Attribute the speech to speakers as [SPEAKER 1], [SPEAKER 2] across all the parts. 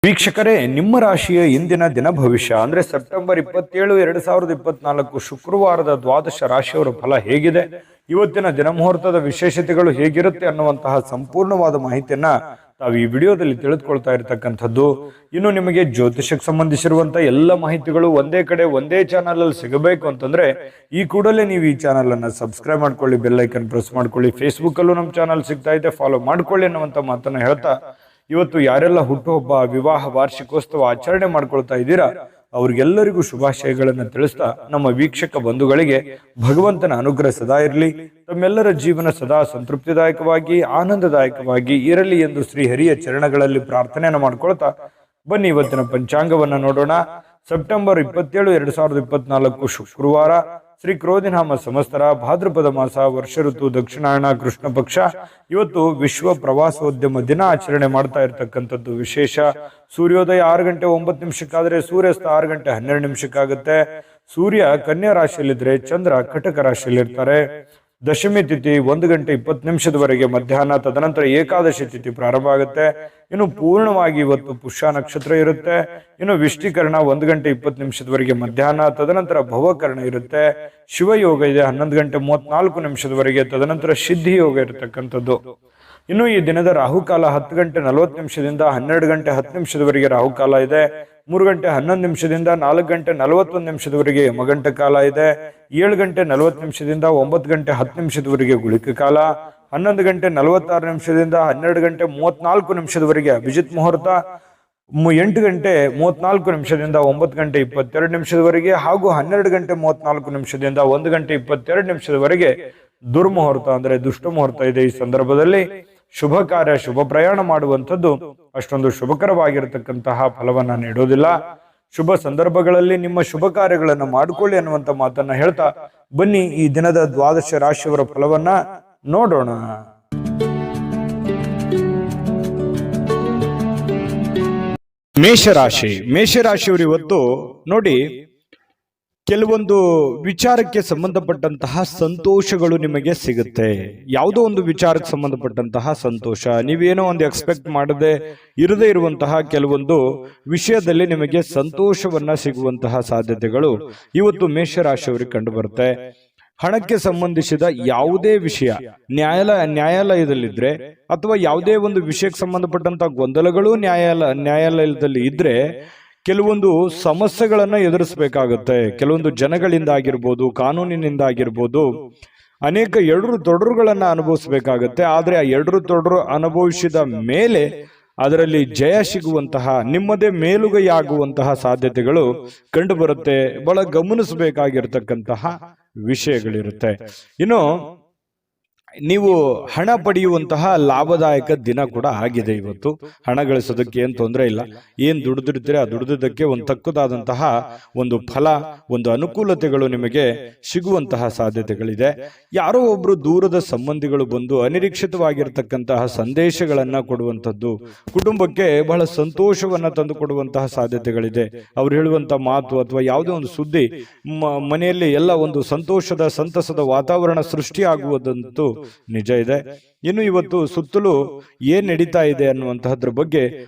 [SPEAKER 1] ವೀಕ್ಷಕರೇ, ನಿಮ್ಮ ರಾಶಿಯ ಇಂದಿನ ದಿನ ಭವಿಷ್ಯ ಅಂದ್ರೆ ಸೆಪ್ಟೆಂಬರ್ 27, 2024 ಶುಕ್ರವಾರದ ದ್ವಾದಶ ರಾಶಿಯವರ ಫಲ ಹೇಗಿದೆ, ಇವತ್ತಿನ ದಿನಮುಹೂರ್ತದ ವಿಶೇಷತೆಗಳು ಹೇಗಿರುತ್ತೆ ಅನ್ನುವಂತಹ ಸಂಪೂರ್ಣವಾದ ಮಾಹಿತಿಯನ್ನ ತಾವು ಈ ವಿಡಿಯೋದಲ್ಲಿ ತಿಳಿದುಕೊಳ್ತಾ ಇರತಕ್ಕಂಥದ್ದು. ಇನ್ನು ನಿಮಗೆ ಜ್ಯೋತಿಷಕ್ಕೆ ಸಂಬಂಧಿಸಿರುವಂತಹ ಎಲ್ಲ ಮಾಹಿತಿಗಳು ಒಂದೇ ಕಡೆ ಒಂದೇ ಚಾನಲ್ ಅಲ್ಲಿ ಸಿಗಬೇಕು ಅಂತಂದ್ರೆ ಈ ಕೂಡಲೇ ನೀವು ಈ ಚಾನಲ್ ಅನ್ನ ಸಬ್ಸ್ಕ್ರೈಬ್ ಮಾಡ್ಕೊಳ್ಳಿ, ಬೆಲ್ ಐಕನ್ ಪ್ರೆಸ್ ಮಾಡ್ಕೊಳ್ಳಿ. ಫೇಸ್ಬುಕ್ ಅಲ್ಲೂ ನಮ್ಮ ಚಾನಲ್ ಸಿಗ್ತಾ ಇದೆ, ಫಾಲೋ ಮಾಡ್ಕೊಳ್ಳಿ ಅನ್ನುವಂತ ಮಾತನ್ನ ಹೇಳ್ತಾ, ಇವತ್ತು ಯಾರೆಲ್ಲ ಹುಟ್ಟುಹಬ್ಬ, ವಿವಾಹ, ವಾರ್ಷಿಕೋತ್ಸವ ಆಚರಣೆ ಮಾಡ್ಕೊಳ್ತಾ ಇದ್ದೀರಾ ಅವ್ರಿಗೆಲ್ಲರಿಗೂ ಶುಭಾಶಯಗಳನ್ನು ತಿಳಿಸ್ತಾ, ನಮ್ಮ ವೀಕ್ಷಕ ಬಂಧುಗಳಿಗೆ ಭಗವಂತನ ಅನುಗ್ರಹ ಸದಾ ಇರಲಿ, ತಮ್ಮೆಲ್ಲರ ಜೀವನ ಸದಾ ಸಂತೃಪ್ತಿದಾಯಕವಾಗಿ ಆನಂದದಾಯಕವಾಗಿ ಇರಲಿ ಎಂದು ಶ್ರೀ ಹರಿಯ ಚರಣಗಳಲ್ಲಿ ಪ್ರಾರ್ಥನೆಯನ್ನು ಮಾಡ್ಕೊಳ್ತಾ ಬನ್ನಿ ಇವತ್ತಿನ ಪಂಚಾಂಗವನ್ನ ನೋಡೋಣ. ಸೆಪ್ಟೆಂಬರ್ 27, 2024 ಶುಕ್ರವಾರ, ಶ್ರೀ ಕ್ರೋಧಿನಾಮ ಸಂವತ್ಸರ, ಭಾದ್ರಪದ ಮಾಸ, ವರ್ಷ ಋತು, ದಕ್ಷಿಣಾಯಣ, ಕೃಷ್ಣ ಪಕ್ಷ. ಇವತ್ತು ವಿಶ್ವ ಪ್ರವಾಸೋದ್ಯಮ ದಿನ ಆಚರಣೆ ಮಾಡ್ತಾ ಇರತಕ್ಕಂಥದ್ದು ವಿಶೇಷ. ಸೂರ್ಯೋದಯ 6 ಗಂಟೆ 9 ನಿಮಿಷಕ್ಕಾದ್ರೆ ಸೂರ್ಯಾಸ್ತ 6 ಗಂಟೆ 12 ನಿಮಿಷಕ್ಕಾಗುತ್ತೆ. ಸೂರ್ಯ ಕನ್ಯಾ ರಾಶಿಯಲ್ಲಿದ್ರೆ ಚಂದ್ರ ಕಟಕ ರಾಶಿಯಲ್ಲಿರ್ತಾರೆ. ದಶಮಿ ತಿಥಿ 1 ಗಂಟೆ 20 ನಿಮಿಷದವರೆಗೆ ಮಧ್ಯಾಹ್ನ, ತದನಂತರ ಏಕಾದಶಿ ತಿಥಿ ಪ್ರಾರಂಭ ಆಗುತ್ತೆ. ಇನ್ನು ಪೂರ್ಣವಾಗಿ ಇವತ್ತು ಪುಷ್ಯ ನಕ್ಷತ್ರ ಇರುತ್ತೆ. ಇನ್ನು ವಿಷ್ಟಿಕರಣ 1 ಗಂಟೆ 20 ನಿಮಿಷದವರೆಗೆ ಮಧ್ಯಾಹ್ನ, ತದನಂತರ ಭವಕರಣ ಇರುತ್ತೆ. ಶಿವಯೋಗ ಇದೆ 11 ಗಂಟೆ 34 ನಿಮಿಷದವರೆಗೆ, ತದನಂತರ ಸಿದ್ಧಿ ಯೋಗ ಇರತಕ್ಕಂಥದ್ದು. ಇನ್ನು ಈ ದಿನದ ರಾಹುಕಾಲ 10 ಗಂಟೆ 40 ನಿಮಿಷದಿಂದ 12 ಗಂಟೆ 10 ನಿಮಿಷದವರೆಗೆ ರಾಹುಕಾಲ ಇದೆ. 3 ಗಂಟೆ 11 ನಿಮಿಷದಿಂದ 4 ಗಂಟೆ 41 ನಿಮಿಷದವರೆಗೆ ಯಮಗಂಟ ಕಾಲ ಇದೆ. 7 ಗಂಟೆ 40 ನಿಮಿಷದಿಂದ 9 ಗಂಟೆ 10 ನಿಮಿಷದವರೆಗೆ ಗುಳಿಕ ಕಾಲ. 11 ಗಂಟೆ 46 ನಿಮಿಷದಿಂದ 12 ಗಂಟೆ 34 ನಿಮಿಷದವರೆಗೆ ಅಭಿಜಿತ್ ಮುಹೂರ್ತ. 8 ಗಂಟೆ 34 ನಿಮಿಷದಿಂದ 9 ಗಂಟೆ 22 ನಿಮಿಷದವರೆಗೆ ಹಾಗೂ 12 ಗಂಟೆ 34 ನಿಮಿಷದಿಂದ 1 ಗಂಟೆ 22 ನಿಮಿಷದವರೆಗೆ ದುರ್ಮುಹೂರ್ತ ಅಂದ್ರೆ ದುಷ್ಟ ಮುಹೂರ್ತ ಇದೆ. ಈ ಸಂದರ್ಭದಲ್ಲಿ ಶುಭ ಕಾರ್ಯ, ಶುಭ ಪ್ರಯಾಣ ಮಾಡುವಂಥದ್ದು ಅಷ್ಟೊಂದು ಶುಭಕರವಾಗಿರತಕ್ಕಂತಹ ಫಲವನ್ನ ನೀಡೋದಿಲ್ಲ. ಶುಭ ಸಂದರ್ಭಗಳಲ್ಲಿ ನಿಮ್ಮ ಶುಭ ಕಾರ್ಯಗಳನ್ನು ಮಾಡಿಕೊಳ್ಳಿ ಅನ್ನುವಂತ ಮಾತನ್ನ ಹೇಳ್ತಾ ಬನ್ನಿ ಈ ದಿನದ ದ್ವಾದಶ ರಾಶಿಯವರ ಫಲವನ್ನ ನೋಡೋಣ. ಮೇಷರಾಶಿಯವರು ಇವತ್ತು ನೋಡಿ, ಕೆಲವೊಂದು ವಿಚಾರಕ್ಕೆ ಸಂಬಂಧಪಟ್ಟಂತಹ ಸಂತೋಷಗಳು ನಿಮಗೆ ಸಿಗುತ್ತೆ. ಯಾವುದೋ ಒಂದು ವಿಚಾರಕ್ಕೆ ಸಂಬಂಧಪಟ್ಟಂತಹ ಸಂತೋಷ, ನೀವೇನೋ ಒಂದು ಎಕ್ಸ್ಪೆಕ್ಟ್ ಮಾಡದೆ ಇರದೇ ಇರುವಂತಹ ಕೆಲವೊಂದು ವಿಷಯದಲ್ಲಿ ನಿಮಗೆ ಸಂತೋಷವನ್ನ ಸಿಗುವಂತಹ ಸಾಧ್ಯತೆಗಳು ಇವತ್ತು ಮೇಷರಾಶಿಯವರಿಗೆ ಕಂಡು ಬರುತ್ತೆ. ಹಣಕ್ಕೆ ಸಂಬಂಧಿಸಿದ ಯಾವುದೇ ವಿಷಯ ನ್ಯಾಯಾಲಯದಲ್ಲಿದ್ರೆ ಅಥವಾ ಯಾವುದೇ ಒಂದು ವಿಷಯಕ್ಕೆ ಸಂಬಂಧಪಟ್ಟಂತಹ ಗೊಂದಲಗಳು ನ್ಯಾಯಾಲಯದಲ್ಲಿ ಇದ್ರೆ ಕೆಲವೊಂದು ಸಮಸ್ಯೆಗಳನ್ನ ಎದುರಿಸಬೇಕಾಗುತ್ತೆ. ಕೆಲವೊಂದು ಜನಗಳಿಂದ ಆಗಿರ್ಬೋದು, ಕಾನೂನಿನಿಂದ ಆಗಿರ್ಬೋದು, ಅನೇಕ ಎಡರು ತೊಡರುಗಳನ್ನ ಅನುಭವಿಸಬೇಕಾಗತ್ತೆ. ಆದ್ರೆ ಆ ಎಡರು ತೊಡರು ಅನುಭವಿಸಿದ ಮೇಲೆ ಅದರಲ್ಲಿ ಜಯ ಸಿಗುವಂತಹ, ನಿಮ್ಮದೇ ಮೇಲುಗೈಯಾಗುವಂತಹ ಸಾಧ್ಯತೆಗಳು ಕಂಡು ಬರುತ್ತೆ. ಬಹಳ ಗಮನಿಸಬೇಕಾಗಿರ್ತಕ್ಕಂತಹ ವಿಷಯಗಳಿರುತ್ತೆ. ಇನ್ನು ನೀವು ಹಣ ಪಡೆಯುವಂತಹ ಲಾಭದಾಯಕ ದಿನ ಕೂಡ ಆಗಿದೆ. ಇವತ್ತು ಹಣ ಗಳಿಸೋದಕ್ಕೆ ಏನ್ ತೊಂದರೆ ಇಲ್ಲ. ಏನ್ ದುಡಿದಿರ್ತೀರಿ ಆ ದುಡಿದಕ್ಕೆ ಒಂದು ತಕ್ಕದಾದಂತಹ ಒಂದು ಫಲ, ಒಂದು ಅನುಕೂಲತೆಗಳು ನಿಮಗೆ ಸಿಗುವಂತಹ ಸಾಧ್ಯತೆಗಳಿದೆ. ಯಾರೋ ಒಬ್ರು ದೂರದ ಸಂಬಂಧಿಗಳು ಬಂದು ಅನಿರೀಕ್ಷಿತವಾಗಿರ್ತಕ್ಕಂತಹ ಸಂದೇಶಗಳನ್ನ ಕೊಡುವಂಥದ್ದು ಕುಟುಂಬಕ್ಕೆ ಬಹಳ ಸಂತೋಷವನ್ನ ತಂದು ಕೊಡುವಂತಹ ಸಾಧ್ಯತೆಗಳಿದೆ. ಅವ್ರು ಹೇಳುವಂತ ಮಾತು ಅಥವಾ ಯಾವುದೇ ಒಂದು ಸುದ್ದಿ ಮನೆಯಲ್ಲಿ ಎಲ್ಲ ಒಂದು ಸಂತೋಷದ, ಸಂತಸದ ವಾತಾವರಣ ಸೃಷ್ಟಿಯಾಗುವುದಂತೂ ನಿಜ ಇದೆ. ಇನ್ನು ಇವತ್ತು ಸುತ್ತಲೂ ಏನ್ ನಡೀತಾ ಇದೆ ಅನ್ನುವಂತಹದ್ರ ಬಗ್ಗೆ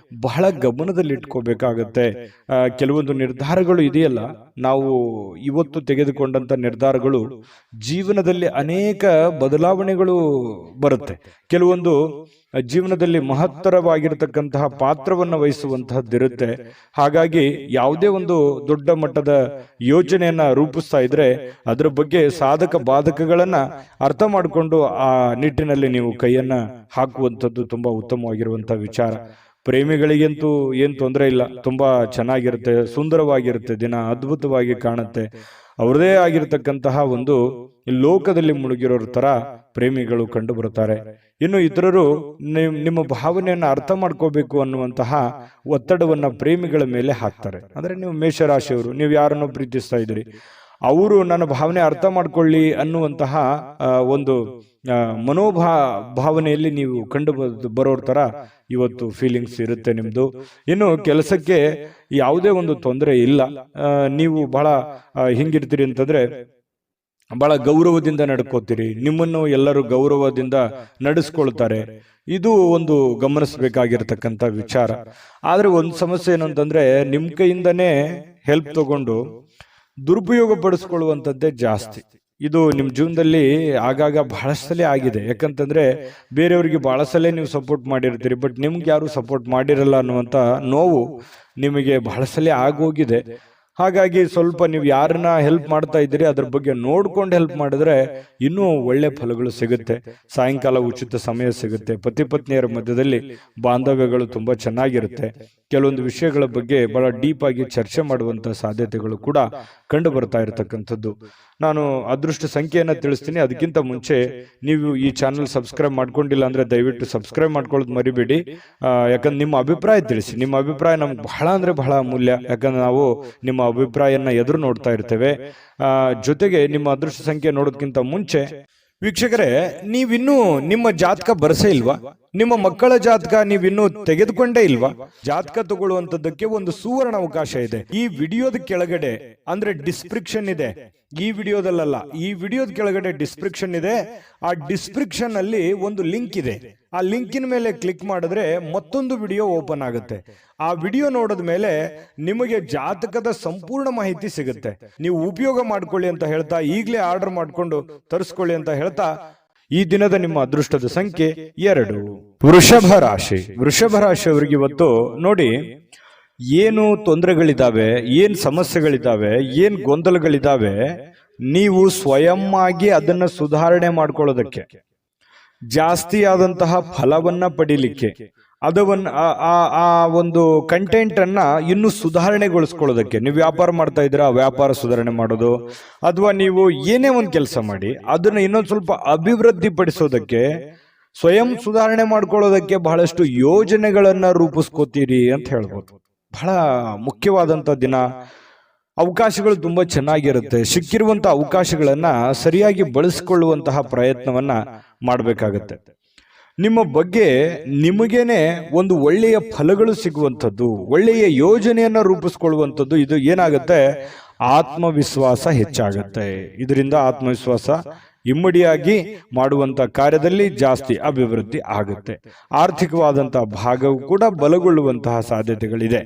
[SPEAKER 1] ಬಹಳ ಗಮನದಲ್ಲಿ ಇಟ್ಕೋಬೇಕಾಗತ್ತೆ. ಕೆಲವೊಂದು ನಿರ್ಧಾರಗಳು ಇದೆಯಲ್ಲ, ನಾವು ಇವತ್ತು ತೆಗೆದುಕೊಂಡಂತ ನಿರ್ಧಾರಗಳು ಜೀವನದಲ್ಲಿ ಅನೇಕ ಬದಲಾವಣೆಗಳು ಬರುತ್ತೆ. ಕೆಲವೊಂದು ಜೀವನದಲ್ಲಿ ಮಹತ್ತರವಾಗಿರತಕ್ಕಂತಹ ಪಾತ್ರವನ್ನು ವಹಿಸುವಂತಹದ್ದಿರುತ್ತೆ. ಹಾಗಾಗಿ ಯಾವುದೇ ಒಂದು ದೊಡ್ಡ ಮಟ್ಟದ ಯೋಜನೆಯನ್ನ ರೂಪಿಸ್ತಾ ಇದ್ರೆ ಅದರ ಬಗ್ಗೆ ಸಾಧಕ ಬಾಧಕಗಳನ್ನ ಅರ್ಥ ಮಾಡಿಕೊಂಡು ಆ ನಿಟ್ಟಿನಲ್ಲಿ ನೀವು ಕೈಯನ್ನ ಹಾಕುವಂಥದ್ದು ತುಂಬಾ ಉತ್ತಮವಾಗಿರುವಂತಹ ವಿಚಾರ. ಪ್ರೇಮಿಗಳಿಗಂತೂ ಏನ್ ತೊಂದರೆ ಇಲ್ಲ, ತುಂಬಾ ಚೆನ್ನಾಗಿರುತ್ತೆ, ಸುಂದರವಾಗಿರುತ್ತೆ, ದಿನ ಅದ್ಭುತವಾಗಿ ಕಾಣುತ್ತೆ. ಅವ್ರದೇ ಆಗಿರ್ತಕ್ಕಂತಹ ಒಂದು ಲೋಕದಲ್ಲಿ ಮುಳುಗಿರೋರ ತರ ಪ್ರೇಮಿಗಳು ಕಂಡು ಬರುತ್ತಾರೆ. ಇನ್ನು ಇತರರು ನಿಮ್ಮ ಭಾವನೆಯನ್ನ ಅರ್ಥ ಮಾಡ್ಕೋಬೇಕು ಅನ್ನುವಂತಹ ಒತ್ತಡವನ್ನ ಪ್ರೇಮಿಗಳ ಮೇಲೆ ಹಾಕ್ತಾರೆ. ಅಂದ್ರೆ ನೀವು ಮೇಷರಾಶಿಯವರು, ನೀವು ಯಾರನ್ನು ಪ್ರೀತಿಸ್ತಾ ಇದ್ದೀರಿ, ಅವರು ನನ್ನ ಭಾವನೆ ಅರ್ಥ ಮಾಡ್ಕೊಳ್ಳಿ ಅನ್ನುವಂತಹ ಒಂದು ಭಾವನೆಯಲ್ಲಿ ನೀವು ಕಂಡು ಬರೋರ್ ತರ ಇವತ್ತು ಫೀಲಿಂಗ್ಸ್ ಇರುತ್ತೆ ನಿಮ್ದು. ಇನ್ನು ಕೆಲಸಕ್ಕೆ ಯಾವುದೇ ಒಂದು ತೊಂದರೆ ಇಲ್ಲ. ನೀವು ಬಹಳ ಹಿಂಗಿರ್ತೀರಿ ಅಂತಂದ್ರೆ ಬಹಳ ಗೌರವದಿಂದ ನಡ್ಕೋತೀರಿ, ನಿಮ್ಮನ್ನು ಎಲ್ಲರೂ ಗೌರವದಿಂದ ನಡೆಸ್ಕೊಳ್ತಾರೆ. ಇದು ಒಂದು ಗಮನಿಸಬೇಕಾಗಿರ್ತಕ್ಕಂಥ ವಿಚಾರ. ಆದ್ರೆ ಒಂದು ಸಮಸ್ಯೆ ಏನು ಅಂತಂದ್ರೆ, ನಿಮ್ ಕೈಯಿಂದನೇ ಹೆಲ್ಪ್ ತಗೊಂಡು ದುರುಪಯೋಗ ಪಡಿಸ್ಕೊಳ್ಳುವಂಥದ್ದೇ ಜಾಸ್ತಿ. ಇದು ನಿಮ್ಮ ಜೀವನದಲ್ಲಿ ಆಗಾಗ ಬಹಳಷ್ಟು ಸಲ ಆಗಿದೆ. ಯಾಕಂತಂದ್ರೆ ಬೇರೆಯವರಿಗೆ ಬಹಳ ಸಲ ನೀವು ಸಪೋರ್ಟ್ ಮಾಡಿರ್ತೀರಿ, ಬಟ್ ನಿಮ್ಗೆ ಯಾರು ಸಪೋರ್ಟ್ ಮಾಡಿರಲ್ಲ ಅನ್ನುವಂಥ ನೋವು ನಿಮಗೆ ಬಹಳ ಸಲ ಆಗೋಗಿದೆ. ಹಾಗಾಗಿ ಸ್ವಲ್ಪ ನೀವು ಯಾರನ್ನ ಹೆಲ್ಪ್ ಮಾಡ್ತಾ ಇದ್ದೀರಿ ಅದ್ರ ಬಗ್ಗೆ ನೋಡ್ಕೊಂಡು ಹೆಲ್ಪ್ ಮಾಡಿದ್ರೆ ಇನ್ನೂ ಒಳ್ಳೆ ಫಲಗಳು ಸಿಗುತ್ತೆ. ಸಾಯಂಕಾಲ ಉಚಿತ ಸಮಯ ಸಿಗುತ್ತೆ. ಪತಿ ಪತ್ನಿಯರ ಮಧ್ಯದಲ್ಲಿ ಬಾಂಧವ್ಯಗಳು ತುಂಬಾ ಚೆನ್ನಾಗಿರುತ್ತೆ. ಕೆಲವೊಂದು ವಿಷಯಗಳ ಬಗ್ಗೆ ಬಹಳ ಡೀಪ್ ಆಗಿ ಚರ್ಚೆ ಮಾಡುವಂತ ಸಾಧ್ಯತೆಗಳು ಕೂಡ ಕಂಡು ಬರ್ತಾ ಇರತಕ್ಕಂಥದ್ದು. ನಾನು ಅದೃಷ್ಟ ಸಂಖ್ಯೆಯನ್ನ ತಿಳಿಸ್ತೀನಿ. ಅದಕ್ಕಿಂತ ಮುಂಚೆ ನೀವು ಈ ಚಾನಲ್ ಸಬ್ಸ್ಕ್ರೈಬ್ ಮಾಡ್ಕೊಂಡಿಲ್ಲ ಅಂದ್ರೆ ದಯವಿಟ್ಟು ಸಬ್ಸ್ಕ್ರೈಬ್ ಮಾಡ್ಕೊಳ್ಳೋದು ಮರಿಬೇಡಿ. ಯಾಕಂದ್ರೆ ನಿಮ್ಮ ಅಭಿಪ್ರಾಯ ತಿಳಿಸಿ. ನಿಮ್ಮ ಅಭಿಪ್ರಾಯ ನಮ್ಗೆ ಬಹಳ ಅಂದ್ರೆ ಬಹಳ ಅಮೂಲ್ಯ. ಯಾಕಂದ್ರೆ ನಾವು ನಿಮ್ಮ ಅಭಿಪ್ರಾಯನ ಎದುರು ನೋಡ್ತಾ ಇರ್ತೇವೆ. ಜೊತೆಗೆ ನಿಮ್ಮ ಅದೃಷ್ಟ ಸಂಖ್ಯೆ ನೋಡೋದಕ್ಕಿಂತ ಮುಂಚೆ ವೀಕ್ಷಕರೇ, ನೀವಿನ್ನೂ ನಿಮ್ಮ ಜಾತಕ ಬರಸೇ ಇಲ್ವಾ? ನಿಮ್ಮ ಮಕ್ಕಳ ಜಾತಕ ನೀವಿನ್ನೂ ತೆಗೆದುಕೊಂಡೇ ಇಲ್ವಾ? ಜಾತಕ ತಗೊಳ್ಳುವಂತದ್ದಕ್ಕೆ ಒಂದು ಸುವರ್ಣ ಅವಕಾಶ ಇದೆ. ಈ ವಿಡಿಯೋದ ಕೆಳಗಡೆ ಅಂದ್ರೆ ಡಿಸ್ಕ್ರಿಪ್ಷನ್ ಇದೆ. ಈ ವಿಡಿಯೋದಲ್ಲ, ಈ ವಿಡಿಯೋದ ಕೆಳಗಡೆ ಡಿಸ್ಕ್ರಿಪ್ಷನ್ ಇದೆ. ಆ ಡಿಸ್ಕ್ರಿಪ್ಷನ್ ಅಲ್ಲಿ ಒಂದು ಲಿಂಕ್ ಇದೆ. ಆ ಲಿಂಕಿನ ಮೇಲೆ ಕ್ಲಿಕ್ ಮಾಡಿದ್ರೆ ಮತ್ತೊಂದು ವಿಡಿಯೋ ಓಪನ್ ಆಗುತ್ತೆ. ಆ ವಿಡಿಯೋ ನೋಡಿದ ಮೇಲೆ ನಿಮಗೆ ಜಾತಕದ ಸಂಪೂರ್ಣ ಮಾಹಿತಿ ಸಿಗುತ್ತೆ. ನೀವು ಉಪಯೋಗ ಮಾಡ್ಕೊಳ್ಳಿ ಅಂತ ಹೇಳ್ತಾ, ಈಗಲೇ ಆರ್ಡರ್ ಮಾಡ್ಕೊಂಡು ತರಿಸ್ಕೊಳ್ಳಿ ಅಂತ ಹೇಳ್ತಾ, ಈ ದಿನದ ನಿಮ್ಮ ಅದೃಷ್ಟದ ಸಂಖ್ಯೆ 2. ವೃಷಭ ರಾಶಿ. ವೃಷಭ ರಾಶಿಯವರಿಗೆ ಇವತ್ತು ನೋಡಿ, ಏನು ತೊಂದರೆಗಳಿದ್ದಾವೆ, ಏನ್ ಸಮಸ್ಯೆಗಳಿದ್ದಾವೆ, ಏನ್ ಗೊಂದಲಗಳಿದ್ದಾವೆ, ನೀವು ಸ್ವಯಂ ಆಗಿ ಅದನ್ನ ಸುಧಾರಣೆ ಮಾಡ್ಕೊಳ್ಳೋದಕ್ಕೆ, ಜಾಸ್ತಿ ಆದಂತಹ ಫಲವನ್ನ ಪಡಿಲಿಕ್ಕೆ, ಅದವನ್ನ ಆ ಒಂದು ಕಂಟೆಂಟ್ ಅನ್ನ ಇನ್ನು ಸುಧಾರಣೆಗೊಳಿಸ್ಕೊಳ್ಳೋದಕ್ಕೆ, ನೀವು ವ್ಯಾಪಾರ ಮಾಡ್ತಾ ಇದ್ದೀರಾ ವ್ಯಾಪಾರ ಸುಧಾರಣೆ ಮಾಡೋದು, ಅಥವಾ ನೀವು ಏನೇ ಒಂದು ಕೆಲಸ ಮಾಡಿ ಅದನ್ನ ಇನ್ನೊಂದು ಸ್ವಲ್ಪ ಅಭಿವೃದ್ಧಿ ಪಡಿಸೋದಕ್ಕೆ, ಸ್ವಯಂ ಸುಧಾರಣೆ ಮಾಡ್ಕೊಳ್ಳೋದಕ್ಕೆ ಬಹಳಷ್ಟು ಯೋಜನೆಗಳನ್ನ ರೂಪಿಸ್ಕೋತೀರಿ ಅಂತ ಹೇಳ್ಬೋದು. ಬಹಳ ಮುಖ್ಯವಾದಂತ ದಿನ. ಅವಕಾಶಗಳು ತುಂಬಾ ಚೆನ್ನಾಗಿರುತ್ತೆ. ಸಿಕ್ಕಿರುವಂತಹ ಅವಕಾಶಗಳನ್ನ ಸರಿಯಾಗಿ ಬಳಸಿಕೊಳ್ಳುವಂತಹ ಪ್ರಯತ್ನವನ್ನ ಮಾಡಬೇಕಾಗತ್ತೆ. ನಿಮ್ಮ ಬಗ್ಗೆ ನಿಮಗೇನೆ ಒಂದು ಒಳ್ಳೆಯ ಫಲಗಳು ಸಿಗುವಂಥದ್ದು, ಒಳ್ಳೆಯ ಯೋಜನೆಯನ್ನ ರೂಪಿಸ್ಕೊಳ್ಳುವಂಥದ್ದು. ಇದು ಏನಾಗುತ್ತೆ, ಆತ್ಮವಿಶ್ವಾಸ ಹೆಚ್ಚಾಗತ್ತೆ. ಇದರಿಂದ ಆತ್ಮವಿಶ್ವಾಸ ಇಮ್ಮಡಿಯಾಗಿ ಮಾಡುವಂತ ಕಾರ್ಯದಲ್ಲಿ ಜಾಸ್ತಿ ಅಭಿವೃದ್ಧಿ ಆಗುತ್ತೆ. ಆರ್ಥಿಕವಾದಂತಹ ಭಾಗವು ಕೂಡ ಬಲಗೊಳ್ಳುವಂತಹ ಸಾಧ್ಯತೆಗಳಿದೆ.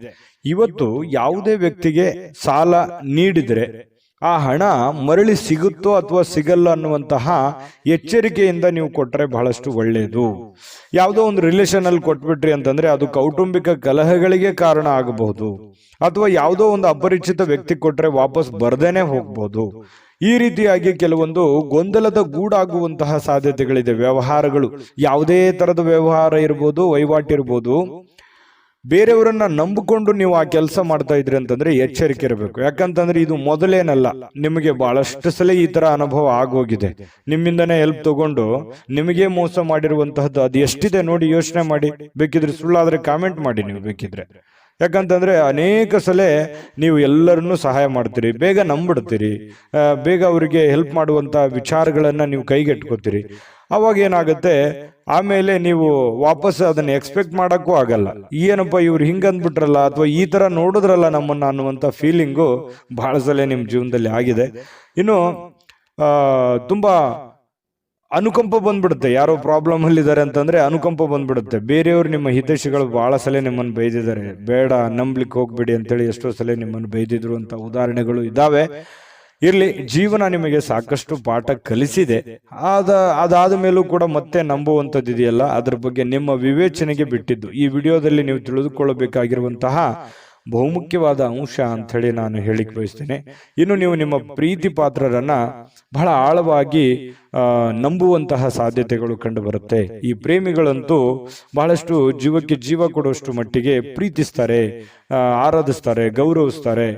[SPEAKER 1] ಇವತ್ತು ಯಾವುದೇ ವ್ಯಕ್ತಿಗೆ ಸಾಲ ನೀಡಿದರೆ ಆ ಹಣ ಮರಳಿ ಸಿಗುತ್ತೋ ಅಥವಾ ಸಿಗಲ್ಲ ಅನ್ನುವಂತಹ ಎಚ್ಚರಿಕೆಯಿಂದ ನೀವು ಕೊಟ್ಟರೆ ಬಹಳಷ್ಟು ಒಳ್ಳೆಯದು. ಯಾವುದೋ ಒಂದು ರಿಲೇಷನ್ ಅಲ್ಲಿ ಕೊಟ್ಬಿಟ್ರಿ ಅಂತಂದ್ರೆ ಅದು ಕೌಟುಂಬಿಕ ಕಲಹಗಳಿಗೆ ಕಾರಣ ಆಗಬಹುದು, ಅಥವಾ ಯಾವುದೋ ಒಂದು ಅಪರಿಚಿತ ವ್ಯಕ್ತಿ ಕೊಟ್ರೆ ವಾಪಸ್ ಬರ್ದೇನೆ ಹೋಗ್ಬಹುದು. ಈ ರೀತಿಯಾಗಿ ಕೆಲವೊಂದು ಗೊಂದಲದ ಗೂಡಾಗುವಂತಹ ಸಾಧ್ಯತೆಗಳಿದೆ. ವ್ಯವಹಾರಗಳು, ಯಾವುದೇ ತರದ ವ್ಯವಹಾರ ಇರ್ಬೋದು, ವಹಿವಾಟು ಇರ್ಬೋದು, ಬೇರೆಯವರನ್ನ ನಂಬಿಕೊಂಡು ನೀವು ಆ ಕೆಲಸ ಮಾಡ್ತಾ ಇದ್ರಿ ಅಂತಂದ್ರೆ ಎಚ್ಚರಿಕೆ ಇರಬೇಕು. ಯಾಕಂತಂದ್ರೆ ಇದು ಮೊದಲೇನಲ್ಲ, ನಿಮಗೆ ಬಹಳಷ್ಟು ಸಲ ಈ ತರ ಅನುಭವ ಆಗೋಗಿದೆ. ನಿಮ್ಮಿಂದನೇ ಹೆಲ್ಪ್ ತಗೊಂಡು ನಿಮಗೆ ಮೋಸ ಮಾಡಿರುವಂತಹದ್ದು ಅದು ಎಷ್ಟಿದೆ ನೋಡಿ, ಯೋಚನೆ ಮಾಡಿ. ಬೇಕಿದ್ರೆ ಸುಳ್ಳಾದ್ರೆ ಕಾಮೆಂಟ್ ಮಾಡಿ ನೀವು ಬೇಕಿದ್ರೆ. ಯಾಕಂತಂದ್ರೆ ಅನೇಕ ಸಲ ನೀವು ಎಲ್ಲರನ್ನೂ ಸಹಾಯ ಮಾಡ್ತೀರಿ, ಬೇಗ ನಂಬಿಡ್ತೀರಿ, ಬೇಗ ಅವರಿಗೆ ಹೆಲ್ಪ್ ಮಾಡುವಂತ ವಿಚಾರಗಳನ್ನ ನೀವು ಕೈಗೆಟ್ಕೋತೀರಿ. ಅವಾಗ ಏನಾಗುತ್ತೆ, ಆಮೇಲೆ ನೀವು ವಾಪಸ್ ಅದನ್ನ ಎಕ್ಸ್ಪೆಕ್ಟ್ ಮಾಡಕ್ಕೂ ಆಗಲ್ಲ. ಏನಪ್ಪ ಇವ್ರು ಹಿಂಗಂದ್ಬಿಟ್ರಲ್ಲ, ಅಥವಾ ಈ ತರ ನೋಡಿದ್ರಲ್ಲ ನಮ್ಮನ್ನ ಅನ್ನುವಂತ ಫೀಲಿಂಗು ಬಹಳ ಸಲ ನಿಮ್ ಜೀವನದಲ್ಲಿ ಆಗಿದೆ. ಇನ್ನು ತುಂಬಾ ಅನುಕಂಪ ಬಂದ್ಬಿಡುತ್ತೆ. ಯಾರೋ ಪ್ರಾಬ್ಲಮ್ ಅಲ್ಲಿ ಇದ್ದಾರೆ ಅಂತಂದ್ರೆ ಅನುಕಂಪ ಬಂದ್ಬಿಡುತ್ತೆ. ಬೇರೆಯವರು, ನಿಮ್ಮ ಹಿತೈಷಿಗಳು ಬಹಳ ಸಲ ನಿಮ್ಮನ್ನು ಬೈದಿದ್ದಾರೆ, ಬೇಡ ನಂಬ್ಲಿಕ್ಕೆ ಹೋಗ್ಬೇಡಿ ಅಂತೇಳಿ ಎಷ್ಟೋ ಸಲ ನಿಮ್ಮನ್ನು ಬೈದಿದ್ರು ಅಂತ ಉದಾಹರಣೆಗಳು ಇದಾವೆ. ಇರ್ಲಿ, ಜೀವನ ನಿಮಗೆ ಸಾಕಷ್ಟು ಪಾಠ ಕಲಿಸಿದೆ. ಅದಾದ ಮೇಲೂ ಕೂಡ ಮತ್ತೆ ನಂಬುವಂಥದ್ದು ಇದೆಯಲ್ಲ, ಅದ್ರ ಬಗ್ಗೆ ನಿಮ್ಮ ವಿವೇಚನೆಗೆ ಬಿಟ್ಟಿದ್ದು. ಈ ವಿಡಿಯೋದಲ್ಲಿ ನೀವು ತಿಳಿದುಕೊಳ್ಳಬೇಕಾಗಿರುವಂತಹ ಬಹುಮುಖ್ಯವಾದ ಅಂಶ ಅಂತ ಹೇಳಿ ನಾನು ಹೇಳಿಕ್ ಬಯಸ್ತೇನೆ. ಇನ್ನು ನೀವು ನಿಮ್ಮ ಪ್ರೀತಿ ಪಾತ್ರರನ್ನ ಬಹಳ ಆಳವಾಗಿ ನಂಬುವಂತಹ ಸಾಧ್ಯತೆಗಳು ಕಂಡು ಬರುತ್ತೆ. ಈ ಪ್ರೇಮಿಗಳಂತೂ ಬಹಳಷ್ಟು ಜೀವಕ್ಕೆ ಜೀವ ಕೊಡುವಷ್ಟು ಮಟ್ಟಿಗೆ ಪ್ರೀತಿಸ್ತಾರೆ, ಆರಾಧಿಸ್ತಾರೆ, ಗೌರವಿಸ್ತಾರೆ.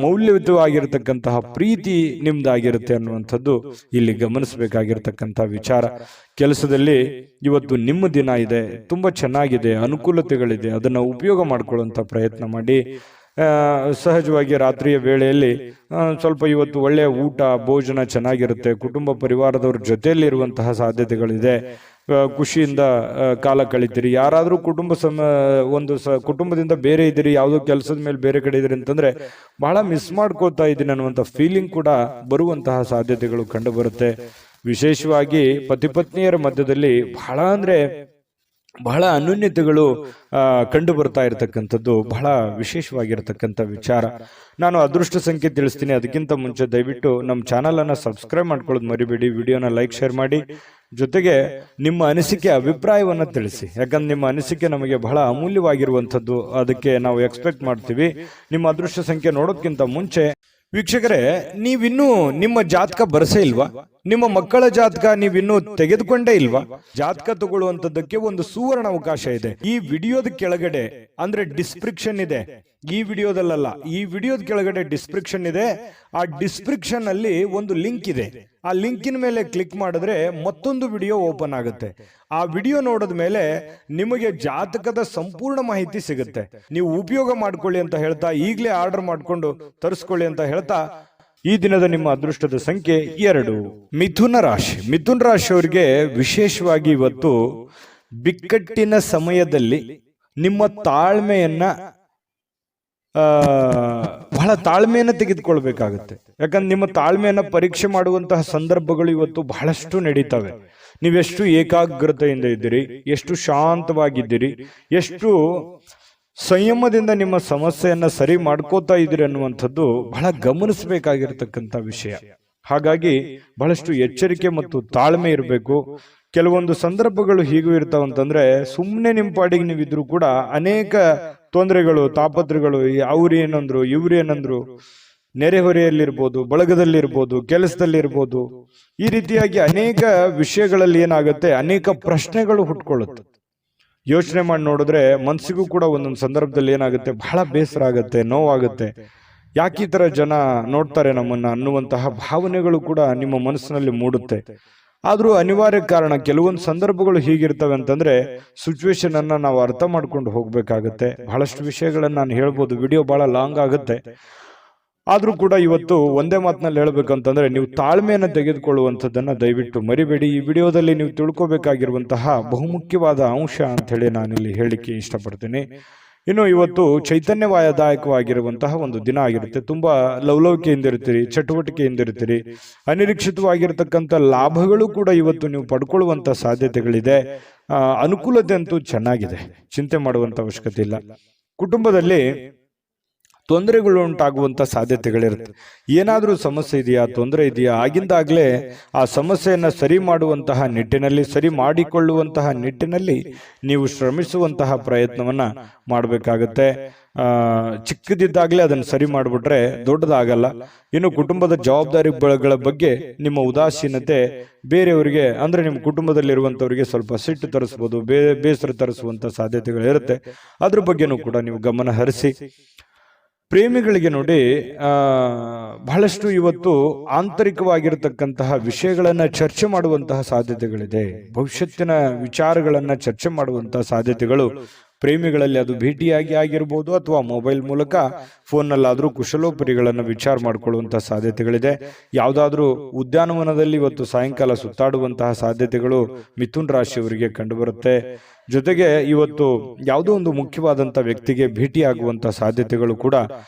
[SPEAKER 1] ಮೌಲ್ಯಯುತವಾಗಿರತಕ್ಕಂತಹ ಪ್ರೀತಿ ನಿಮ್ದಾಗಿರುತ್ತೆ ಅನ್ನುವಂಥದ್ದು ಇಲ್ಲಿ ಗಮನಿಸಬೇಕಾಗಿರ್ತಕ್ಕಂತಹ ವಿಚಾರ. ಕೆಲಸದಲ್ಲಿ ಇವತ್ತು ನಿಮ್ಮ ದಿನ ಇದೆ, ತುಂಬಾ ಚೆನ್ನಾಗಿದೆ, ಅನುಕೂಲತೆಗಳಿದೆ, ಅದನ್ನ ಉಪಯೋಗ ಮಾಡ್ಕೊಳ್ಳುವಂತ ಪ್ರಯತ್ನ ಮಾಡಿ. ಸಹಜವಾಗಿ ರಾತ್ರಿಯ ವೇಳೆಯಲ್ಲಿ ಸ್ವಲ್ಪ ಇವತ್ತು ಒಳ್ಳೆಯ ಊಟ ಭೋಜನ ಚೆನ್ನಾಗಿರುತ್ತೆ. ಕುಟುಂಬ ಪರಿವಾರದವ್ರ ಜೊತೆಯಲ್ಲಿ ಇರುವಂತಹ ಸಾಧ್ಯತೆಗಳಿದೆ. ಖುಷಿಯಿಂದ ಕಾಲ ಕಳಿತೀರಿ. ಯಾರಾದರೂ ಕುಟುಂಬದಿಂದ ಬೇರೆ ಇದ್ದೀರಿ, ಯಾವುದೋ ಕೆಲಸದ ಮೇಲೆ ಬೇರೆ ಕಡೆ ಇದ್ದೀರಿ ಅಂತಂದ್ರೆ ಬಹಳ ಮಿಸ್ ಮಾಡ್ಕೋತಾ ಇದ್ದೀನಿ ಅನ್ನುವಂಥ ಫೀಲಿಂಗ್ ಕೂಡ ಬರುವಂತಹ ಸಾಧ್ಯತೆಗಳು ಕಂಡು ಬರುತ್ತೆ. ವಿಶೇಷವಾಗಿ ಪತಿ ಪತ್ನಿಯರ ಮಧ್ಯದಲ್ಲಿ ಬಹಳ ಅನ್ಯೋನ್ಯತೆಗಳು ಕಂಡು ಬರ್ತಾ ಇರತಕ್ಕಂಥದ್ದು ಬಹಳ ವಿಶೇಷವಾಗಿರತಕ್ಕಂಥ ವಿಚಾರ. ನಾನು ಅದೃಷ್ಟ ಸಂಖ್ಯೆ ತಿಳಿಸ್ತೀನಿ. ಅದಕ್ಕಿಂತ ಮುಂಚೆ ದಯವಿಟ್ಟು ನಮ್ಮ ಚಾನಲ್ ಅನ್ನ ಸಬ್ಸ್ಕ್ರೈಬ್ ಮಾಡ್ಕೊಳ್ಳೋದು ಮರಿಬೇಡಿ. ವಿಡಿಯೋನ ಲೈಕ್ ಶೇರ್ ಮಾಡಿ, ಜೊತೆಗೆ ನಿಮ್ಮ ಅನಿಸಿಕೆ ಅಭಿಪ್ರಾಯವನ್ನ ತಿಳಿಸಿ. ಯಾಕಂದ್ರೆ ನಿಮ್ಮ ಅನಿಸಿಕೆ ನಮಗೆ ಬಹಳ ಅಮೂಲ್ಯವಾಗಿರುವಂಥದ್ದು. ಅದಕ್ಕೆ ನಾವು ಎಕ್ಸ್ಪೆಕ್ಟ್ ಮಾಡ್ತೀವಿ. ನಿಮ್ಮ ಅದೃಷ್ಟ ಸಂಖ್ಯೆ ನೋಡೋದಕ್ಕಿಂತ ಮುಂಚೆ ವೀಕ್ಷಕರೇ, ನೀವಿನ್ನೂ ನಿಮ್ಮ ಜಾತಕ ಬರಸೇ ಇಲ್ವಾ? ನಿಮ್ಮ ಮಕ್ಕಳ ಜಾತಕ ನೀವಿನ್ನೂ ತೆಗೆದುಕೊಂಡೇ ಇಲ್ವಾ? ಜಾತಕ ತಗೊಳ್ಳುವಂತದ್ದಕ್ಕೆ ಒಂದು ಸುವರ್ಣ ಅವಕಾಶ ಇದೆ. ಈ ವಿಡಿಯೋದ ಕೆಳಗಡೆ ಅಂದ್ರೆ ಡಿಸ್ಕ್ರಿಪ್ಷನ್ ಇದೆ. ಈ ವಿಡಿಯೋದಲ್ಲ, ಈ ವಿಡಿಯೋದ ಕೆಳಗಡೆ ಡಿಸ್ಕ್ರಿಪ್ಷನ್ ಇದೆ. ಆ ಡಿಸ್ಕ್ರಿಪ್ಷನ್ ಅಲ್ಲಿ ಒಂದು ಲಿಂಕ್ ಇದೆ. ಆ ಲಿಂಕಿನ ಮೇಲೆ ಕ್ಲಿಕ್ ಮಾಡಿದ್ರೆ ಮತ್ತೊಂದು ವಿಡಿಯೋ ಓಪನ್ ಆಗುತ್ತೆ. ಆ ವಿಡಿಯೋ ನೋಡಿದ ಮೇಲೆ ನಿಮಗೆ ಜಾತಕದ ಸಂಪೂರ್ಣ ಮಾಹಿತಿ ಸಿಗುತ್ತೆ. ನೀವು ಉಪಯೋಗ ಮಾಡ್ಕೊಳ್ಳಿ ಅಂತ ಹೇಳ್ತಾ, ಈಗಲೇ ಆರ್ಡರ್ ಮಾಡ್ಕೊಂಡು ತರಿಸ್ಕೊಳ್ಳಿ ಅಂತ ಹೇಳ್ತಾ, ಈ ದಿನದ ನಿಮ್ಮ ಅದೃಷ್ಟದ ಸಂಖ್ಯೆ 2. ಮಿಥುನ ರಾಶಿ. ಮಿಥುನ ರಾಶಿಯವರಿಗೆ ವಿಶೇಷವಾಗಿ ಇವತ್ತು ಬಿಕ್ಕಟ್ಟಿನ ಸಮಯದಲ್ಲಿ ನಿಮ್ಮ ತಾಳ್ಮೆಯನ್ನ ಬಹಳ ತಾಳ್ಮೆಯನ್ನು ತೆಗೆದುಕೊಳ್ಬೇಕಾಗುತ್ತೆ. ಯಾಕಂದ್ರೆ ನಿಮ್ಮ ತಾಳ್ಮೆಯನ್ನ ಪರೀಕ್ಷೆ ಮಾಡುವಂತಹ ಸಂದರ್ಭಗಳು ಇವತ್ತು ಬಹಳಷ್ಟು ನಡೀತವೆ. ನೀವೆಷ್ಟು ಏಕಾಗ್ರತೆಯಿಂದ ಇದ್ದೀರಿ, ಎಷ್ಟು ಶಾಂತವಾಗಿದ್ದೀರಿ, ಎಷ್ಟು ಸಂಯಮದಿಂದ ನಿಮ್ಮ ಸಮಸ್ಯೆಯನ್ನ ಸರಿ ಮಾಡ್ಕೋತಾ ಇದ್ದೀರಿ ಅನ್ನುವಂಥದ್ದು ಬಹಳ ಗಮನಿಸಬೇಕಾಗಿರ್ತಕ್ಕಂಥ ವಿಷಯ. ಹಾಗಾಗಿ ಬಹಳಷ್ಟು ಎಚ್ಚರಿಕೆ ಮತ್ತು ತಾಳ್ಮೆ ಇರಬೇಕು. ಕೆಲವೊಂದು ಸಂದರ್ಭಗಳು ಹೀಗೂ ಇರ್ತಾವಂತಂದ್ರೆ, ಸುಮ್ಮನೆ ನಿಮ್ಮ ಪಾಡಿಗೆ ನೀವಿದ್ರು ಕೂಡ ಅನೇಕ ತೊಂದರೆಗಳು, ತಾಪತ್ರಗಳು, ಅವ್ರೇನಂದ್ರು ಇವ್ರೇನಂದ್ರು, ನೆರೆಹೊರೆಯಲ್ಲಿರ್ಬೋದು, ಬಳಗದಲ್ಲಿರ್ಬೋದು, ಕೆಲಸದಲ್ಲಿರ್ಬೋದು, ಈ ರೀತಿಯಾಗಿ ಅನೇಕ ವಿಷಯಗಳಲ್ಲಿ ಏನಾಗುತ್ತೆ, ಅನೇಕ ಪ್ರಶ್ನೆಗಳು ಹುಟ್ಕೊಳ್ಳುತ್ತೆ. ಯೋಚನೆ ಮಾಡಿ ನೋಡಿದ್ರೆ ಮನಸ್ಸಿಗೂ ಕೂಡ ಒಂದೊಂದು ಸಂದರ್ಭದಲ್ಲಿ ಏನಾಗುತ್ತೆ, ಬಹಳ ಬೇಸರ ಆಗುತ್ತೆ, ನೋವಾಗುತ್ತೆ. ಯಾಕೆ ಈ ತರ ಜನ ನೋಡ್ತಾರೆ ನಮ್ಮನ್ನ ಅನ್ನುವಂತಹ ಭಾವನೆಗಳು ಕೂಡ ನಿಮ್ಮ ಮನಸ್ಸಿನಲ್ಲಿ ಮೂಡುತ್ತೆ. ಆದ್ರೂ ಅನಿವಾರ್ಯ ಕಾರಣ, ಕೆಲವೊಂದು ಸಂದರ್ಭಗಳು ಹೀಗಿರ್ತವೆ ಅಂತಂದ್ರೆ ಸಿಚುವೇಶನ್ ಅನ್ನ ನಾವು ಅರ್ಥ ಮಾಡ್ಕೊಂಡು ಹೋಗ್ಬೇಕಾಗತ್ತೆ. ಬಹಳಷ್ಟು ವಿಷಯಗಳನ್ನ ನಾನು ಹೇಳ್ಬೋದು, ವಿಡಿಯೋ ಬಹಳ ಲಾಂಗ್ ಆಗುತ್ತೆ. ಆದ್ರೂ ಕೂಡ ಇವತ್ತು ಒಂದೇ ಮಾತಿನಲ್ಲಿ ಹೇಳ್ಬೇಕಂತಂದ್ರೆ, ನೀವು ತಾಳ್ಮೆಯನ್ನು ತೆಗೆದುಕೊಳ್ಳುವಂಥದ್ದನ್ನ ದಯವಿಟ್ಟು ಮರಿಬೇಡಿ. ಈ ವಿಡಿಯೋದಲ್ಲಿ ನೀವು ತಿಳ್ಕೊಬೇಕಾಗಿರುವಂತಹ ಬಹುಮುಖ್ಯವಾದ ಅಂಶ ಅಂತ ಹೇಳಿ ನಾನಿಲ್ಲಿ ಹೇಳಿಕ್ಕೆ ಇಷ್ಟಪಡ್ತೀನಿ. ಇನ್ನು ಇವತ್ತು ಚೈತನ್ಯದಾಯಕವಾಗಿರುವಂತಹ ಒಂದು ದಿನ ಆಗಿರುತ್ತೆ. ತುಂಬಾ ಲವಲವಿಕೆಯಿಂದ ಇರ್ತೀರಿ, ಚಟುವಟಿಕೆಯಿಂದ ಇರ್ತೀರಿ. ಅನಿರೀಕ್ಷಿತವಾಗಿರ್ತಕ್ಕಂಥ ಲಾಭಗಳು ಕೂಡ ಇವತ್ತು ನೀವು ಪಡ್ಕೊಳ್ಳುವಂತ ಸಾಧ್ಯತೆಗಳಿದೆ. ಅನುಕೂಲತೆ ಅಂತೂ ಚೆನ್ನಾಗಿದೆ, ಚಿಂತೆ ಮಾಡುವಂತ ಅವಶ್ಯಕತೆ ಇಲ್ಲ. ಕುಟುಂಬದಲ್ಲಿ ತೊಂದರೆಗಳು ಉಂಟಾಗುವಂತ ಸಾಧ್ಯತೆಗಳಿರುತ್ತೆ. ಏನಾದರೂ ಸಮಸ್ಯೆ ಇದೆಯಾ, ತೊಂದರೆ ಇದೆಯಾ, ಆಗಿಂದಾಗಲೇ ಆ ಸಮಸ್ಯೆಯನ್ನ ಸರಿ ಮಾಡುವಂತಹ ನಿಟ್ಟಿನಲ್ಲಿ, ಸರಿ ಮಾಡಿಕೊಳ್ಳುವಂತಹ ನಿಟ್ಟಿನಲ್ಲಿ ನೀವು ಶ್ರಮಿಸುವಂತಹ ಪ್ರಯತ್ನವನ್ನ ಮಾಡಬೇಕಾಗತ್ತೆ. ಚಿಕ್ಕದಿದ್ದಾಗಲೇ ಅದನ್ನು ಸರಿ ಮಾಡಿಬಿಟ್ರೆ ದೊಡ್ಡದಾಗಲ್ಲ. ಇನ್ನು ಕುಟುಂಬದ ಜವಾಬ್ದಾರಿಗಳ ಬಗ್ಗೆ ನಿಮ್ಮ ಉದಾಸೀನತೆ ಬೇರೆಯವರಿಗೆ, ಅಂದ್ರೆ ನಿಮ್ಮ ಕುಟುಂಬದಲ್ಲಿರುವಂತವರಿಗೆ ಸ್ವಲ್ಪ ಸಿಟ್ಟು ತರಿಸ್ಬೋದು, ಬೇಸರ ತರಿಸುವಂತ ಸಾಧ್ಯತೆಗಳಿರುತ್ತೆ. ಅದ್ರ ಬಗ್ಗೆನೂ ಕೂಡ ನೀವು ಗಮನ ಹರಿಸಿ. ಪ್ರೇಮಿಗಳಿಗೆ ನೋಡಿ, ಬಹಳಷ್ಟು ಇವತ್ತು ಆಂತರಿಕವಾಗಿರತಕ್ಕಂತಹ ವಿಷಯಗಳನ್ನ ಚರ್ಚೆ ಮಾಡುವಂತಹ ಸಾಧ್ಯತೆಗಳಿದೆ. ಭವಿಷ್ಯತ್ತಿನ ವಿಚಾರಗಳನ್ನ ಚರ್ಚೆ ಮಾಡುವಂತಹ ಸಾಧ್ಯತೆಗಳು ಪ್ರೇಮಿಗಳಲ್ಲಿ, ಅದು ಭೇಟಿಯಾಗಿ ಆಗಿರ್ಬೋದು ಅಥವಾ ಮೊಬೈಲ್ ಮೂಲಕ ಫೋನ್ನಲ್ಲಾದ್ರೂ ಕುಶಲೋಪರಿಗಳನ್ನ ವಿಚಾರ ಮಾಡಿಕೊಳ್ಳುವಂತಹ ಸಾಧ್ಯತೆಗಳಿದೆ. ಯಾವುದಾದ್ರೂ ಉದ್ಯಾನವನದಲ್ಲಿ ಇವತ್ತು ಸಾಯಂಕಾಲ ಸುತ್ತಾಡುವಂತಹ ಸಾಧ್ಯತೆಗಳು ಮಿಥುನ್ ರಾಶಿಯವರಿಗೆ ಕಂಡುಬರುತ್ತೆ. ಜೊತೆಗೆ ಇವತ್ತು ಯಾವುದೋ ಒಂದು ಮುಖ್ಯವಾದಂತ ವ್ಯಕ್ತಿಗೆ ಭೇಟಿಯಾಗುವಂತ ಸಾಧ್ಯತೆಗಳು ಕೂಡ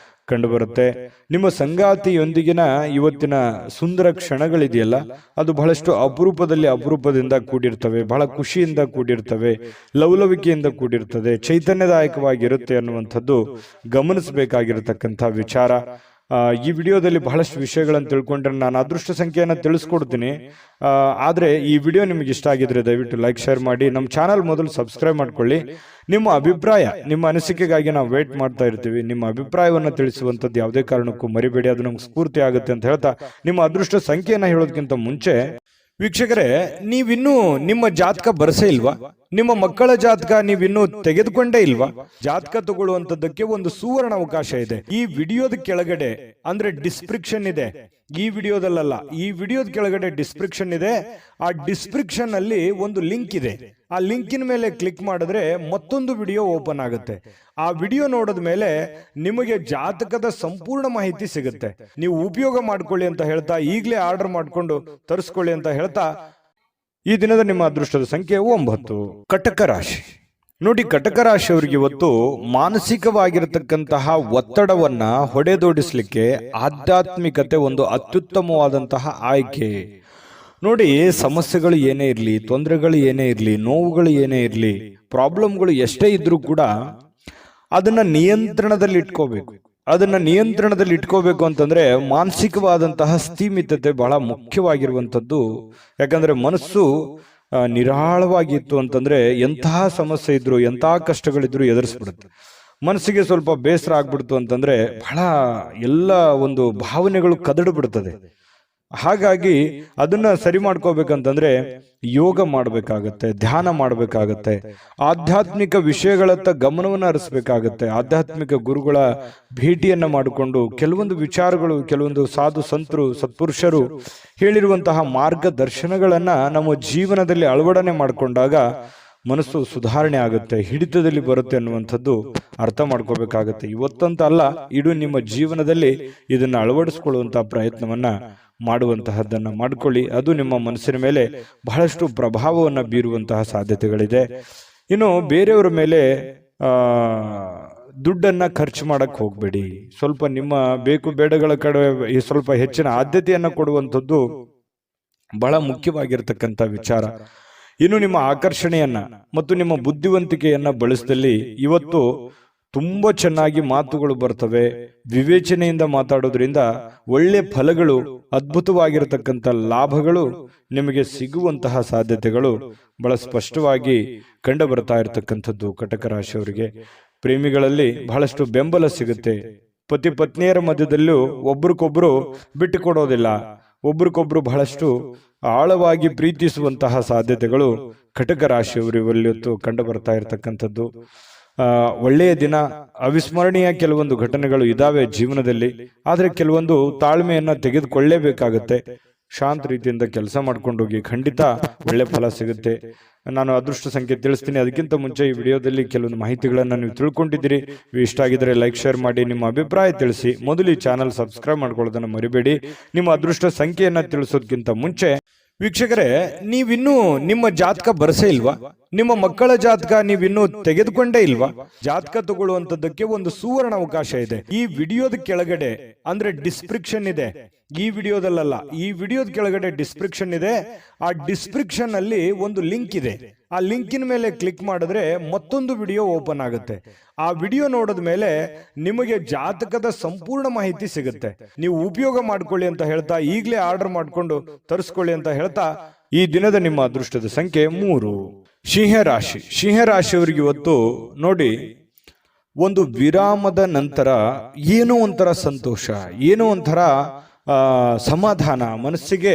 [SPEAKER 1] ಕಂಡುಬರುತ್ತೆ. ನಿಮ್ಮ ಸಂಗಾತಿಯೊಂದಿಗಿನ ಇವತ್ತಿನ ಸುಂದರ ಕ್ಷಣಗಳಿದೆಯಲ್ಲ, ಅದು ಬಹಳಷ್ಟು ಅಪರೂಪದಿಂದ ಕೂಡಿರ್ತವೆ, ಬಹಳ ಖುಷಿಯಿಂದ ಕೂಡಿರ್ತವೆ, ಲವಲವಿಕೆಯಿಂದ ಕೂಡಿರ್ತದೆ, ಚೈತನ್ಯದಾಯಕವಾಗಿರುತ್ತೆ ಅನ್ನುವಂಥದ್ದು ಗಮನಿಸಬೇಕಾಗಿರತಕ್ಕಂಥ ವಿಚಾರ. ಈ ವಿಡಿಯೋದಲ್ಲಿ ಬಹಳಷ್ಟು ವಿಷಯಗಳನ್ನು ತಿಳ್ಕೊಂಡ್ರೆ ನಾನು ಅದೃಷ್ಟ ಸಂಖ್ಯೆಯನ್ನು ತಿಳಿಸ್ಕೊಡ್ತೀನಿ. ಆದರೆ ಈ ವಿಡಿಯೋ ನಿಮಗೆ ಇಷ್ಟ ಆಗಿದ್ರೆ ದಯವಿಟ್ಟು ಲೈಕ್ ಶೇರ್ ಮಾಡಿ. ನಮ್ಮ ಚಾನಲ್ ಮೊದಲು ಸಬ್ಸ್ಕ್ರೈಬ್ ಮಾಡ್ಕೊಳ್ಳಿ. ನಿಮ್ಮ ಅಭಿಪ್ರಾಯ, ನಿಮ್ಮ ಅನಿಸಿಕೆಗಾಗಿ ನಾವು ವೇಟ್ ಮಾಡ್ತಾ ಇರ್ತೀವಿ. ನಿಮ್ಮ ಅಭಿಪ್ರಾಯವನ್ನು ತಿಳಿಸುವಂಥದ್ದು ಯಾವುದೇ ಕಾರಣಕ್ಕೂ ಮರಿಬೇಡಿ, ಅದು ನಮ್ಗೆ ಸ್ಫೂರ್ತಿ ಆಗುತ್ತೆ ಅಂತ ಹೇಳ್ತಾ, ನಿಮ್ಮ ಅದೃಷ್ಟ ಸಂಖ್ಯೆಯನ್ನು ಹೇಳೋದಕ್ಕಿಂತ ಮುಂಚೆ ವೀಕ್ಷಕರೇ, ನೀವಿನ್ನೂ ನಿಮ್ಮ ಜಾತಕ ಬರಸೇ ಇಲ್ವಾ? ನಿಮ್ಮ ಮಕ್ಕಳ ಜಾತಕ ನೀವಿನ್ನೂ ತೆಗೆದುಕೊಂಡೇ ಇಲ್ವಾ? ಜಾತಕ ತಗೊಳ್ಳುವಂತದ್ದಕ್ಕೆ ಒಂದು ಸುವರ್ಣ ಅವಕಾಶ ಇದೆ. ಈ ವಿಡಿಯೋದ ಕೆಳಗಡೆ ಅಂದ್ರೆ ಡಿಸ್ಕ್ರಿಪ್ಷನ್ ಇದೆ. ಈ ವಿಡಿಯೋದಲ್ಲ, ಈ ವಿಡಿಯೋದ ಕೆಳಗಡೆ ಡಿಸ್ಕ್ರಿಪ್ಷನ್ ಇದೆ. ಆ ಡಿಸ್ಕ್ರಿಪ್ಷನ್ ಅಲ್ಲಿ ಒಂದು ಲಿಂಕ್ ಇದೆ. ಆ ಲಿಂಕಿನ ಮೇಲೆ ಕ್ಲಿಕ್ ಮಾಡಿದ್ರೆ ಮತ್ತೊಂದು ವಿಡಿಯೋ ಓಪನ್ ಆಗುತ್ತೆ. ಆ ವಿಡಿಯೋ ನೋಡಿದ ಮೇಲೆ ನಿಮಗೆ ಜಾತಕದ ಸಂಪೂರ್ಣ ಮಾಹಿತಿ ಸಿಗುತ್ತೆ. ನೀವು ಉಪಯೋಗ ಮಾಡ್ಕೊಳ್ಳಿ ಅಂತ ಹೇಳ್ತಾ, ಈಗಲೇ ಆರ್ಡರ್ ಮಾಡ್ಕೊಂಡು ತರಿಸ್ಕೊಳ್ಳಿ ಅಂತ ಹೇಳ್ತಾ, ಈ ದಿನದ ನಿಮ್ಮ ಅದೃಷ್ಟದ ಸಂಖ್ಯೆ 9. ಕಟಕ ರಾಶಿ. ನೋಡಿ, ಕಟಕ ರಾಶಿಯವರಿಗೆ ಇವತ್ತು ಮಾನಸಿಕವಾಗಿರತಕ್ಕಂತಹ ಒತ್ತಡವನ್ನ ಹೊಡೆದೋಡಿಸ್ಲಿಕ್ಕೆ ಆಧ್ಯಾತ್ಮಿಕತೆ ಒಂದು ಅತ್ಯುತ್ತಮವಾದಂತಹ ಆಯ್ಕೆ. ನೋಡಿ, ಸಮಸ್ಯೆಗಳು ಏನೇ ಇರಲಿ, ತೊಂದರೆಗಳು ಏನೇ ಇರಲಿ, ನೋವುಗಳು ಏನೇ ಇರಲಿ, ಪ್ರಾಬ್ಲಮ್ಗಳು ಎಷ್ಟೇ ಇದ್ರೂ ಕೂಡ ಅದನ್ನ ನಿಯಂತ್ರಣದಲ್ಲಿ ಇಟ್ಕೋಬೇಕು. ಅಂತಂದ್ರೆ ಮಾನಸಿಕವಾದಂತಹ ಸ್ಥಿಮಿತತೆ ಬಹಳ ಮುಖ್ಯವಾಗಿರುವಂಥದ್ದು. ಯಾಕಂದ್ರೆ ಮನಸ್ಸು ನಿರಾಳವಾಗಿತ್ತು ಅಂತಂದ್ರೆ ಎಂತಹ ಸಮಸ್ಯೆ ಇದ್ರು, ಎಂತಹ ಕಷ್ಟಗಳಿದ್ರು ಎದುರಿಸ್ಬಿಡುತ್ತೆ. ಮನಸ್ಸಿಗೆ ಸ್ವಲ್ಪ ಬೇಸರ ಆಗ್ಬಿಡ್ತು ಅಂತಂದ್ರೆ ಬಹಳ ಎಲ್ಲ ಒಂದು ಭಾವನೆಗಳು ಕದಡು ಬಿಡ್ತದೆ. ಹಾಗಾಗಿ ಅದನ್ನ ಸರಿ ಮಾಡ್ಕೋಬೇಕಂತಂದ್ರೆ ಯೋಗ ಮಾಡಬೇಕಾಗತ್ತೆ, ಧ್ಯಾನ ಮಾಡಬೇಕಾಗತ್ತೆ, ಆಧ್ಯಾತ್ಮಿಕ ವಿಷಯಗಳತ್ತ ಗಮನವನ್ನು ಹರಿಸ್ಬೇಕಾಗತ್ತೆ. ಆಧ್ಯಾತ್ಮಿಕ ಗುರುಗಳ ಭೇಟಿಯನ್ನ ಮಾಡಿಕೊಂಡು ಕೆಲವೊಂದು ವಿಚಾರಗಳು, ಕೆಲವೊಂದು ಸಾಧು ಸಂತರು, ಸತ್ಪುರುಷರು ಹೇಳಿರುವಂತಹ ಮಾರ್ಗದರ್ಶನಗಳನ್ನ ನಮ್ಮ ಜೀವನದಲ್ಲಿ ಅಳವಡನೆ ಮಾಡಿಕೊಂಡಾಗ ಮನಸ್ಸು ಸುಧಾರಣೆ ಆಗುತ್ತೆ, ಹಿಡಿತದಲ್ಲಿ ಬರುತ್ತೆ ಅನ್ನುವಂಥದ್ದು ಅರ್ಥ ಮಾಡ್ಕೋಬೇಕಾಗತ್ತೆ. ಇವತ್ತಂತ ಅಲ್ಲ, ಇಡೀ ನಿಮ್ಮ ಜೀವನದಲ್ಲಿ ಇದನ್ನ ಅಳವಡಿಸ್ಕೊಳ್ಳುವಂತಹ ಪ್ರಯತ್ನವನ್ನ ಮಾಡುವಂತಹದ್ದನ್ನ ಮಾಡ್ಕೊಳ್ಳಿ. ಅದು ನಿಮ್ಮ ಮನಸ್ಸಿನ ಮೇಲೆ ಬಹಳಷ್ಟು ಪ್ರಭಾವವನ್ನು ಬೀರುವಂತಹ ಸಾಧ್ಯತೆಗಳಿದೆ. ಇನ್ನು ಬೇರೆಯವರ ಮೇಲೆ ದುಡ್ಡನ್ನ ಖರ್ಚು ಮಾಡಕ್ ಹೋಗ್ಬೇಡಿ. ಸ್ವಲ್ಪ ನಿಮ್ಮ ಬೇಕು ಬೇಡಗಳ ಕಡೆ ಸ್ವಲ್ಪ ಹೆಚ್ಚಿನ ಆದ್ಯತೆಯನ್ನ ಕೊಡುವಂಥದ್ದು ಬಹಳ ಮುಖ್ಯವಾಗಿರ್ತಕ್ಕಂಥ ವಿಚಾರ. ಇನ್ನು ನಿಮ್ಮ ಆಕರ್ಷಣೆಯನ್ನ ಮತ್ತು ನಿಮ್ಮ ಬುದ್ಧಿವಂತಿಕೆಯನ್ನ ಬಳಸಿದಲ್ಲಿ ಇವತ್ತು ತುಂಬಾ ಚೆನ್ನಾಗಿ ಮಾತುಗಳು ಬರ್ತವೆ. ವಿವೇಚನೆಯಿಂದ ಮಾತಾಡೋದ್ರಿಂದ ಒಳ್ಳೆ ಫಲಗಳು, ಅದ್ಭುತವಾಗಿರತಕ್ಕಂಥ ಲಾಭಗಳು ನಿಮಗೆ ಸಿಗುವಂತಹ ಸಾಧ್ಯತೆಗಳು ಬಹಳ ಸ್ಪಷ್ಟವಾಗಿ ಕಂಡು ಬರ್ತಾ ಇರತಕ್ಕಂಥದ್ದು. ಕಟಕ ರಾಶಿಯವರಿಗೆ ಪ್ರೇಮಿಗಳಲ್ಲಿ ಬಹಳಷ್ಟು ಬೆಂಬಲ ಸಿಗುತ್ತೆ. ಪತಿ ಪತ್ನಿಯರ ಮಧ್ಯದಲ್ಲೂ ಒಬ್ರಿಗೊಬ್ರು ಬಿಟ್ಟು ಕೊಡೋದಿಲ್ಲ, ಒಬ್ರಿಗೊಬ್ರು ಬಹಳಷ್ಟು ಆಳವಾಗಿ ಪ್ರೀತಿಸುವಂತಹ ಸಾಧ್ಯತೆಗಳು ಕಟಕ ರಾಶಿಯವರಿವತ್ತು ಕಂಡು ಬರ್ತಾ ಇರತಕ್ಕಂಥದ್ದು. ಒಳ್ಳೆಯ ದಿನ, ಅವಿಸ್ಮರಣೀಯ ಕೆಲವೊಂದು ಘಟನೆಗಳು ಇದಾವೆ ಜೀವನದಲ್ಲಿ. ಆದ್ರೆ ಕೆಲವೊಂದು ತಾಳ್ಮೆಯನ್ನ ತೆಗೆದುಕೊಳ್ಳೇಬೇಕಾಗತ್ತೆ. ಶಾಂತ ರೀತಿಯಿಂದ ಕೆಲಸ ಮಾಡ್ಕೊಂಡು ಹೋಗಿ, ಖಂಡಿತ ಒಳ್ಳೆ ಫಲ ಸಿಗುತ್ತೆ. ನಾನು ಅದೃಷ್ಟ ಸಂಖ್ಯೆ ತಿಳಿಸ್ತೀನಿ. ಅದಕ್ಕಿಂತ ಮುಂಚೆ ಈ ವಿಡಿಯೋದಲ್ಲಿ ಕೆಲವೊಂದು ಮಾಹಿತಿಗಳನ್ನ ನೀವು ತಿಳ್ಕೊಂಡಿದ್ದೀರಿ. ಇಷ್ಟ ಆಗಿದ್ರೆ ಲೈಕ್, ಶೇರ್ ಮಾಡಿ, ನಿಮ್ಮ ಅಭಿಪ್ರಾಯ ತಿಳಿಸಿ. ಮೊದಲು ಈ ಚಾನಲ್ ಸಬ್ಸ್ಕ್ರೈಬ್ ಮಾಡ್ಕೊಳ್ಳೋದನ್ನ ಮರಿಬೇಡಿ. ನಿಮ್ಮ ಅದೃಷ್ಟ ಸಂಖ್ಯೆಯನ್ನ ತಿಳಿಸೋದಕ್ಕಿಂತ ಮುಂಚೆ ವೀಕ್ಷಕರೇ, ನೀವಿನ್ನೂ ನಿಮ್ಮ ಜಾತಕ ಬರಸೇ ಇಲ್ವಾ? ನಿಮ್ಮ ಮಕ್ಕಳ ಜಾತಕ ನೀವಿನ್ನೂ ತೆಗೆದುಕೊಂಡೇ ಇಲ್ವಾ? ಜಾತಕ ತಗೊಳ್ಳುವಂತದ್ದಕ್ಕೆ ಒಂದು ಸುವರ್ಣ ಅವಕಾಶ ಇದೆ. ಈ ವಿಡಿಯೋದ ಕೆಳಗಡೆ ಅಂದ್ರೆ ಡಿಸ್ಕ್ರಿಪ್ಷನ್ ಇದೆ. ಈ ವಿಡಿಯೋದಲ್ಲ, ಈ ವಿಡಿಯೋದ ಕೆಳಗಡೆ ಡಿಸ್ಕ್ರಿಪ್ಷನ್ ಇದೆ. ಆ ಡಿಸ್ಕ್ರಿಪ್ಷನ್ ಅಲ್ಲಿ ಒಂದು ಲಿಂಕ್ ಇದೆ. ಆ ಲಿಂಕಿನ ಮೇಲೆ ಕ್ಲಿಕ್ ಮಾಡಿದ್ರೆ ಮತ್ತೊಂದು ವಿಡಿಯೋ ಓಪನ್ ಆಗುತ್ತೆ. ಆ ವಿಡಿಯೋ ನೋಡಿದ ಮೇಲೆ ನಿಮಗೆ ಜಾತಕದ ಸಂಪೂರ್ಣ ಮಾಹಿತಿ ಸಿಗುತ್ತೆ. ನೀವು ಉಪಯೋಗ ಮಾಡ್ಕೊಳ್ಳಿ ಅಂತ ಹೇಳ್ತಾ, ಈಗಲೇ ಆರ್ಡರ್ ಮಾಡ್ಕೊಂಡು ತರಿಸ್ಕೊಳ್ಳಿ ಅಂತ ಹೇಳ್ತಾ, ಈ ದಿನದ ನಿಮ್ಮ ಅದೃಷ್ಟದ ಸಂಖ್ಯೆ 3. ಸಿಂಹರಾಶಿ. ಸಿಂಹರಾಶಿಯವರಿಗೆ ಇವತ್ತು ನೋಡಿ, ಒಂದು ವಿರಾಮದ ನಂತರ ಏನೋ ಒಂಥರ ಸಂತೋಷ, ಏನೋ ಒಂಥರ ಸಮಾಧಾನ, ಮನಸ್ಸಿಗೆ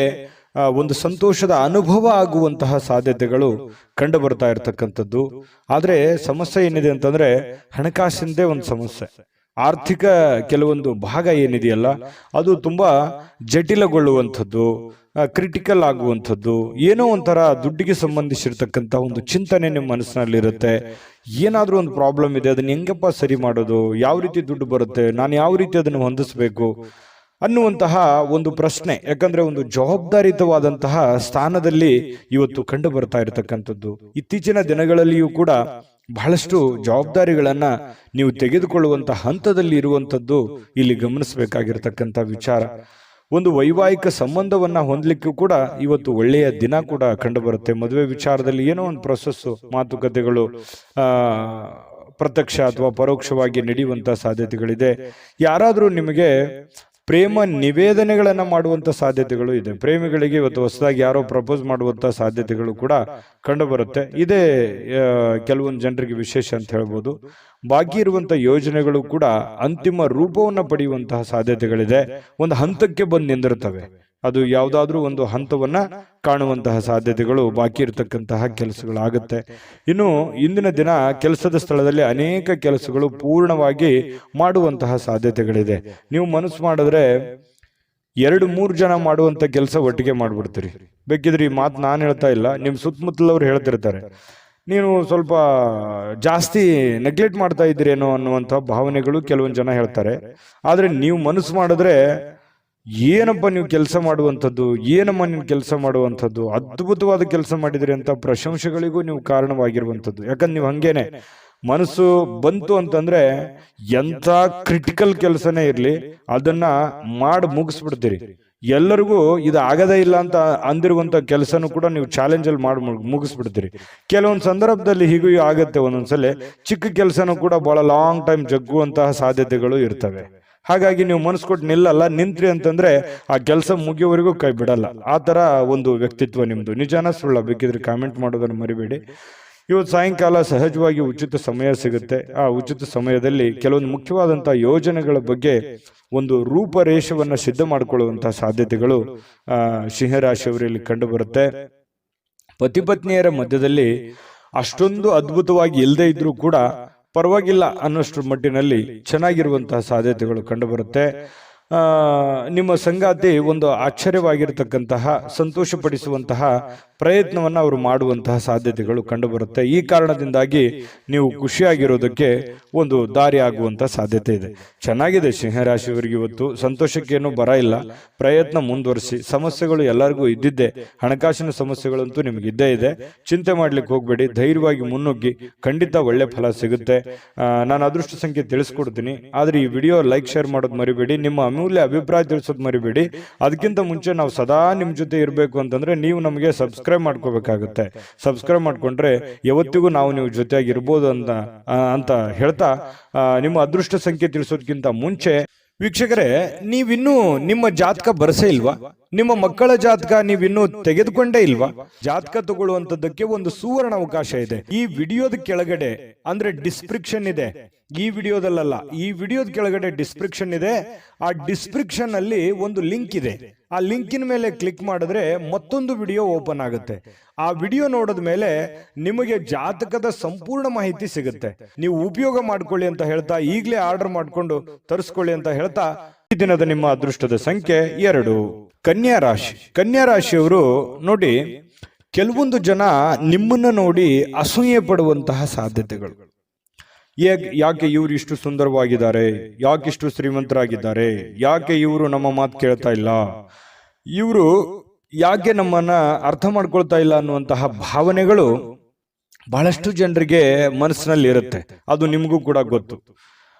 [SPEAKER 1] ಒಂದು ಸಂತೋಷದ ಅನುಭವ ಆಗುವಂತಹ ಸಾಧ್ಯತೆಗಳು ಕಂಡು ಬರ್ತಾ ಇರತಕ್ಕಂಥದ್ದು. ಆದ್ರೆ ಸಮಸ್ಯೆ ಏನಿದೆ ಅಂತಂದ್ರೆ ಹಣಕಾಸಿಂದೇ ಒಂದು ಸಮಸ್ಯೆ. ಆರ್ಥಿಕ ಕೆಲವೊಂದು ಭಾಗ ಏನಿದೆಯಲ್ಲ ಅದು ತುಂಬಾ ಜಟಿಲಗೊಳ್ಳುವಂಥದ್ದು, ಕ್ರಿಟಿಕಲ್ ಆಗುವಂಥದ್ದು, ಏನೋ ಒಂಥರ ದುಡ್ಡಿಗೆ ಸಂಬಂಧಿಸಿರ್ತಕ್ಕಂಥ ಒಂದು ಚಿಂತನೆ ನಿಮ್ಮ ಮನಸ್ಸಿನಲ್ಲಿರುತ್ತೆ. ಏನಾದ್ರೂ ಒಂದು ಪ್ರಾಬ್ಲಮ್ ಇದೆ, ಅದನ್ನ ಹೆಂಗಪ್ಪ ಸರಿ ಮಾಡೋದು, ಯಾವ ರೀತಿ ದುಡ್ಡು ಬರುತ್ತೆ, ನಾನು ಯಾವ ರೀತಿ ಅದನ್ನು ಹೊಂದಿಸ್ಬೇಕು ಅನ್ನುವಂತಹ ಒಂದು ಪ್ರಶ್ನೆ. ಯಾಕಂದ್ರೆ ಒಂದು ಜವಾಬ್ದಾರಿತವಾದಂತಹ ಸ್ಥಾನದಲ್ಲಿ ಇವತ್ತು ಕಂಡು ಬರ್ತಾ ಇರತಕ್ಕಂಥದ್ದು. ಇತ್ತೀಚಿನ ದಿನಗಳಲ್ಲಿಯೂ ಕೂಡ ಬಹಳಷ್ಟು ಜವಾಬ್ದಾರಿಗಳನ್ನ ನೀವು ತೆಗೆದುಕೊಳ್ಳುವಂತಹ ಹಂತದಲ್ಲಿ ಇರುವಂತದ್ದು ಇಲ್ಲಿ ಗಮನಿಸಬೇಕಾಗಿರ್ತಕ್ಕಂಥ ವಿಚಾರ. ಒಂದು ವೈವಾಹಿಕ ಸಂಬಂಧವನ್ನ ಹೊಂದಲಿಕ್ಕೂ ಕೂಡ ಇವತ್ತು ಒಳ್ಳೆಯ ದಿನ ಕೂಡ ಕಂಡು ಬರುತ್ತೆ. ಮದುವೆ ವಿಚಾರದಲ್ಲಿ ಏನೋ ಒಂದು ಪ್ರೊಸೆಸ್, ಮಾತುಕತೆಗಳು ಪ್ರತ್ಯಕ್ಷ ಅಥವಾ ಪರೋಕ್ಷವಾಗಿ ನಡೆಯುವಂತಹ ಸಾಧ್ಯತೆಗಳಿದೆ. ಯಾರಾದ್ರೂ ನಿಮಗೆ ಪ್ರೇಮ ನಿವೇದನೆಗಳನ್ನ ಮಾಡುವಂತ ಸಾಧ್ಯತೆಗಳು ಇದೆ. ಪ್ರೇಮಿಗಳಿಗೆ ಇವತ್ತು ಹೊಸದಾಗಿ ಯಾರೋ ಪ್ರಪೋಸ್ ಮಾಡುವಂತ ಸಾಧ್ಯತೆಗಳು ಕೂಡ ಕಂಡು ಬರುತ್ತೆ. ಇದೇ ಕೆಲವೊಂದು ಜನರಿಗೆ ವಿಶೇಷ ಅಂತ ಹೇಳ್ಬೋದು. ಬಾಕಿ ಇರುವಂತ ಯೋಜನೆಗಳು ಕೂಡ ಅಂತಿಮ ರೂಪವನ್ನು ಪಡೆಯುವಂತಹ ಸಾಧ್ಯತೆಗಳಿದೆ. ಒಂದು ಹಂತಕ್ಕೆ ಬಂದು ನಿಂದಿರುತ್ತವೆ. ಅದು ಯಾವುದಾದ್ರೂ ಒಂದು ಹಂತವನ್ನ ಕಾಣುವಂತಹ ಸಾಧ್ಯತೆಗಳು, ಬಾಕಿ ಇರತಕ್ಕಂತಹ ಕೆಲಸಗಳಾಗುತ್ತೆ. ಇನ್ನು ಇಂದಿನ ದಿನ ಕೆಲಸದ ಸ್ಥಳದಲ್ಲಿ ಅನೇಕ ಕೆಲಸಗಳು ಪೂರ್ಣವಾಗಿ ಮಾಡುವಂತಹ ಸಾಧ್ಯತೆಗಳಿದೆ. ನೀವು ಮನಸ್ಸು ಮಾಡಿದ್ರೆ 2-3 ಜನ ಮಾಡುವಂತ ಕೆಲಸ ಒಟ್ಟಿಗೆ ಮಾಡ್ಬಿಡ್ತೀರಿ. ಬೇಕಿದ್ರೆ ಈ ಮಾತು ನಾನು ಹೇಳ್ತಾ ಇಲ್ಲ, ನಿಮ್ ಸುತ್ತಮುತ್ತಲವ್ರು ಹೇಳ್ತಿರ್ತಾರೆ, ನೀನು ಸ್ವಲ್ಪ ಜಾಸ್ತಿ ನೆಗ್ಲೆಕ್ಟ್ ಮಾಡ್ತಾ ಇದ್ದೀರೇನೋ ಅನ್ನುವಂಥ ಭಾವನೆಗಳು ಕೆಲವೊಂದು ಜನ ಹೇಳ್ತಾರೆ. ಆದ್ರೆ ನೀವು ಮನಸ್ಸು ಮಾಡಿದ್ರೆ ಏನಪ್ಪ ನೀವು ಕೆಲಸ ಮಾಡುವಂಥದ್ದು, ಏನಮ್ಮ ನೀವು ಕೆಲಸ ಮಾಡುವಂಥದ್ದು, ಅದ್ಭುತವಾದ ಕೆಲಸ ಮಾಡಿದ್ರಿ ಅಂತ ಪ್ರಶಂಸೆಗಳಿಗೂ ನೀವು ಕಾರಣವಾಗಿರುವಂಥದ್ದು. ಯಾಕಂದ್ರೆ ನೀವು ಹಂಗೇನೆ ಮನಸ್ಸು ಬಂತು ಅಂತಂದ್ರೆ ಎಂಥ ಕ್ರಿಟಿಕಲ್ ಕೆಲಸನೇ ಇರಲಿ ಅದನ್ನ ಮಾಡಿ ಮುಗಿಸ್ಬಿಡ್ತೀರಿ. ಎಲ್ಲರಿಗೂ ಇದು ಆಗದೇ ಇಲ್ಲ ಅಂತ ಅಂದಿರುವಂತ ಕೆಲಸನೂ ಕೂಡ ನೀವು ಚಾಲೆಂಜ್ ಅಲ್ಲಿ ಮಾಡಿ ಮುಗಿಸ್ಬಿಡ್ತೀರಿ. ಕೆಲವೊಂದು ಸಂದರ್ಭದಲ್ಲಿ ಹೀಗೂ ಆಗತ್ತೆ, ಒಂದೊಂದ್ಸಲ ಚಿಕ್ಕ ಕೆಲಸನೂ ಕೂಡ ಬಹಳ ಲಾಂಗ್ ಟೈಮ್ ಜಗ್ಗುವಂತಹ ಸಾಧ್ಯತೆಗಳು ಇರ್ತವೆ. ಹಾಗಾಗಿ ನೀವು ಮನಸ್ಸು ಕೊಟ್ಟು ನಿಲ್ಲಲ್ಲ, ನಿಂತ್ರಿ ಅಂತಂದ್ರೆ ಆ ಕೆಲಸ ಮುಗಿಯೋವರೆಗೂ ಕೈ ಬಿಡಲ್ಲ. ಆ ತರ ಒಂದು ವ್ಯಕ್ತಿತ್ವ ನಿಮ್ದು. ನಿಜಾನ ಸುಳ್ಳ? ಬೇಕಿದ್ರೆ ಕಾಮೆಂಟ್ ಮಾಡೋದನ್ನು ಮರಿಬೇಡಿ. ಇವತ್ತು ಸಾಯಂಕಾಲ ಸಹಜವಾಗಿ ಉಚಿತ ಸಮಯ ಸಿಗುತ್ತೆ. ಆ ಉಚಿತ ಸಮಯದಲ್ಲಿ ಕೆಲವೊಂದು ಮುಖ್ಯವಾದಂತಹ ಯೋಜನೆಗಳ ಬಗ್ಗೆ ಒಂದು ರೂಪರೇಷವನ್ನ ಸಿದ್ಧ ಮಾಡಿಕೊಳ್ಳುವಂತಹ ಸಾಧ್ಯತೆಗಳು ಸಿಂಹರಾಶಿಯವರಲ್ಲಿ ಕಂಡು ಬರುತ್ತೆ. ಪತಿ ಪತ್ನಿಯರ ಮಧ್ಯದಲ್ಲಿ ಅಷ್ಟೊಂದು ಅದ್ಭುತವಾಗಿ ಇಲ್ಲದೆ ಇದ್ರೂ ಕೂಡ ಪರವಾಗಿಲ್ಲ ಅನ್ನೋಷ್ಟ್ರ ಮಟ್ಟಿನಲ್ಲಿ ಚೆನ್ನಾಗಿರುವಂತಹ ಸಾಧ್ಯತೆಗಳು ಕಂಡು ಬರುತ್ತೆ. ನಿಮ್ಮ ಸಂಗಾತಿ ಒಂದು ಆಶ್ಚರ್ಯವಾಗಿರತಕ್ಕಂತಹ ಸಂತೋಷಪಡಿಸುವಂತಹ ಪ್ರಯತ್ನವನ್ನು ಅವರು ಮಾಡುವಂತಹ ಸಾಧ್ಯತೆಗಳು ಕಂಡು ಬರುತ್ತೆ. ಈ ಕಾರಣದಿಂದಾಗಿ ನೀವು ಖುಷಿಯಾಗಿರೋದಕ್ಕೆ ಒಂದು ದಾರಿ ಆಗುವಂತಹ ಸಾಧ್ಯತೆ ಇದೆ. ಚೆನ್ನಾಗಿದೆ ಸಿಂಹರಾಶಿಯವರಿಗೆ ಇವತ್ತು. ಸಂತೋಷಕ್ಕೇನು ಬರ ಇಲ್ಲ, ಪ್ರಯತ್ನ ಮುಂದುವರಿಸಿ. ಸಮಸ್ಯೆಗಳು ಎಲ್ಲರಿಗೂ ಇದ್ದಿದ್ದೆ, ಹಣಕಾಸಿನ ಸಮಸ್ಯೆಗಳಂತೂ ನಿಮ್ಗೆ ಇದ್ದೇ ಇದೆ. ಚಿಂತೆ ಮಾಡ್ಲಿಕ್ಕೆ ಹೋಗ್ಬೇಡಿ, ಧೈರ್ಯವಾಗಿ ಮುನ್ನುಗ್ಗಿ, ಖಂಡಿತ ಒಳ್ಳೆ ಫಲ ಸಿಗುತ್ತೆ. ನಾನು ಅದೃಷ್ಟ ಸಂಖ್ಯೆ ತಿಳಿಸ್ಕೊಡ್ತೀನಿ, ಆದ್ರೆ ಈ ವಿಡಿಯೋ ಲೈಕ್ ಶೇರ್ ಮಾಡೋದು ಮರಿಬೇಡಿ, ನಿಮ್ಮ ಅಮೂಲ್ಯ ಅಭಿಪ್ರಾಯ ತಿಳಿಸೋದು ಮರಿಬೇಡಿ. ಅದಕ್ಕಿಂತ ಮುಂಚೆ ನಾವು ಸದಾ ನಿಮ್ ಜೊತೆ ಇರಬೇಕು ಅಂತಂದ್ರೆ ನೀವು ನಮಗೆ ಸಬ್ಸ್ಕ್ರೈಬ್ ಮಾಡ್ಕೋಬೇಕಾಗುತ್ತೆ. ಸಬ್ಸ್ಕ್ರೈಬ್ ಮಾಡ್ಕೊಂಡ್ರೆ ಯಾವತ್ತಿಗೂ ನಾವು ನೀವು ಜೊತೆಯಾಗಿ ಇರ್ಬೋದು ಅಂತ ಹೇಳ್ತಾ, ನಿಮ್ಮ ಅದೃಷ್ಟ ಸಂಖ್ಯೆ ತಿಳಿಸೋದಕ್ಕಿಂತ ಮುಂಚೆ ವೀಕ್ಷಕರೇ, ನೀವಿನ್ನೂ ನಿಮ್ಮ ಜಾತಕ ಬರಸೇ ಇಲ್ವಾ? ನಿಮ್ಮ ಮಕ್ಕಳ ಜಾತಕ ನೀವಿನ್ನೂ ತೆಗೆದುಕೊಂಡೇ ಇಲ್ವಾ? ಜಾತಕ ತಗೊಳ್ಳುವಂತದ್ದಕ್ಕೆ ಒಂದು ಸುವರ್ಣ ಅವಕಾಶ ಇದೆ. ಈ ವಿಡಿಯೋದ ಕೆಳಗಡೆ ಅಂದ್ರೆ ಡಿಸ್ಕ್ರಿಪ್ಷನ್ ಇದೆ, ಈ ವಿಡಿಯೋದಲ್ಲ, ಈ ವಿಡಿಯೋದ ಕೆಳಗಡೆ ಡಿಸ್ಕ್ರಿಪ್ಷನ್ ಇದೆ. ಆ ಡಿಸ್ಕ್ರಿಪ್ಷನ್ ಅಲ್ಲಿ ಒಂದು ಲಿಂಕ್ ಇದೆ. ಆ ಲಿಂಕಿನ ಮೇಲೆ ಕ್ಲಿಕ್ ಮಾಡಿದ್ರೆ ಮತ್ತೊಂದು ವಿಡಿಯೋ ಓಪನ್ ಆಗುತ್ತೆ. ಆ ವಿಡಿಯೋ ನೋಡಿದ ಮೇಲೆ ನಿಮಗೆ ಜಾತಕದ ಸಂಪೂರ್ಣ ಮಾಹಿತಿ ಸಿಗುತ್ತೆ. ನೀವು ಉಪಯೋಗ ಮಾಡ್ಕೊಳ್ಳಿ ಅಂತ ಹೇಳ್ತಾ, ಈಗಲೇ ಆರ್ಡರ್ ಮಾಡ್ಕೊಂಡು ತರಿಸ್ಕೊಳ್ಳಿ ಅಂತ ಹೇಳ್ತಾ, ಈ ದಿನದ ನಿಮ್ಮ ಅದೃಷ್ಟದ ಸಂಖ್ಯೆ 2. ಕನ್ಯಾ ರಾಶಿ. ಕನ್ಯಾ ರಾಶಿಯವರು ನೋಡಿ, ಕೆಲವೊಂದು ಜನ ನಿಮ್ಮನ್ನ ನೋಡಿ ಅಸೂಯೆ ಪಡುವಂತಹ ಸಾಧ್ಯತೆಗಳು. ಯಾಕೆ ಇವರು ಇಷ್ಟು ಸುಂದರವಾಗಿದ್ದಾರೆ, ಯಾಕೆ ಇಷ್ಟು ಶ್ರೀಮಂತರಾಗಿದ್ದಾರೆ, ಯಾಕೆ ಇವರು ನಮ್ಮ ಮಾತು ಕೇಳ್ತಾ ಇಲ್ಲ, ಇವರು ಯಾಕೆ ನಮ್ಮನ್ನ ಅರ್ಥ ಮಾಡ್ಕೊಳ್ತಾ ಇಲ್ಲ ಅನ್ನುವಂತಹ ಭಾವನೆಗಳು ಬಹಳಷ್ಟು ಜನರಿಗೆ ಮನಸ್ಸಿನಲ್ಲಿ ಇರುತ್ತೆ. ಅದು ನಿಮಗೂ ಕೂಡ ಗೊತ್ತು.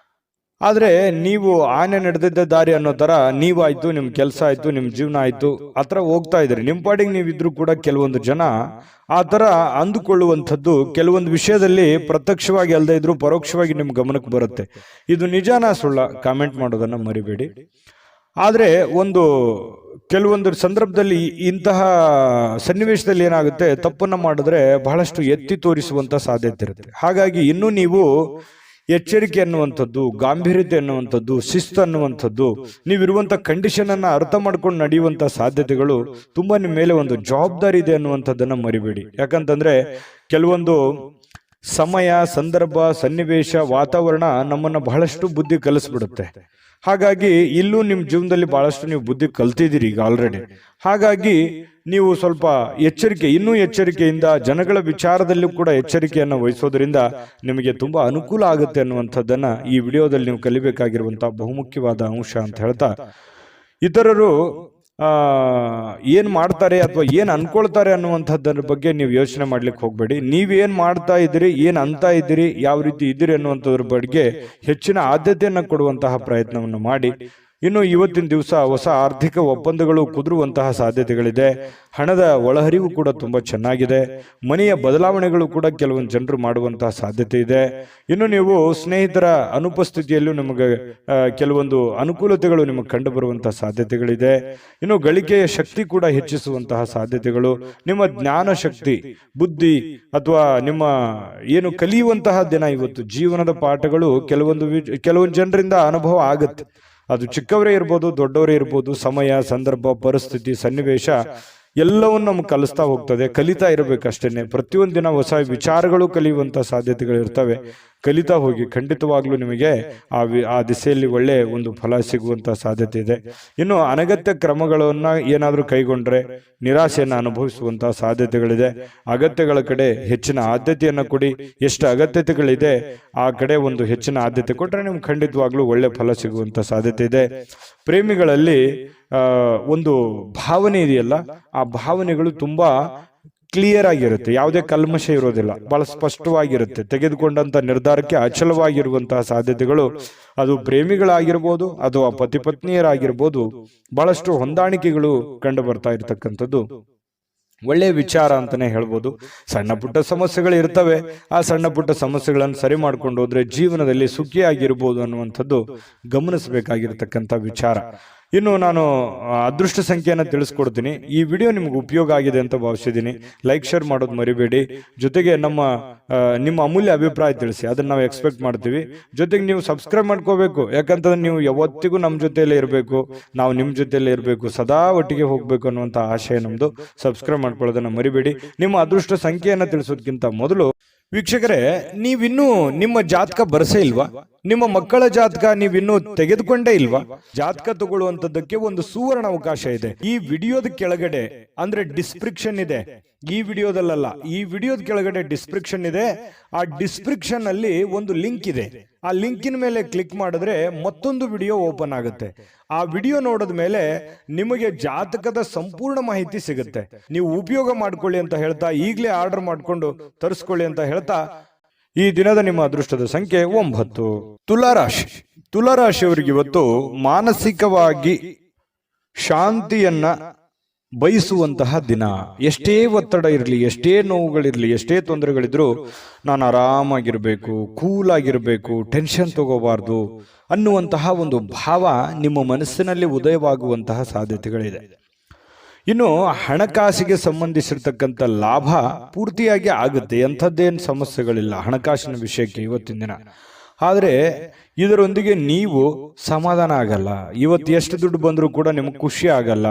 [SPEAKER 1] ಆದ್ರೆ ನೀವು ಆನೆ ನಡೆದಿದ್ದ ದಾರಿ ಅನ್ನೋ ತರ ನೀವಾಯ್ತು, ನಿಮ್ ಕೆಲಸ ಆಯ್ತು, ನಿಮ್ ಜೀವನ ಆಯ್ತು, ಆತರ ಹೋಗ್ತಾ ಇದ್ರಿ. ನಿಮ್ ಪಾಡಿಗೆ ನೀವಿದ್ರು ಕೂಡ ಕೆಲವೊಂದು ಜನ ಆ ತರ ಅಂದುಕೊಳ್ಳುವಂಥದ್ದು ಕೆಲವೊಂದು ವಿಷಯದಲ್ಲಿ ಪ್ರತ್ಯಕ್ಷವಾಗಿ ಅಲ್ಲದೆ ಇದ್ರು ಪರೋಕ್ಷವಾಗಿ ನಿಮ್ ಗಮನಕ್ಕೆ ಬರುತ್ತೆ. ಇದು ನಿಜಾನ ಸುಳ್ಳ? ಕಾಮೆಂಟ್ ಮಾಡೋದನ್ನ ಮರಿಬೇಡಿ. ಆದ್ರೆ ಕೆಲವೊಂದು ಸಂದರ್ಭದಲ್ಲಿ ಇಂತಹ ಸನ್ನಿವೇಶದಲ್ಲಿ ಏನಾಗುತ್ತೆ, ತಪ್ಪನ್ನ ಮಾಡಿದ್ರೆ ಬಹಳಷ್ಟು ಎತ್ತಿ ತೋರಿಸುವಂತ ಸಾಧ್ಯತೆ ಇರುತ್ತೆ. ಹಾಗಾಗಿ ಇನ್ನೂ ನೀವು ಎಚ್ಚರಿಕೆ ಅನ್ನುವಂಥದ್ದು, ಗಾಂಭೀರ್ಯತೆ ಅನ್ನುವಂಥದ್ದು, ಶಿಸ್ತು ಅನ್ನುವಂಥದ್ದು, ನೀವಿರುವಂತ ಕಂಡೀಷನ್ ಅನ್ನ ಅರ್ಥ ಮಾಡ್ಕೊಂಡು ನಡೆಯುವಂತ ಸಾಧ್ಯತೆಗಳು ತುಂಬಾ ನಿಮ್ಮ ಮೇಲೆ ಒಂದು ಜವಾಬ್ದಾರಿ ಇದೆ ಅನ್ನುವಂಥದ್ದನ್ನ ಮರಿಬೇಡಿ. ಯಾಕಂತಂದ್ರೆ ಕೆಲವೊಂದು ಸಮಯ, ಸಂದರ್ಭ, ಸನ್ನಿವೇಶ, ವಾತಾವರಣ ನಮ್ಮನ್ನ ಬಹಳಷ್ಟು ಬುದ್ಧಿ ಕಲಿಸ್ಬಿಡುತ್ತೆ. ಹಾಗಾಗಿ ಇಲ್ಲೂ ನಿಮ್ಮ ಜೀವನದಲ್ಲಿ ಬಹಳಷ್ಟು ನೀವು ಬುದ್ಧಿ ಕಲ್ತಿದ್ದೀರಿ ಈಗ ಆಲ್ರೆಡಿ. ಹಾಗಾಗಿ ನೀವು ಸ್ವಲ್ಪ ಇನ್ನೂ ಎಚ್ಚರಿಕೆಯಿಂದ ಜನಗಳ ವಿಚಾರದಲ್ಲೂ ಕೂಡ ಎಚ್ಚರಿಕೆಯನ್ನು ವಹಿಸೋದ್ರಿಂದ ನಿಮಗೆ ತುಂಬಾ ಅನುಕೂಲ ಆಗುತ್ತೆ ಅನ್ನುವಂಥದ್ದನ್ನ ಈ ವಿಡಿಯೋದಲ್ಲಿ ನೀವು ಕಲಿಬೇಕಾಗಿರುವಂತಹ ಬಹುಮುಖ್ಯವಾದ ಅಂಶ ಅಂತ ಹೇಳ್ತಾ, ಇತರರು ಏನ್ ಮಾಡ್ತಾರೆ ಅಥವಾ ಏನ್ ಅನ್ಕೊಳ್ತಾರೆ ಅನ್ನುವಂಥದ್ರ ಬಗ್ಗೆ ನೀವು ಯೋಚನೆ ಮಾಡ್ಲಿಕ್ಕೆ ಹೋಗ್ಬೇಡಿ. ನೀವೇನ್ ಮಾಡ್ತಾ ಇದ್ದೀರಿ, ಏನ್ ಅಂತ ಇದ್ದೀರಿ, ಯಾವ ರೀತಿ ಇದ್ದೀರಿ ಅನ್ನುವಂಥದ್ರ ಬಗ್ಗೆ ಹೆಚ್ಚಿನ ಆದ್ಯತೆಯನ್ನ ಕೊಡುವಂತಹ ಪ್ರಯತ್ನವನ್ನು ಮಾಡಿ. ಇನ್ನು ಇವತ್ತಿನ ದಿವಸ ಹೊಸ ಆರ್ಥಿಕ ಒಪ್ಪಂದಗಳು ಕುದುರುವಂತಹ ಸಾಧ್ಯತೆಗಳಿದೆ. ಹಣದ ಒಳಹರಿವು ಕೂಡ ತುಂಬಾ ಚೆನ್ನಾಗಿದೆ. ಮನೆಯ ಬದಲಾವಣೆಗಳು ಕೂಡ ಕೆಲವೊಂದು ಜನರು ಮಾಡುವಂತಹ ಸಾಧ್ಯತೆ ಇದೆ. ಇನ್ನು ನೀವು ಸ್ನೇಹಿತರ ಅನುಪಸ್ಥಿತಿಯಲ್ಲೂ ನಿಮಗೆ ಕೆಲವೊಂದು ಅನುಕೂಲತೆಗಳು ನಿಮಗೆ ಕಂಡು ಬರುವಂತಹ ಸಾಧ್ಯತೆಗಳಿದೆ. ಇನ್ನು ಗಳಿಕೆಯ ಶಕ್ತಿ ಕೂಡ ಹೆಚ್ಚಿಸುವಂತಹ ಸಾಧ್ಯತೆಗಳು, ನಿಮ್ಮ ಜ್ಞಾನ ಶಕ್ತಿ, ಬುದ್ಧಿ ಅಥವಾ ನಿಮ್ಮ ಏನು ಕಲಿಯುವಂತಹ ದಿನ ಇವತ್ತು. ಜೀವನದ ಪಾಠಗಳು ಕೆಲವೊಂದು ಜನರಿಂದ ಅನುಭವ ಆಗುತ್ತೆ. ಅದು ಚಿಕ್ಕವರೇ ಇರ್ಬೋದು, ದೊಡ್ಡವರೇ ಇರ್ಬೋದು. ಸಮಯ, ಸಂದರ್ಭ, ಪರಿಸ್ಥಿತಿ, ಸನ್ನಿವೇಶ ಎಲ್ಲವನ್ನು ನಮ್ಗೆ ಕಲಿಸ್ತಾ ಹೋಗ್ತದೆ. ಕಲಿತಾ ಇರಬೇಕಷ್ಟೇನೆ. ಪ್ರತಿಯೊಂದು ದಿನ ಹೊಸ ವಿಚಾರಗಳು ಕಲಿಯುವಂತ ಸಾಧ್ಯತೆಗಳು ಇರ್ತವೆ. ಕಲಿತಾ ಹೋಗಿ, ಖಂಡಿತವಾಗ್ಲೂ ನಿಮಗೆ ಆ ದಿಸೆಯಲ್ಲಿ ಒಳ್ಳೆ ಒಂದು ಫಲ ಸಿಗುವಂತ ಸಾಧ್ಯತೆ ಇದೆ. ಇನ್ನು ಅನಗತ್ಯ ಕ್ರಮಗಳನ್ನ ಏನಾದ್ರೂ ಕೈಗೊಂಡ್ರೆ ನಿರಾಸೆಯನ್ನು ಅನುಭವಿಸುವಂತಹ ಸಾಧ್ಯತೆಗಳಿದೆ. ಅಗತ್ಯಗಳ ಕಡೆ ಹೆಚ್ಚಿನ ಆದ್ಯತೆಯನ್ನು ಕೊಡಿ. ಎಷ್ಟು ಅಗತ್ಯತೆಗಳಿದೆ ಆ ಕಡೆ ಒಂದು ಹೆಚ್ಚಿನ ಆದ್ಯತೆ ಕೊಟ್ರೆ ನಿಮ್ಗೆ ಖಂಡಿತವಾಗ್ಲೂ ಒಳ್ಳೆ ಫಲ ಸಿಗುವಂತ ಸಾಧ್ಯತೆ ಇದೆ. ಪ್ರೇಮಿಗಳಲ್ಲಿ ಒಂದು ಭಾವನೆ ಇದೆಯಲ್ಲ, ಆ ಭಾವನೆಗಳು ತುಂಬಾ ಕ್ಲಿಯರ್ ಆಗಿರುತ್ತೆ, ಯಾವುದೇ ಕಲ್ಮಶ ಇರೋದಿಲ್ಲ, ಬಹಳ ಸ್ಪಷ್ಟವಾಗಿರುತ್ತೆ. ತೆಗೆದುಕೊಂಡಂತ ನಿರ್ಧಾರಕ್ಕೆ ಅಚಲವಾಗಿರುವಂತಹ ಸಾಧ್ಯತೆಗಳು, ಅದು ಪ್ರೇಮಿಗಳಾಗಿರ್ಬೋದು ಅಥವಾ ಪತಿ ಪತ್ನಿಯರಾಗಿರ್ಬೋದು, ಬಹಳಷ್ಟು ಹೊಂದಾಣಿಕೆಗಳು ಕಂಡು ಬರ್ತಾ ಇರತಕ್ಕಂಥದ್ದು ಒಳ್ಳೆಯ ವಿಚಾರ ಅಂತಾನೆ ಹೇಳ್ಬೋದು. ಸಣ್ಣ ಪುಟ್ಟ ಸಮಸ್ಯೆಗಳು ಇರ್ತವೆ, ಆ ಸಣ್ಣ ಪುಟ್ಟ ಸಮಸ್ಯೆಗಳನ್ನು ಸರಿ ಮಾಡ್ಕೊಂಡು ಹೋದ್ರೆ ಜೀವನದಲ್ಲಿ ಸುಖಿಯಾಗಿರ್ಬೋದು ಅನ್ನುವಂಥದ್ದು ಗಮನಿಸಬೇಕಾಗಿರ್ತಕ್ಕಂಥ ವಿಚಾರ. ಇನ್ನು ನಾನು ಅದೃಷ್ಟ ಸಂಖ್ಯೆಯನ್ನು ತಿಳಿಸ್ಕೊಡ್ತೀನಿ. ಈ ವಿಡಿಯೋ ನಿಮ್ಗೆ ಉಪಯೋಗ ಆಗಿದೆ ಅಂತ ಭಾವಿಸಿದ್ದೀನಿ. ಲೈಕ್ ಶೇರ್ ಮಾಡೋದು ಮರಿಬೇಡಿ. ಜೊತೆಗೆ ನಿಮ್ಮ ಅಮೂಲ್ಯ ಅಭಿಪ್ರಾಯ ತಿಳಿಸಿ, ಅದನ್ನ ನಾವು ಎಕ್ಸ್ಪೆಕ್ಟ್ ಮಾಡ್ತೀವಿ. ಜೊತೆಗೆ ನೀವು ಸಬ್ಸ್ಕ್ರೈಬ್ ಮಾಡ್ಕೋಬೇಕು, ಯಾಕಂತಂದ್ರೆ ನೀವು ಯಾವತ್ತಿಗೂ ನಮ್ಮ ಜೊತೆಯಲ್ಲೇ ಇರಬೇಕು, ನಾವು ನಿಮ್ಮ ಜೊತೆಯಲ್ಲೇ ಇರಬೇಕು, ಸದಾ ಒಟ್ಟಿಗೆ ಹೋಗ್ಬೇಕು ಅನ್ನುವಂಥ ಆಶಯ ನಮ್ದು. ಸಬ್ಸ್ಕ್ರೈಬ್ ಮಾಡ್ಕೊಳ್ಳೋದನ್ನ ಮರಿಬೇಡಿ. ನಿಮ್ಮ ಅದೃಷ್ಟ ಸಂಖ್ಯೆಯನ್ನು ತಿಳಿಸೋದಕ್ಕಿಂತ ಮೊದಲು ವೀಕ್ಷಕರೇ, ನೀವಿನ್ನೂ ನಿಮ್ಮ ಜಾತಕ ಬರಸೇ ಇಲ್ವಾ? ನಿಮ್ಮ ಮಕ್ಕಳ ಜಾತಕ ನೀವಿನ್ನೂ ತೆಗೆದುಕೊಂಡೇ ಇಲ್ವಾ? ಜಾತಕ ತಗೊಳ್ಳುವಂತದ್ದಕ್ಕೆ ಒಂದು ಸುವರ್ಣ ಅವಕಾಶ ಇದೆ. ಈ ವಿಡಿಯೋದ ಕೆಳಗಡೆ ಅಂದ್ರೆ ಡಿಸ್ಕ್ರಿಪ್ಷನ್ ಇದೆ, ಈ ವಿಡಿಯೋದಲ್ಲ, ಈ ವಿಡಿಯೋದ ಕೆಳಗಡೆ ಡಿಸ್ಕ್ರಿಪ್ಷನ್ ಇದೆ. ಆ ಡಿಸ್ಕ್ರಿಪ್ಷನ್ ಅಲ್ಲಿ ಒಂದು ಲಿಂಕ್ ಇದೆ. ಆ ಲಿಂಕಿನ ಮೇಲೆ ಕ್ಲಿಕ್ ಮಾಡಿದ್ರೆ ಮತ್ತೊಂದು ವಿಡಿಯೋ ಓಪನ್ ಆಗುತ್ತೆ. ಆ ವಿಡಿಯೋ ನೋಡಿದ ಮೇಲೆ ನಿಮಗೆ ಜಾತಕದ ಸಂಪೂರ್ಣ ಮಾಹಿತಿ ಸಿಗುತ್ತೆ. ನೀವು ಉಪಯೋಗ ಮಾಡ್ಕೊಳ್ಳಿ ಅಂತ ಹೇಳ್ತಾ, ಈಗಲೇ ಆರ್ಡರ್ ಮಾಡ್ಕೊಂಡು ತರಿಸ್ಕೊಳ್ಳಿ ಅಂತ ಹೇಳ್ತಾ, ಈ ದಿನದ ನಿಮ್ಮ ಅದೃಷ್ಟದ ಸಂಖ್ಯೆ 9. ತುಲಾರಾಶಿ. ತುಲಾರಾಶಿಯವರಿಗೆ ಇವತ್ತು ಮಾನಸಿಕವಾಗಿ ಶಾಂತಿಯನ್ನ ಬಯಸುವಂತಹ ದಿನ. ಎಷ್ಟೇ ಒತ್ತಡ ಇರಲಿ, ಎಷ್ಟೇ ನೋವುಗಳಿರಲಿ, ಎಷ್ಟೇ ತೊಂದರೆಗಳಿದ್ರು ನಾನು ಆರಾಮಾಗಿರ್ಬೇಕು, ಕೂಲ್ ಆಗಿರ್ಬೇಕು, ಟೆನ್ಷನ್ ತಗೋಬಾರ್ದು ಅನ್ನುವಂತಹ ಒಂದು ಭಾವ ನಿಮ್ಮ ಮನಸ್ಸಿನಲ್ಲಿ ಉದಯವಾಗುವಂತಹ ಸಾಧ್ಯತೆಗಳಿದೆ. ಇನ್ನು ಹಣಕಾಸಿಗೆ ಸಂಬಂಧಿಸಿರ್ತಕ್ಕಂಥ ಲಾಭ ಪೂರ್ತಿಯಾಗಿ ಆಗುತ್ತೆ, ಎಂಥದ್ದೇನು ಸಮಸ್ಯೆಗಳಿಲ್ಲ ಹಣಕಾಸಿನ ವಿಷಯಕ್ಕೆ ಇವತ್ತಿನ ದಿನ. ಆದರೆ ಇದರೊಂದಿಗೆ ನೀವು ಸಮಾಧಾನ ಆಗಲ್ಲ. ಇವತ್ತು ಎಷ್ಟು ದುಡ್ಡು ಬಂದರೂ ಕೂಡ ನಿಮಗೆ ಖುಷಿ ಆಗಲ್ಲ.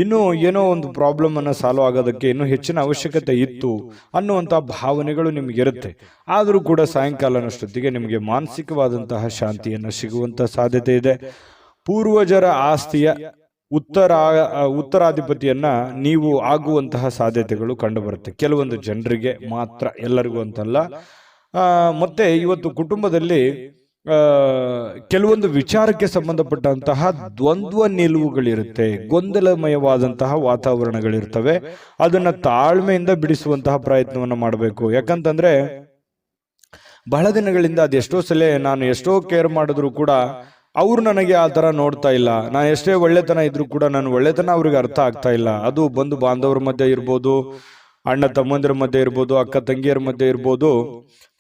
[SPEAKER 1] ಇನ್ನೂ ಏನೋ ಒಂದು ಪ್ರಾಬ್ಲಮ್ ಅನ್ನು ಸಾಲ್ವ್ ಆಗೋದಕ್ಕೆ ಇನ್ನೂ ಹೆಚ್ಚಿನ ಅವಶ್ಯಕತೆ ಇತ್ತು ಅನ್ನುವಂಥ ಭಾವನೆಗಳು ನಿಮಗಿರುತ್ತೆ. ಆದರೂ ಕೂಡ ಸಾಯಂಕಾಲನಷ್ಟೊತ್ತಿಗೆ ನಿಮಗೆ ಮಾನಸಿಕವಾದಂತಹ ಶಾಂತಿಯನ್ನು ಸಿಗುವಂಥ ಸಾಧ್ಯತೆ ಇದೆ. ಪೂರ್ವಜರ ಆಸ್ತಿಯ ಉತ್ತರಾಧಿಪತಿಯನ್ನ ನೀವು ಆಗುವಂತಹ ಸಾಧ್ಯತೆಗಳು ಕಂಡುಬರುತ್ತೆ. ಕೆಲವೊಂದು ಜನರಿಗೆ ಮಾತ್ರ, ಎಲ್ಲರಿಗೂ ಅಂತಲ್ಲ. ಮತ್ತೆ ಇವತ್ತು ಕುಟುಂಬದಲ್ಲಿ ಕೆಲವೊಂದು ವಿಚಾರಕ್ಕೆ ಸಂಬಂಧಪಟ್ಟಂತಹ ದ್ವಂದ್ವ ನಿಲುವುಗಳಿರುತ್ತೆ, ಗೊಂದಲಮಯವಾದಂತಹ ವಾತಾವರಣಗಳಿರ್ತವೆ. ಅದನ್ನ ತಾಳ್ಮೆಯಿಂದ ಬಿಡಿಸುವಂತಹ ಪ್ರಯತ್ನವನ್ನು ಮಾಡಬೇಕು. ಯಾಕಂತಂದ್ರೆ ಬಹಳ ದಿನಗಳಿಂದ ಅದೆಷ್ಟೋ ಸಲ ನಾನು ಎಷ್ಟೋ ಕೇರ್ ಮಾಡಿದ್ರು ಕೂಡ ಅವ್ರು ನನಗೆ ಆ ತರ ನೋಡ್ತಾ ಇಲ್ಲ. ನಾನು ಎಷ್ಟೇ ಒಳ್ಳೆತನ ಇದ್ರು ಕೂಡ ನನ್ನ ಒಳ್ಳೆತನ ಅವ್ರಿಗೆ ಅರ್ಥ ಆಗ್ತಾ ಇಲ್ಲ. ಅದು ಬಂಧು ಬಾಂಧವರ ಮಧ್ಯೆ ಇರ್ಬೋದು, ಅಣ್ಣ ತಮ್ಮಂದಿರ ಮಧ್ಯೆ ಇರ್ಬೋದು, ಅಕ್ಕ ತಂಗಿಯರ ಮಧ್ಯೆ ಇರ್ಬೋದು,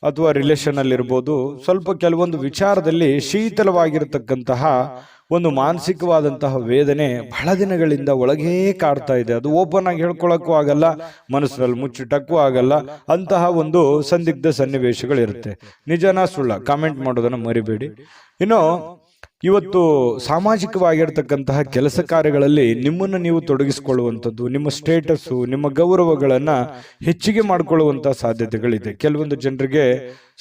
[SPEAKER 1] ಅಥವಾ ರಿಲೇಷನ್ ಅಲ್ಲಿ ಇರ್ಬೋದು. ಸ್ವಲ್ಪ ಕೆಲವೊಂದು ವಿಚಾರದಲ್ಲಿ ಶೀತಲವಾಗಿರತಕ್ಕಂತಹ ಒಂದು ಮಾನಸಿಕವಾದಂತಹ ವೇದನೆ ಬಹಳ ದಿನಗಳಿಂದ ಒಳಗೇ ಕಾಡ್ತಾ ಇದೆ. ಅದು ಓಪನ್ ಆಗಿ ಹೇಳ್ಕೊಳಕ್ಕೂ ಆಗಲ್ಲ, ಮನಸ್ಸಿನಲ್ಲಿ ಮುಚ್ಚಿಟ್ಟಕ್ಕೂ ಆಗಲ್ಲ. ಅಂತಹ ಒಂದು ಸಂದಿಗ್ಧ ಸನ್ನಿವೇಶಗಳಿರುತ್ತೆ. ನಿಜನಾ ಸುಳ್ಳ ಕಾಮೆಂಟ್ ಮಾಡೋದನ್ನ ಮರಿಬೇಡಿ. ಇನ್ನು ಇವತ್ತು ಸಾಮಾಜಿಕವಾಗಿರ್ತಕ್ಕಂತಹ ಕೆಲಸ ಕಾರ್ಯಗಳಲ್ಲಿ ನಿಮ್ಮನ್ನು ನೀವು ತೊಡಗಿಸಿಕೊಳ್ಳುವಂಥದ್ದು, ನಿಮ್ಮ ಸ್ಟೇಟಸ್ಸು, ನಿಮ್ಮ ಗೌರವಗಳನ್ನ ಹೆಚ್ಚಿಗೆ ಮಾಡಿಕೊಳ್ಳುವಂತಹ ಸಾಧ್ಯತೆಗಳಿದೆ. ಕೆಲವೊಂದು ಜನರಿಗೆ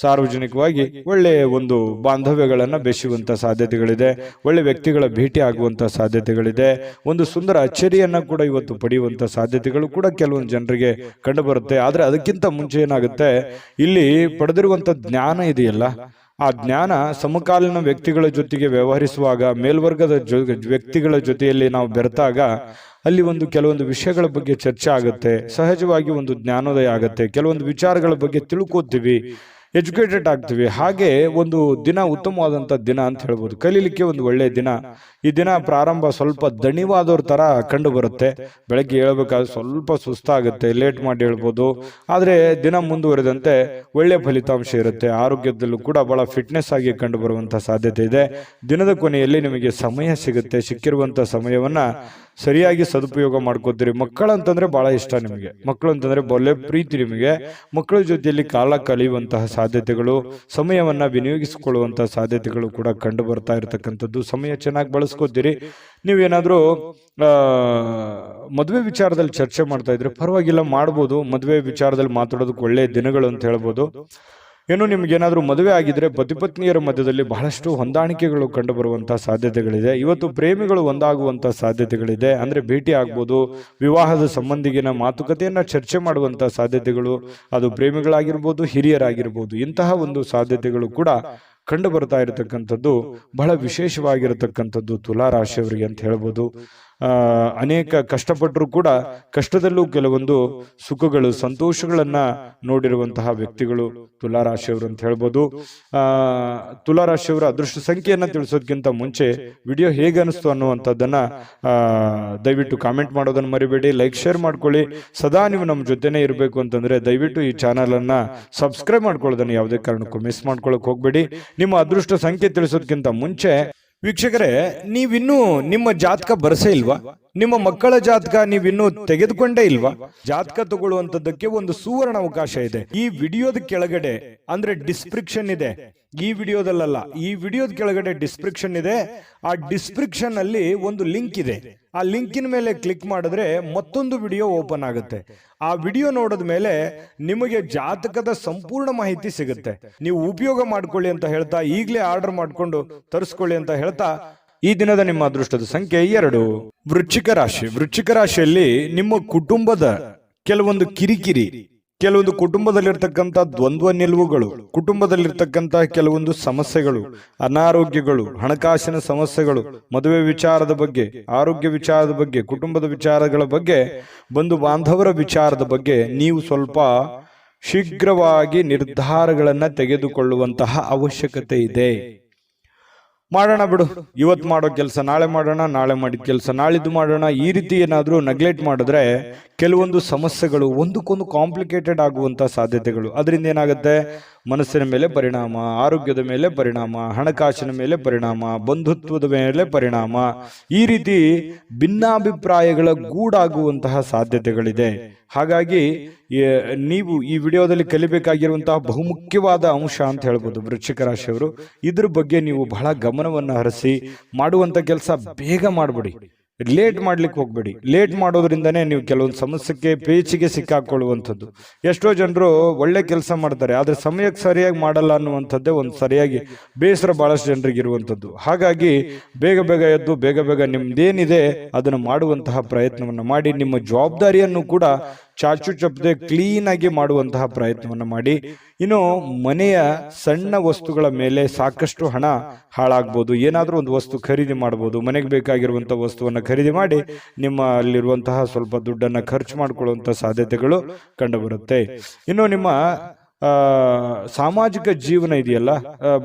[SPEAKER 1] ಸಾರ್ವಜನಿಕವಾಗಿ ಒಳ್ಳೆಯ ಒಂದು ಬಾಂಧವ್ಯಗಳನ್ನ ಬೆಸೆಯುವಂತ ಸಾಧ್ಯತೆಗಳಿದೆ. ಒಳ್ಳೆ ವ್ಯಕ್ತಿಗಳ ಭೇಟಿ ಆಗುವಂತ ಸಾಧ್ಯತೆಗಳಿದೆ. ಒಂದು ಸುಂದರ ಅಚ್ಚರಿಯನ್ನ ಕೂಡ ಇವತ್ತು ಪಡೆಯುವಂತ ಸಾಧ್ಯತೆಗಳು ಕೂಡ ಕೆಲವೊಂದು ಜನರಿಗೆ ಕಂಡು ಬರುತ್ತೆ. ಆದ್ರೆ ಅದಕ್ಕಿಂತ ಮುಂಚೆ ಏನಾಗುತ್ತೆ, ಇಲ್ಲಿ ಪಡೆದಿರುವಂತ ಜ್ಞಾನ ಇದೆಯಲ್ಲ, ಆ ಜ್ಞಾನ ಸಮಕಾಲೀನ ವ್ಯಕ್ತಿಗಳ ಜೊತೆಗೆ ವ್ಯವಹರಿಸುವಾಗ, ಮೇಲ್ವರ್ಗದ ವ್ಯಕ್ತಿಗಳ ಜೊತೆಯಲ್ಲಿ ನಾವು ಬೆರೆತಾಗ ಅಲ್ಲಿ ಕೆಲವೊಂದು ವಿಷಯಗಳ ಬಗ್ಗೆ ಚರ್ಚೆ ಆಗುತ್ತೆ. ಸಹಜವಾಗಿ ಒಂದು ಜ್ಞಾನೋದಯ ಆಗುತ್ತೆ. ಕೆಲವೊಂದು ವಿಚಾರಗಳ ಬಗ್ಗೆ ತಿಳ್ಕೋತೀವಿ, ಎಜುಕೇಟೆಡ್ ಆಗ್ತೀವಿ. ಹಾಗೆ ಒಂದು ದಿನ ಉತ್ತಮವಾದಂಥ ದಿನ ಅಂತ ಹೇಳ್ಬೋದು. ಕಲೀಲಿಕ್ಕೆ ಒಂದು ಒಳ್ಳೆಯ ದಿನ. ಈ ದಿನ ಪ್ರಾರಂಭ ಸ್ವಲ್ಪ ದಣಿವಾದವ್ರ ತರ ಕಂಡು ಬರುತ್ತೆ. ಬೆಳಗ್ಗೆ ಹೇಳ್ಬೇಕಾದ್ರೆ ಸ್ವಲ್ಪ ಸುಸ್ತಾಗುತ್ತೆ, ಲೇಟ್ ಮಾಡಿ ಹೇಳ್ಬೋದು. ಆದರೆ ದಿನ ಮುಂದುವರೆದಂತೆ ಒಳ್ಳೆಯ ಫಲಿತಾಂಶ ಇರುತ್ತೆ. ಆರೋಗ್ಯದಲ್ಲೂ ಕೂಡ ಬಹಳ ಫಿಟ್ನೆಸ್ ಆಗಿ ಕಂಡು ಬರುವಂಥ ಸಾಧ್ಯತೆ ಇದೆ. ದಿನದ ಕೊನೆಯಲ್ಲಿ ನಿಮಗೆ ಸಮಯ ಸಿಗುತ್ತೆ. ಸಿಕ್ಕಿರುವಂಥ ಸಮಯವನ್ನ ಸರಿಯಾಗಿ ಸದುಪಯೋಗ ಮಾಡ್ಕೋತೀರಿ. ಮಕ್ಕಳಂತಂದ್ರೆ ಬಹಳ ಇಷ್ಟ ನಿಮಗೆ, ಮಕ್ಕಳು ಅಂತಂದ್ರೆ ಒಳ್ಳೆ ಪ್ರೀತಿ ನಿಮಗೆ. ಮಕ್ಕಳ ಜೊತೆಯಲ್ಲಿ ಕಾಲ ಕಳೆಯುವಂತಹ ಸಾಧ್ಯತೆಗಳು, ಸಮಯವನ್ನ ವಿನಿಯೋಗಿಸಿಕೊಳ್ಳುವಂತಹ ಸಾಧ್ಯತೆಗಳು ಕೂಡ ಕಂಡು ಬರ್ತಾ ಇರತಕ್ಕಂಥದ್ದು. ಸಮಯ ಚೆನ್ನಾಗಿ ಬಳಸ್ಕೋತೀರಿ. ನೀವೇನಾದ್ರೂ ಮದುವೆ ವಿಚಾರದಲ್ಲಿ ಚರ್ಚೆ ಮಾಡ್ತಾ ಇದ್ರೆ ಪರವಾಗಿಲ್ಲ, ಮಾಡ್ಬೋದು. ಮದುವೆ ವಿಚಾರದಲ್ಲಿ ಮಾತಾಡೋದಕ್ಕೆ ಒಳ್ಳೆಯ ದಿನಗಳು ಅಂತ ಹೇಳ್ಬೋದು. ಏನು ನಿಮ್ಗೇನಾದ್ರೂ ಮದುವೆ ಆಗಿದ್ರೆ ಪತಿ ಪತ್ನಿಯರ ಮಧ್ಯದಲ್ಲಿ ಬಹಳಷ್ಟು ಹೊಂದಾಣಿಕೆಗಳು ಕಂಡು ಬರುವಂತಹ ಸಾಧ್ಯತೆಗಳಿದೆ. ಇವತ್ತು ಪ್ರೇಮಿಗಳು ಒಂದಾಗುವಂತಹ ಸಾಧ್ಯತೆಗಳಿದೆ. ಅಂದ್ರೆ ಭೇಟಿ ಆಗ್ಬೋದು, ವಿವಾಹದ ಸಂಬಂಧಿಗಿನ ಮಾತುಕತೆಯನ್ನ ಚರ್ಚೆ ಮಾಡುವಂತಹ ಸಾಧ್ಯತೆಗಳು, ಅದು ಪ್ರೇಮಿಗಳಾಗಿರ್ಬೋದು, ಹಿರಿಯರಾಗಿರ್ಬೋದು, ಇಂತಹ ಒಂದು ಸಾಧ್ಯತೆಗಳು ಕೂಡ ಕಂಡು ಬರ್ತಾ ಇರತಕ್ಕಂಥದ್ದು ಬಹಳ ವಿಶೇಷವಾಗಿರತಕ್ಕಂಥದ್ದು ತುಲಾ ರಾಶಿಯವರಿಗೆ ಅಂತ ಹೇಳ್ಬೋದು. ಅನೇಕ ಕಷ್ಟಪಟ್ಟರು ಕೂಡ ಕಷ್ಟದಲ್ಲೂ ಕೆಲವೊಂದು ಸುಖಗಳು ಸಂತೋಷಗಳನ್ನ ನೋಡಿರುವಂತಹ ವ್ಯಕ್ತಿಗಳು ತುಲಾರಾಶಿಯವರು ಅಂತ ಹೇಳ್ಬೋದು. ತುಲಾರಾಶಿಯವರ ಅದೃಷ್ಟ ಸಂಖ್ಯೆಯನ್ನ ತಿಳಿಸೋದಕ್ಕಿಂತ ಮುಂಚೆ ವಿಡಿಯೋ ಹೇಗೆ ಅನಿಸ್ತು ಅನ್ನುವಂಥದ್ದನ್ನ ದಯವಿಟ್ಟು ಕಾಮೆಂಟ್ ಮಾಡೋದನ್ನ ಮರಿಬೇಡಿ. ಲೈಕ್ ಶೇರ್ ಮಾಡ್ಕೊಳ್ಳಿ. ಸದಾ ನೀವು ನಮ್ಮ ಜೊತೆನೇ ಇರಬೇಕು ಅಂತಂದ್ರೆ ದಯವಿಟ್ಟು ಈ ಚಾನಲ್ ಅನ್ನ ಸಬ್ಸ್ಕ್ರೈಬ್ ಮಾಡ್ಕೊಳ್ಳೋದನ್ನ ಯಾವುದೇ ಕಾರಣಕ್ಕೂ ಮಿಸ್ ಮಾಡ್ಕೊಳ್ಳೋಕೆ ಹೋಗ್ಬೇಡಿ. ನಿಮ್ಮ ಅದೃಷ್ಟ ಸಂಖ್ಯೆ ತಿಳಿಸೋದಕ್ಕಿಂತ ಮುಂಚೆ ವೀಕ್ಷಕರೇ, ನೀವಿನ್ನೂ ನಿಮ್ಮ ಜಾತಕ ಬರಸೇ ಇಲ್ವಾ? ನಿಮ್ಮ ಮಕ್ಕಳ ಜಾತಕ ನೀವಿನ್ನೂ ತೆಗೆದುಕೊಂಡೇ ಇಲ್ವಾ? ಜಾತಕ ತಗೊಳ್ಳುವಂತದ್ದಕ್ಕೆ ಒಂದು ಸುವರ್ಣ ಅವಕಾಶ ಇದೆ. ಈ ವಿಡಿಯೋದ ಕೆಳಗಡೆ ಅಂದ್ರೆ ಡಿಸ್ಕ್ರಿಪ್ಷನ್ ಇದೆ. ಈ ವಿಡಿಯೋದಲ್ಲ, ಈ ವಿಡಿಯೋದ ಕೆಳಗಡೆ ಡಿಸ್ಕ್ರಿಪ್ಷನ್ ಇದೆ. ಆ ಡಿಸ್ಕ್ರಿಪ್ಷನ್ ಅಲ್ಲಿ ಒಂದು ಲಿಂಕ್ ಇದೆ. ಆ ಲಿಂಕಿನ ಮೇಲೆ ಕ್ಲಿಕ್ ಮಾಡಿದ್ರೆ ಮತ್ತೊಂದು ವಿಡಿಯೋ ಓಪನ್ ಆಗುತ್ತೆ. ಆ ವಿಡಿಯೋ ನೋಡಿದ ಮೇಲೆ ನಿಮಗೆ ಜಾತಕದ ಸಂಪೂರ್ಣ ಮಾಹಿತಿ ಸಿಗುತ್ತೆ. ನೀವು ಉಪಯೋಗ ಮಾಡ್ಕೊಳ್ಳಿ ಅಂತ ಹೇಳ್ತಾ, ಈಗಲೇ ಆರ್ಡರ್ ಮಾಡ್ಕೊಂಡು ತರಿಸ್ಕೊಳ್ಳಿ ಅಂತ ಹೇಳ್ತಾ, ಈ ದಿನದ ನಿಮ್ಮ ಅದೃಷ್ಟದ ಸಂಖ್ಯೆ 2. ವೃಶ್ಚಿಕ ರಾಶಿ. ವೃಶ್ಚಿಕ ರಾಶಿಯಲ್ಲಿ ನಿಮ್ಮ ಕುಟುಂಬದ ಕೆಲವೊಂದು ಕಿರಿಕಿರಿ, ಕೆಲವೊಂದು ಕುಟುಂಬದಲ್ಲಿರ್ತಕ್ಕಂಥ ದ್ವಂದ್ವ ನಿಲುವುಗಳು, ಕುಟುಂಬದಲ್ಲಿರ್ತಕ್ಕಂಥ ಕೆಲವೊಂದು ಸಮಸ್ಯೆಗಳು, ಅನಾರೋಗ್ಯಗಳು, ಹಣಕಾಸಿನ ಸಮಸ್ಯೆಗಳು, ಮದುವೆ ವಿಚಾರದ ಬಗ್ಗೆ, ಆರೋಗ್ಯ ವಿಚಾರದ ಬಗ್ಗೆ, ಕುಟುಂಬದ ವಿಚಾರಗಳ ಬಗ್ಗೆ, ಬಂಧು ಬಾಂಧವರ ವಿಚಾರದ ಬಗ್ಗೆ ನೀವು ಸ್ವಲ್ಪ ಶೀಘ್ರವಾಗಿ ನಿರ್ಧಾರಗಳನ್ನ ತೆಗೆದುಕೊಳ್ಳುವಂತಹ ಅವಶ್ಯಕತೆ ಇದೆ. ಮಾಡೋಣ ಬಿಡು, ಇವತ್ತು ಮಾಡೋ ಕೆಲಸ ನಾಳೆ ಮಾಡೋಣ, ನಾಳೆ ಮಾಡಿದ ಕೆಲಸ ನಾಳಿದ್ದು ಮಾಡೋಣ, ಈ ರೀತಿ ಏನಾದರೂ ನೆಗ್ಲೆಕ್ಟ್ ಮಾಡಿದ್ರೆ ಕೆಲವೊಂದು ಸಮಸ್ಯೆಗಳು ಒಂದಕ್ಕೊಂದು ಕಾಂಪ್ಲಿಕೇಟೆಡ್ ಆಗುವಂತ ಸಾಧ್ಯತೆಗಳು. ಅದರಿಂದ ಏನಾಗುತ್ತೆ? ಮನಸ್ಸಿನ ಮೇಲೆ ಪರಿಣಾಮ, ಆರೋಗ್ಯದ ಮೇಲೆ ಪರಿಣಾಮ, ಹಣಕಾಸಿನ ಮೇಲೆ ಪರಿಣಾಮ, ಬಂಧುತ್ವದ ಮೇಲೆ ಪರಿಣಾಮ, ಈ ರೀತಿ ಭಿನ್ನಾಭಿಪ್ರಾಯಗಳ ಗೂಡಾಗುವಂತಹ ಸಾಧ್ಯತೆಗಳಿದೆ. ಹಾಗಾಗಿ ನೀವು ಈ ವಿಡಿಯೋದಲ್ಲಿ ಕಲಿಬೇಕಾಗಿರುವಂತಹ ಬಹುಮುಖ್ಯವಾದ ಅಂಶ ಅಂತ ಹೇಳ್ಬೋದು ವೃಶ್ಚಿಕ ರಾಶಿಯವರು. ಇದ್ರ ಬಗ್ಗೆ ನೀವು ಬಹಳ ಗಮನವನ್ನು ಹರಿಸಿ ಮಾಡುವಂತ ಕೆಲಸ ಬೇಗ ಮಾಡ್ಬಿಡಿ. ಲೇಟ್ ಮಾಡ್ಲಿಕ್ಕೆ ಹೋಗ್ಬೇಡಿ. ಲೇಟ್ ಮಾಡೋದ್ರಿಂದನೇ ನೀವು ಕೆಲವೊಂದು ಸಮಸ್ಯೆಗೆ ಪೇಚಿಗೆ ಸಿಕ್ಕಾಕೊಳ್ಳುವಂಥದ್ದು. ಎಷ್ಟೋ ಜನರು ಒಳ್ಳೆ ಕೆಲಸ ಮಾಡ್ತಾರೆ, ಆದ್ರೆ ಸಮಯಕ್ಕೆ ಸರಿಯಾಗಿ ಮಾಡಲ್ಲ ಅನ್ನುವಂಥದ್ದೇ ಒಂದು ಸರಿಯಾಗಿ ಬೇಸರ ಬಹಳಷ್ಟು ಜನರಿಗೆ ಇರುವಂಥದ್ದು. ಹಾಗಾಗಿ ಬೇಗ ಬೇಗ ಎದ್ದು ಬೇಗ ಬೇಗ ನಿಮ್ದೇನಿದೆ ಅದನ್ನು ಮಾಡುವಂತಹ ಪ್ರಯತ್ನವನ್ನು ಮಾಡಿ, ನಿಮ್ಮ ಜವಾಬ್ದಾರಿಯನ್ನು ಕೂಡ ಚಾಚು ಚಪ್ಪದೆ ಕ್ಲೀನ್ ಆಗಿ ಮಾಡುವಂತಹ ಪ್ರಯತ್ನವನ್ನು ಮಾಡಿ. ಇನ್ನು ಮನೆಯ ಸಣ್ಣ ವಸ್ತುಗಳ ಮೇಲೆ ಸಾಕಷ್ಟು ಹಣ ಹಾಳಾಗ್ಬೋದು. ಏನಾದರೂ ಒಂದು ವಸ್ತು ಖರೀದಿ ಮಾಡ್ಬೋದು. ಮನೆಗೆ ಬೇಕಾಗಿರುವಂತಹ ವಸ್ತುವನ್ನು ಖರೀದಿ ಮಾಡಿ ನಿಮ್ಮಲ್ಲಿರುವಂತಹ ಸ್ವಲ್ಪ ದುಡ್ಡನ್ನು ಖರ್ಚು ಮಾಡ್ಕೊಳ್ಳುವಂತಹ ಸಾಧ್ಯತೆಗಳು ಕಂಡುಬರುತ್ತೆ. ಇನ್ನು ನಿಮ್ಮ ಸಾಮಾಜಿಕ ಜೀವನ ಇದೆಯಲ್ಲ,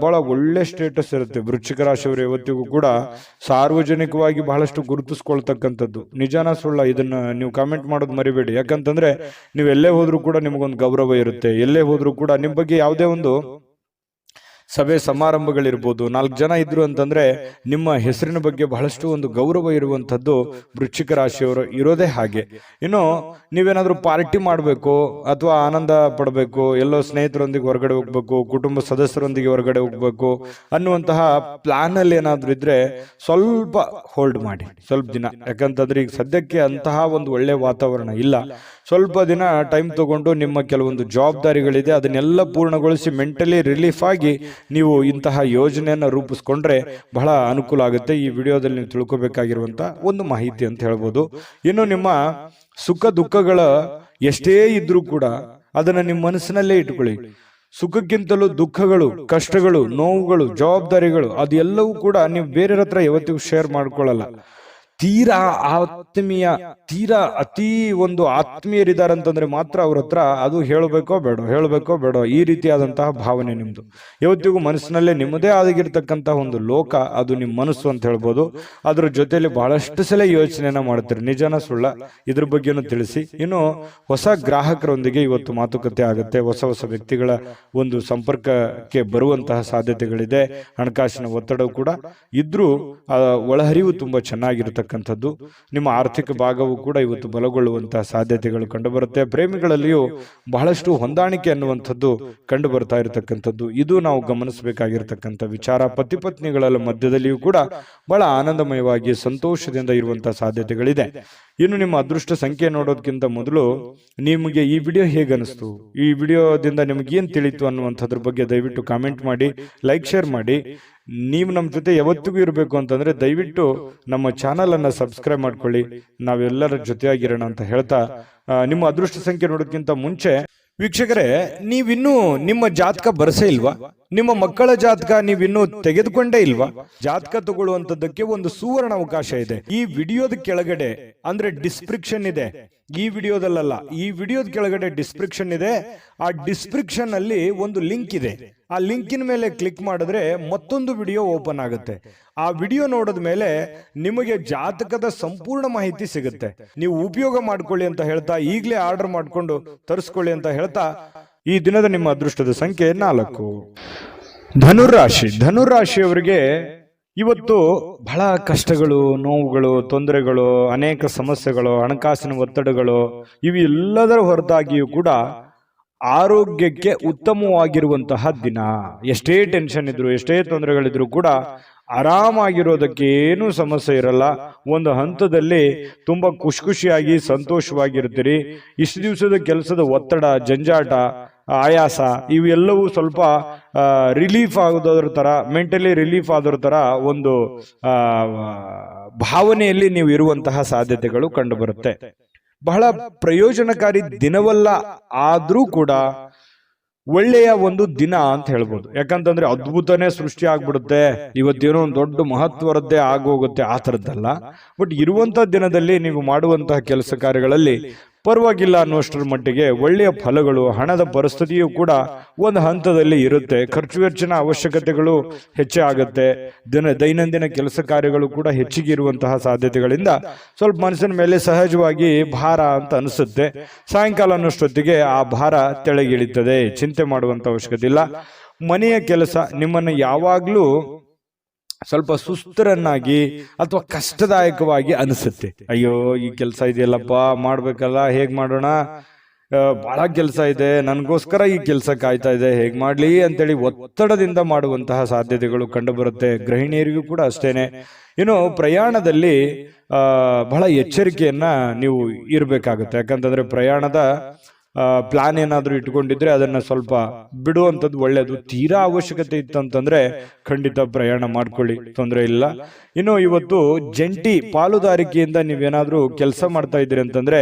[SPEAKER 1] ಬಹಳ ಒಳ್ಳೆ ಸ್ಟೇಟಸ್ ಇರುತ್ತೆ. ವೃಶ್ಚಿಕ ರಾಶಿಯವರು ಯಾವತ್ತಿಗೂ ಕೂಡ ಸಾರ್ವಜನಿಕವಾಗಿ ಬಹಳಷ್ಟು ಗುರುತಿಸ್ಕೊಳ್ತಕ್ಕಂಥದ್ದು. ನಿಜಾನ ಸುಳ್ಳ ಇದನ್ನ ನೀವು ಕಾಮೆಂಟ್ ಮಾಡೋದು ಮರಿಬೇಡಿ. ಯಾಕಂತಂದ್ರೆ ನೀವು ಎಲ್ಲೇ ಹೋದ್ರೂ ಕೂಡ ನಿಮಗೊಂದು ಗೌರವ ಇರುತ್ತೆ. ಎಲ್ಲೇ ಹೋದ್ರೂ ಕೂಡ ನಿಮ್ಮ ಬಗ್ಗೆ ಯಾವುದೇ ಒಂದು ಸಭೆ ಸಮಾರಂಭಗಳಿರ್ಬೋದು, 4 ಜನ ಇದ್ರು ಅಂತಂದ್ರೆ ನಿಮ್ಮ ಹೆಸರಿನ ಬಗ್ಗೆ ಬಹಳಷ್ಟು ಒಂದು ಗೌರವ ಇರುವಂತದ್ದು ವೃಶ್ಚಿಕ ರಾಶಿಯವರು ಇರೋದೇ ಹಾಗೆ. ಇನ್ನು ನೀವೇನಾದ್ರೂ ಪಾರ್ಟಿ ಮಾಡಬೇಕು ಅಥವಾ ಆನಂದ ಪಡಬೇಕು, ಎಲ್ಲೋ ಸ್ನೇಹಿತರೊಂದಿಗೆ ಹೊರಗಡೆ ಹೋಗ್ಬೇಕು, ಕುಟುಂಬ ಸದಸ್ಯರೊಂದಿಗೆ ಹೊರಗಡೆ ಹೋಗ್ಬೇಕು ಅನ್ನುವಂತಹ ಪ್ಲಾನ್ ಅಲ್ಲಿ ಏನಾದ್ರೂ ಇದ್ರೆ ಸ್ವಲ್ಪ ಹೋಲ್ಡ್ ಮಾಡಿ, ಸ್ವಲ್ಪ ದಿನ. ಯಾಕಂತಂದ್ರೆ ಈಗ ಸದ್ಯಕ್ಕೆ ಅಂತಹ ಒಂದು ಒಳ್ಳೆ ವಾತಾವರಣ ಇಲ್ಲ. ಸ್ವಲ್ಪ ದಿನ ಟೈಮ್ ತಗೊಂಡು ನಿಮ್ಮ ಕೆಲವೊಂದು ಜವಾಬ್ದಾರಿಗಳಿದೆ ಅದನ್ನೆಲ್ಲ ಪೂರ್ಣಗೊಳಿಸಿ ಮೆಂಟಲಿ ರಿಲೀಫ್ ಆಗಿ ನೀವು ಇಂತಹ ಯೋಜನೆಯನ್ನು ರೂಪಿಸ್ಕೊಂಡ್ರೆ ಬಹಳ ಅನುಕೂಲ ಆಗುತ್ತೆ. ಈ ವಿಡಿಯೋದಲ್ಲಿ ನೀವು ತಿಳ್ಕೊಬೇಕಾಗಿರುವಂತ ಒಂದು ಮಾಹಿತಿ ಅಂತ ಹೇಳ್ಬೋದು. ಇನ್ನು ನಿಮ್ಮ ಸುಖ ದುಃಖಗಳ ಎಷ್ಟೇ ಇದ್ರೂ ಕೂಡ ಅದನ್ನ ನಿಮ್ಮ ಮನಸ್ಸಿನಲ್ಲೇ ಇಟ್ಕೊಳ್ಳಿ. ಸುಖಕ್ಕಿಂತಲೂ ದುಃಖಗಳು, ಕಷ್ಟಗಳು, ನೋವುಗಳು, ಜವಾಬ್ದಾರಿಗಳು ಅದೆಲ್ಲವೂ ಕೂಡ ನೀವು ಬೇರೆಯವ್ರ ಹತ್ರ ಯಾವತ್ತಿಗೂ ಶೇರ್ ಮಾಡ್ಕೊಳ್ಳಲ್ಲ. ತೀರಾ ಆತ್ಮೀಯ, ತೀರಾ ಅತಿ ಒಂದು ಆತ್ಮೀಯರಿದಾರಂತಂದ್ರೆ ಮಾತ್ರ ಅವ್ರ ಹತ್ರ ಅದು ಹೇಳಬೇಕೋ ಬೇಡ ಈ ರೀತಿಯಾದಂತಹ ಭಾವನೆ ನಿಮ್ದು. ಯಾವತ್ತಿಗೂ ಮನಸ್ಸಿನಲ್ಲೇ ನಿಮ್ಮದೇ ಆಗಿರ್ತಕ್ಕಂತಹ ಒಂದು ಲೋಕ, ಅದು ನಿಮ್ಮ ಮನಸ್ಸು ಅಂತ ಹೇಳ್ಬೋದು. ಅದ್ರ ಜೊತೆಯಲ್ಲಿ ಬಹಳಷ್ಟು ಸಲ ಯೋಚನೆಯನ್ನ ಮಾಡ್ತೀರಿ. ನಿಜಾನ ಸುಳ್ಳ ಇದ್ರ ಬಗ್ಗೆನೂ ತಿಳಿಸಿ. ಇನ್ನು ಹೊಸ ಗ್ರಾಹಕರೊಂದಿಗೆ ಇವತ್ತು ಮಾತುಕತೆ ಆಗುತ್ತೆ. ಹೊಸ ಹೊಸ ವ್ಯಕ್ತಿಗಳ ಒಂದು ಸಂಪರ್ಕಕ್ಕೆ ಬರುವಂತಹ ಸಾಧ್ಯತೆಗಳಿದೆ. ಹಣಕಾಸಿನ ಒತ್ತಡ ಕೂಡ ಇದ್ರೂ ಒಳಹರಿವು ತುಂಬಾ ಚೆನ್ನಾಗಿರುತ್ತೆ. ನಿಮ್ಮ ಆರ್ಥಿಕ ಭಾಗವು ಕೂಡ ಇವತ್ತು ಬಲಗೊಳ್ಳುವಂತಹ ಸಾಧ್ಯತೆಗಳು ಕಂಡುಬರುತ್ತೆ. ಪ್ರೇಮಿಗಳಲ್ಲಿಯೂ ಬಹಳಷ್ಟು ಹೊಂದಾಣಿಕೆ ಅನ್ನುವಂಥದ್ದು ಕಂಡು ಬರ್ತಾ ಇರತಕ್ಕಂಥದ್ದು. ಇದು ನಾವು ಗಮನಿಸಬೇಕಾಗಿರ್ತಕ್ಕಂಥ ವಿಚಾರ. ಪತಿ ಪತ್ನಿಗಳ ಮಧ್ಯದಲ್ಲಿಯೂ ಕೂಡ ಬಹಳ ಆನಂದಮಯವಾಗಿ ಸಂತೋಷದಿಂದ ಇರುವಂತಹ ಸಾಧ್ಯತೆಗಳಿದೆ. ಇನ್ನು ನಿಮ್ಮ ಅದೃಷ್ಟ ಸಂಖ್ಯೆ ನೋಡೋದಕ್ಕಿಂತ ಮೊದಲು ನಿಮಗೆ ಈ ವಿಡಿಯೋ ಹೇಗೆ ಅನಿಸ್ತು, ಈ ವಿಡಿಯೋದಿಂದ ನಿಮ್ಗೆ ಏನ್ ತಿಳಿತು ಅನ್ನುವಂಥದ್ರ ಬಗ್ಗೆ ದಯವಿಟ್ಟು ಕಾಮೆಂಟ್ ಮಾಡಿ, ಲೈಕ್ ಶೇರ್ ಮಾಡಿ. ನೀವು ನಮ್ಮ ಜೊತೆ ಯಾವತ್ತಿಗೂ ಇರಬೇಕು ಅಂತಂದ್ರೆ ದಯವಿಟ್ಟು ನಮ್ಮ ಚಾನಲ್ ಅನ್ನ ಸಬ್ಸ್ಕ್ರೈಬ್ ಮಾಡ್ಕೊಳ್ಳಿ. ನಾವೆಲ್ಲರ ಜೊತೆಯಾಗಿರೋಣ ಅಂತ ಹೇಳ್ತಾ, ನಿಮ್ಮ ಅದೃಷ್ಟ ಸಂಖ್ಯೆ ನೋಡೋದಕ್ಕಿಂತ ಮುಂಚೆ ವೀಕ್ಷಕರೇ, ನೀವಿನ್ನೂ ನಿಮ್ಮ ಜಾತಕ ಬರಸೇ ಇಲ್ವಾ? ನಿಮ್ಮ ಮಕ್ಕಳ ಜಾತಕ ನೀವಿನ್ನೂ ತೆಗೆದುಕೊಂಡೇ ಇಲ್ವಾ? ಜಾತಕ ತಗೊಳ್ಳುವಂತದ್ದಕ್ಕೆ ಒಂದು ಸುವರ್ಣ ಅವಕಾಶ ಇದೆ. ಈ ವಿಡಿಯೋದ ಕೆಳಗಡೆ ಅಂದ್ರೆ ಡಿಸ್ಕ್ರಿಪ್ಷನ್ ಇದೆ. ಈ ವಿಡಿಯೋದಲ್ಲ, ಈ ವಿಡಿಯೋದ ಕೆಳಗಡೆ ಡಿಸ್ಕ್ರಿಪ್ಷನ್ ಇದೆ. ಆ ಡಿಸ್ಕ್ರಿಪ್ಷನ್ ಅಲ್ಲಿ ಒಂದು ಲಿಂಕ್ ಇದೆ. ಆ ಲಿಂಕಿನ ಮೇಲೆ ಕ್ಲಿಕ್ ಮಾಡಿದ್ರೆ ಮತ್ತೊಂದು ವಿಡಿಯೋ ಓಪನ್ ಆಗುತ್ತೆ. ಆ ವಿಡಿಯೋ ನೋಡಿದ ಮೇಲೆ ನಿಮಗೆ ಜಾತಕದ ಸಂಪೂರ್ಣ ಮಾಹಿತಿ ಸಿಗುತ್ತೆ. ನೀವು ಉಪಯೋಗ ಮಾಡ್ಕೊಳ್ಳಿ ಅಂತ ಹೇಳ್ತಾ, ಈಗಲೇ ಆರ್ಡರ್ ಮಾಡ್ಕೊಂಡು ತರಿಸ್ಕೊಳ್ಳಿ ಅಂತ ಹೇಳ್ತಾ, ಈ ದಿನದ ನಿಮ್ಮ ಅದೃಷ್ಟದ ಸಂಖ್ಯೆ 4. ಧನುರಾಶಿ. ಧನುರಾಶಿಯವರಿಗೆ ಇವತ್ತು ಬಹಳ ಕಷ್ಟಗಳು, ನೋವುಗಳು, ತೊಂದರೆಗಳು, ಅನೇಕ ಸಮಸ್ಯೆಗಳು, ಹಣಕಾಸಿನ ಒತ್ತಡಗಳು ಇವೆಲ್ಲದರ ಹೊರತಾಗಿಯೂ ಕೂಡ ಆರೋಗ್ಯಕ್ಕೆ ಉತ್ತಮವಾಗಿರುವಂತಹ ದಿನ. ಎಷ್ಟೇ ಟೆನ್ಷನ್ ಇದ್ರು, ಎಷ್ಟೇ ತೊಂದರೆಗಳಿದ್ರು ಕೂಡ ಆರಾಮಾಗಿರೋದಕ್ಕೆ ಏನೂ ಸಮಸ್ಯೆ ಇರಲ್ಲ. ಒಂದು ಹಂತದಲ್ಲಿ ತುಂಬಾ ಖುಷಿಯಾಗಿ ಸಂತೋಷವಾಗಿರ್ತೀರಿ. ಇಷ್ಟು ದಿವಸದ ಕೆಲಸದ ಒತ್ತಡ, ಜಂಜಾಟ, ಆಯಾಸ ಇವೆಲ್ಲವೂ ಸ್ವಲ್ಪ ರಿಲೀಫ್ ಆಗೋದ್ರ ತರ, ಮೆಂಟಲಿ ರಿಲೀಫ್ ಆದೋರ ತರ ಒಂದು ಭಾವನೆಯಲ್ಲಿ ನೀವು ಇರುವಂತಹ ಸಾಧ್ಯತೆಗಳು ಕಂಡು ಬರುತ್ತೆ. ಬಹಳ ಪ್ರಯೋಜನಕಾರಿ ದಿನವಲ್ಲ, ಆದ್ರೂ ಕೂಡ ಒಳ್ಳೆಯ ಒಂದು ದಿನ ಅಂತ ಹೇಳ್ಬೋದು. ಯಾಕಂತಂದ್ರೆ ಅದ್ಭುತನೇ ಸೃಷ್ಟಿ ಆಗ್ಬಿಡುತ್ತೆ, ಇವತ್ತೇನೋ ಒಂದು ದೊಡ್ಡ ಮಹತ್ವರದ್ದೇ ಆಗೋಗುತ್ತೆ, ಆ ಥರದ್ದಲ್ಲ. ಬಟ್ ಇರುವಂತಹ ದಿನದಲ್ಲಿ ನೀವು ಮಾಡುವಂತಹ ಕೆಲಸ ಕಾರ್ಯಗಳಲ್ಲಿ ಪರವಾಗಿಲ್ಲ ಅನ್ನುವಷ್ಟರ ಮಟ್ಟಿಗೆ ಒಳ್ಳೆಯ ಫಲಗಳು, ಹಣದ ಪರಿಸ್ಥಿತಿಯು ಕೂಡ ಒಂದು ಹಂತದಲ್ಲಿ ಇರುತ್ತೆ. ಖರ್ಚು ವೆಚ್ಚಿನ ಅವಶ್ಯಕತೆಗಳು ಹೆಚ್ಚೇ ಆಗುತ್ತೆ. ದೈನಂದಿನ ಕೆಲಸ ಕಾರ್ಯಗಳು ಕೂಡ ಹೆಚ್ಚಿಗೆ ಇರುವಂತಹ ಸಾಧ್ಯತೆಗಳಿಂದ ಸ್ವಲ್ಪ ಮನಸ್ಸಿನ ಮೇಲೆ ಸಹಜವಾಗಿ ಭಾರ ಅಂತ ಅನಿಸುತ್ತೆ. ಸಾಯಂಕಾಲ ಅನ್ನೋಷ್ಟೊತ್ತಿಗೆ ಆ ಭಾರ ತೆಳಗಿಳಿತದೆ. ಚಿಂತೆ ಮಾಡುವಂತ ಅವಶ್ಯಕತೆ ಇಲ್ಲ. ಮನೆಯ ಕೆಲಸ ನಿಮ್ಮನ್ನು ಯಾವಾಗ್ಲೂ ಸ್ವಲ್ಪ ಸುಸ್ತರನ್ನಾಗಿ ಅಥವಾ ಕಷ್ಟದಾಯಕವಾಗಿ ಅನಿಸುತ್ತೆ. ಅಯ್ಯೋ, ಈ ಕೆಲಸ ಇದೆಯಲ್ಲಪ್ಪ, ಮಾಡ್ಬೇಕಲ್ಲ, ಹೇಗ್ ಮಾಡೋಣ, ಬಹಳ ಕೆಲಸ ಇದೆ, ನನಗೋಸ್ಕರ ಈ ಕೆಲಸ ಕಾಯ್ತಾ ಇದೆ, ಹೇಗ್ ಮಾಡ್ಲಿ ಅಂತೇಳಿ ಒತ್ತಡದಿಂದ ಮಾಡುವಂತಹ ಸಾಧ್ಯತೆಗಳು ಕಂಡು ಬರುತ್ತೆ. ಗೃಹಿಣಿಯರಿಗೂ ಕೂಡ ಅಷ್ಟೇನೆ. ಇನ್ನು ಪ್ರಯಾಣದಲ್ಲಿ ಬಹಳ ಎಚ್ಚರಿಕೆಯನ್ನ ನೀವು ಇರಬೇಕಾಗುತ್ತೆ. ಯಾಕಂತಂದ್ರೆ ಪ್ರಯಾಣದ ಪ್ಲಾನ್ ಏನಾದ್ರೂ ಇಟ್ಕೊಂಡಿದ್ರೆ ಅದನ್ನ ಸ್ವಲ್ಪ ಬಿಡುವಂಥದ್ದು ಒಳ್ಳೇದು. ತೀರಾ ಅವಶ್ಯಕತೆ ಇತ್ತಂತಂದ್ರೆ ಖಂಡಿತ ಪ್ರಯಾಣ ಮಾಡ್ಕೊಳ್ಳಿ, ತೊಂದರೆ ಇಲ್ಲ. ಇನ್ನು ಇವತ್ತು ಜಂಟಿ ಪಾಲುದಾರಿಕೆಯಿಂದ ನೀವೇನಾದ್ರೂ ಕೆಲಸ ಮಾಡ್ತಾ ಇದ್ದೀರಿ ಅಂತಂದ್ರೆ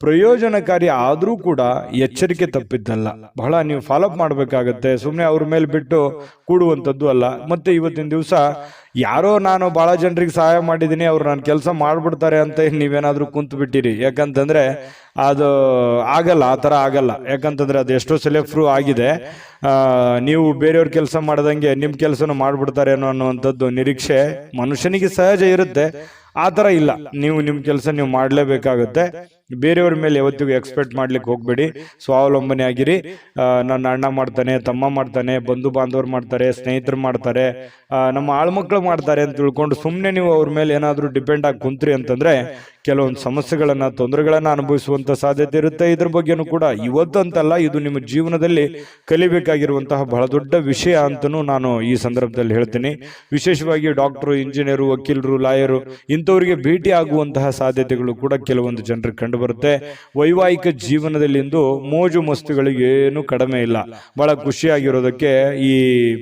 [SPEAKER 1] ಪ್ರಯೋಜನಕಾರಿ ಆದ್ರೂ ಕೂಡ ಎಚ್ಚರಿಕೆ ತಪ್ಪಿದ್ದಲ್ಲ. ಬಹಳ ನೀವು ಫಾಲೋಅಪ್ ಮಾಡ್ಬೇಕಾಗತ್ತೆ. ಸುಮ್ಮನೆ ಅವ್ರ ಮೇಲೆ ಬಿಟ್ಟು ಕೂಡುವಂಥದ್ದು ಅಲ್ಲ. ಮತ್ತೆ ಇವತ್ತಿನ ದಿವಸ ಯಾರೋ ನಾನು ಬಹಳ ಜನರಿಗೆ ಸಹಾಯ ಮಾಡಿದ್ದೀನಿ, ಅವ್ರು ನಾನು ಕೆಲಸ ಮಾಡ್ಬಿಡ್ತಾರೆ ಅಂತ ನೀವೇನಾದ್ರೂ ಕುಂತು ಬಿಟ್ಟಿರಿ. ಯಾಕಂತಂದ್ರೆ ಅದು ಆಗಲ್ಲ, ಆ ಥರ ಆಗಲ್ಲ. ಯಾಕಂತಂದ್ರೆ ಅದು ಎಷ್ಟೋ ಸಲ ಪ್ರೂವ್ ಆಗಿದೆ. ನೀವು ಬೇರೆಯವ್ರ ಕೆಲಸ ಮಾಡ್ದಂಗೆ ನಿಮ್ಮ ಕೆಲಸನ ಮಾಡ್ಬಿಡ್ತಾರೆ ಅನ್ನುವಂಥದ್ದು ನಿರೀಕ್ಷೆ ಮನುಷ್ಯನಿಗೆ ಸಹಜ ಇರುತ್ತೆ. ಆ ಥರ ಇಲ್ಲ. ನೀವು ನಿಮ್ಮ ಕೆಲಸ ನೀವು ಮಾಡಲೇಬೇಕಾಗುತ್ತೆ. ಬೇರೆಯವ್ರ ಮೇಲೆ ಯಾವತ್ತಿಗೂ ಎಕ್ಸ್ಪೆಕ್ಟ್ ಮಾಡ್ಲಿಕ್ಕೆ ಹೋಗ್ಬೇಡಿ. ಸ್ವಾವಲಂಬನೆ ಆಗಿರಿ. ನನ್ನ ಅಣ್ಣ ಮಾಡ್ತಾನೆ, ತಮ್ಮ ಮಾಡ್ತಾನೆ, ಬಂಧು ಬಾಂಧವರು ಮಾಡ್ತಾರೆ, ಸ್ನೇಹಿತರು ಮಾಡ್ತಾರೆ, ನಮ್ಮ ಆಳ್ಮಕ್ಳು ಮಾಡ್ತಾರೆ ಅಂತ ತಿಳ್ಕೊಂಡು ಸುಮ್ಮನೆ ನೀವು ಅವ್ರ ಮೇಲೆ ಏನಾದರೂ ಡಿಪೆಂಡ್ ಆಗಿ ಕುಂತ್ರಿ ಅಂತಂದ್ರೆ ಕೆಲವೊಂದು ಸಮಸ್ಯೆಗಳನ್ನ, ತೊಂದರೆಗಳನ್ನ ಅನುಭವಿಸುವಂತ ಸಾಧ್ಯತೆ ಇರುತ್ತೆ. ಇದ್ರ ಬಗ್ಗೆನೂ ಕೂಡ ಇವತ್ತಂತಲ್ಲ, ಇದು ನಿಮ್ಮ ಜೀವನದಲ್ಲಿ ಕಲಿಬೇಕಾಗಿರುವಂತಹ ಬಹಳ ದೊಡ್ಡ ವಿಷಯ ಅಂತನೂ ನಾನು ಈ ಸಂದರ್ಭದಲ್ಲಿ ಹೇಳ್ತೀನಿ. ವಿಶೇಷವಾಗಿ ಡಾಕ್ಟರು, ಇಂಜಿನಿಯರು, ವಕೀಲರು, ಲಾಯರು ಇಂಥವರಿಗೆ ಭೇಟಿ ಆಗುವಂತಹ ಸಾಧ್ಯತೆಗಳು ಕೂಡ ಕೆಲವೊಂದು ಜನರಿಗೆ ಕಂಡು ಬರುತ್ತೆ. ವೈವಾಹಿಕ ಜೀವನದಲ್ಲಿ ಇಂದು ಮೋಜು ಮಸ್ತುಗಳಿಗೆ ಏನು ಕಡಿಮೆ ಇಲ್ಲ. ಬಹಳ ಖುಷಿಯಾಗಿರೋದಕ್ಕೆ ಈ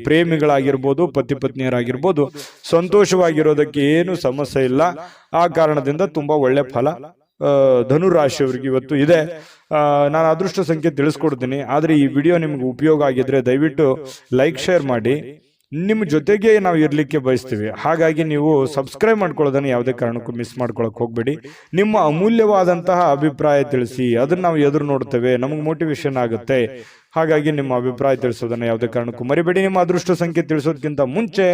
[SPEAKER 1] ಪ್ರೇಮಿಗಳಾಗಿರ್ಬೋದು, ಪತಿ ಪತ್ನಿಯರಾಗಿರ್ಬೋದು, ಸಂತೋಷವಾಗಿರೋದಕ್ಕೆ ಏನು ಸಮಸ್ಯೆ ಇಲ್ಲ. ಆ ಕಾರಣದಿಂದ ತುಂಬಾ ಒಳ್ಳೆ ಫಲ ಧನುರಾಶಿಯವರಿಗೆ ಇವತ್ತು ಇದೆ. ನಾನು ಅದೃಷ್ಟ ಸಂಖ್ಯೆ ತಿಳಿಸ್ಕೊಡ್ತೀನಿ. ಆದ್ರೆ ಈ ವಿಡಿಯೋ ನಿಮ್ಗೆ ಉಪಯೋಗ ಆಗಿದ್ರೆ ದಯವಿಟ್ಟು ಲೈಕ್, ಶೇರ್ ಮಾಡಿ. ನಿಮ್ಮ ಜೊತೆಗೆ ನಾವು ಇರ್ಲಿಕ್ಕೆ ಬಯಸ್ತೀವಿ. ಹಾಗಾಗಿ ನೀವು ಸಬ್ಸ್ಕ್ರೈಬ್ ಮಾಡ್ಕೊಳ್ಳೋದನ್ನ ಯಾವುದೇ ಕಾರಣಕ್ಕೂ ಮಿಸ್ ಮಾಡ್ಕೊಳಕ್ ಹೋಗ್ಬೇಡಿ. ನಿಮ್ಮ ಅಮೂಲ್ಯವಾದಂತಹ ಅಭಿಪ್ರಾಯ ತಿಳಿಸಿ. ಅದನ್ನ ನಾವು ಎದುರು ನೋಡ್ತೇವೆ, ನಮಗೆ ಮೋಟಿವೇಶನ್ ಆಗುತ್ತೆ. ಹಾಗಾಗಿ ನಿಮ್ಮ ಅಭಿಪ್ರಾಯ ತಿಳಿಸೋದನ್ನ ಯಾವುದೇ ಕಾರಣಕ್ಕೂ ಮರಿಬೇಡಿ. ನಿಮ್ಮ ಅದೃಷ್ಟ ಸಂಖ್ಯೆ ತಿಳಿಸೋದಕ್ಕಿಂತ ಮುಂಚೆ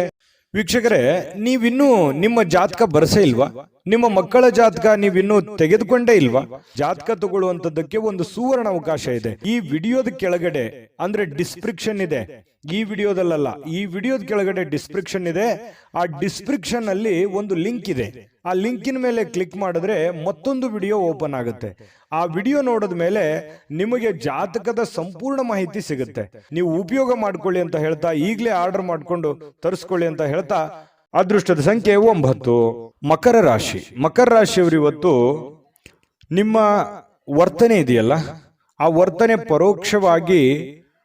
[SPEAKER 1] ವೀಕ್ಷಕರೇ, ನೀವಿನ್ನೂ ನಿಮ್ಮ ಜಾತಕ ಬರಸೇ ಇಲ್ವಾ? ನಿಮ್ಮ ಮಕ್ಕಳ ಜಾತಕ ನೀವಿನ್ನೂ ತೆಗೆದುಕೊಂಡೇ ಇಲ್ವಾ? ಜಾತಕ ತಗೊಳ್ಳುವಂತದ್ದಕ್ಕೆ ಒಂದು ಸುವರ್ಣ ಅವಕಾಶ ಇದೆ. ಈ ವಿಡಿಯೋದ ಕೆಳಗಡೆ ಅಂದ್ರೆ ಡಿಸ್ಕ್ರಿಪ್ಷನ್ ಇದೆ. ಈ ವಿಡಿಯೋದಲ್ಲ, ಈ ವಿಡಿಯೋದ ಕೆಳಗಡೆ ಡಿಸ್ಕ್ರಿಪ್ಷನ್ ಇದೆ. ಆ ಡಿಸ್ಕ್ರಿಪ್ಷನ್ ಅಲ್ಲಿ ಒಂದು ಲಿಂಕ್ ಇದೆ. ಆ ಲಿಂಕಿನ ಮೇಲೆ ಕ್ಲಿಕ್ ಮಾಡಿದ್ರೆ ಮತ್ತೊಂದು ವಿಡಿಯೋ ಓಪನ್ ಆಗುತ್ತೆ. ಆ ವಿಡಿಯೋ ನೋಡಿದ ಮೇಲೆ ನಿಮಗೆ ಜಾತಕದ ಸಂಪೂರ್ಣ ಮಾಹಿತಿ ಸಿಗುತ್ತೆ. ನೀವು ಉಪಯೋಗ ಮಾಡ್ಕೊಳ್ಳಿ ಅಂತ ಹೇಳ್ತಾ, ಈಗಲೇ ಆರ್ಡರ್ ಮಾಡ್ಕೊಂಡು ತರಿಸ್ಕೊಳ್ಳಿ ಅಂತ ಹೇಳ್ತಾ, ಅದೃಷ್ಟದ ಸಂಖ್ಯೆ 9. ಮಕರ ರಾಶಿ. ಮಕರ ರಾಶಿಯವರು ಇವತ್ತು ನಿಮ್ಮ ವರ್ತನೆ ಇದೆಯಲ್ಲ, ಆ ವರ್ತನೆ ಪರೋಕ್ಷವಾಗಿ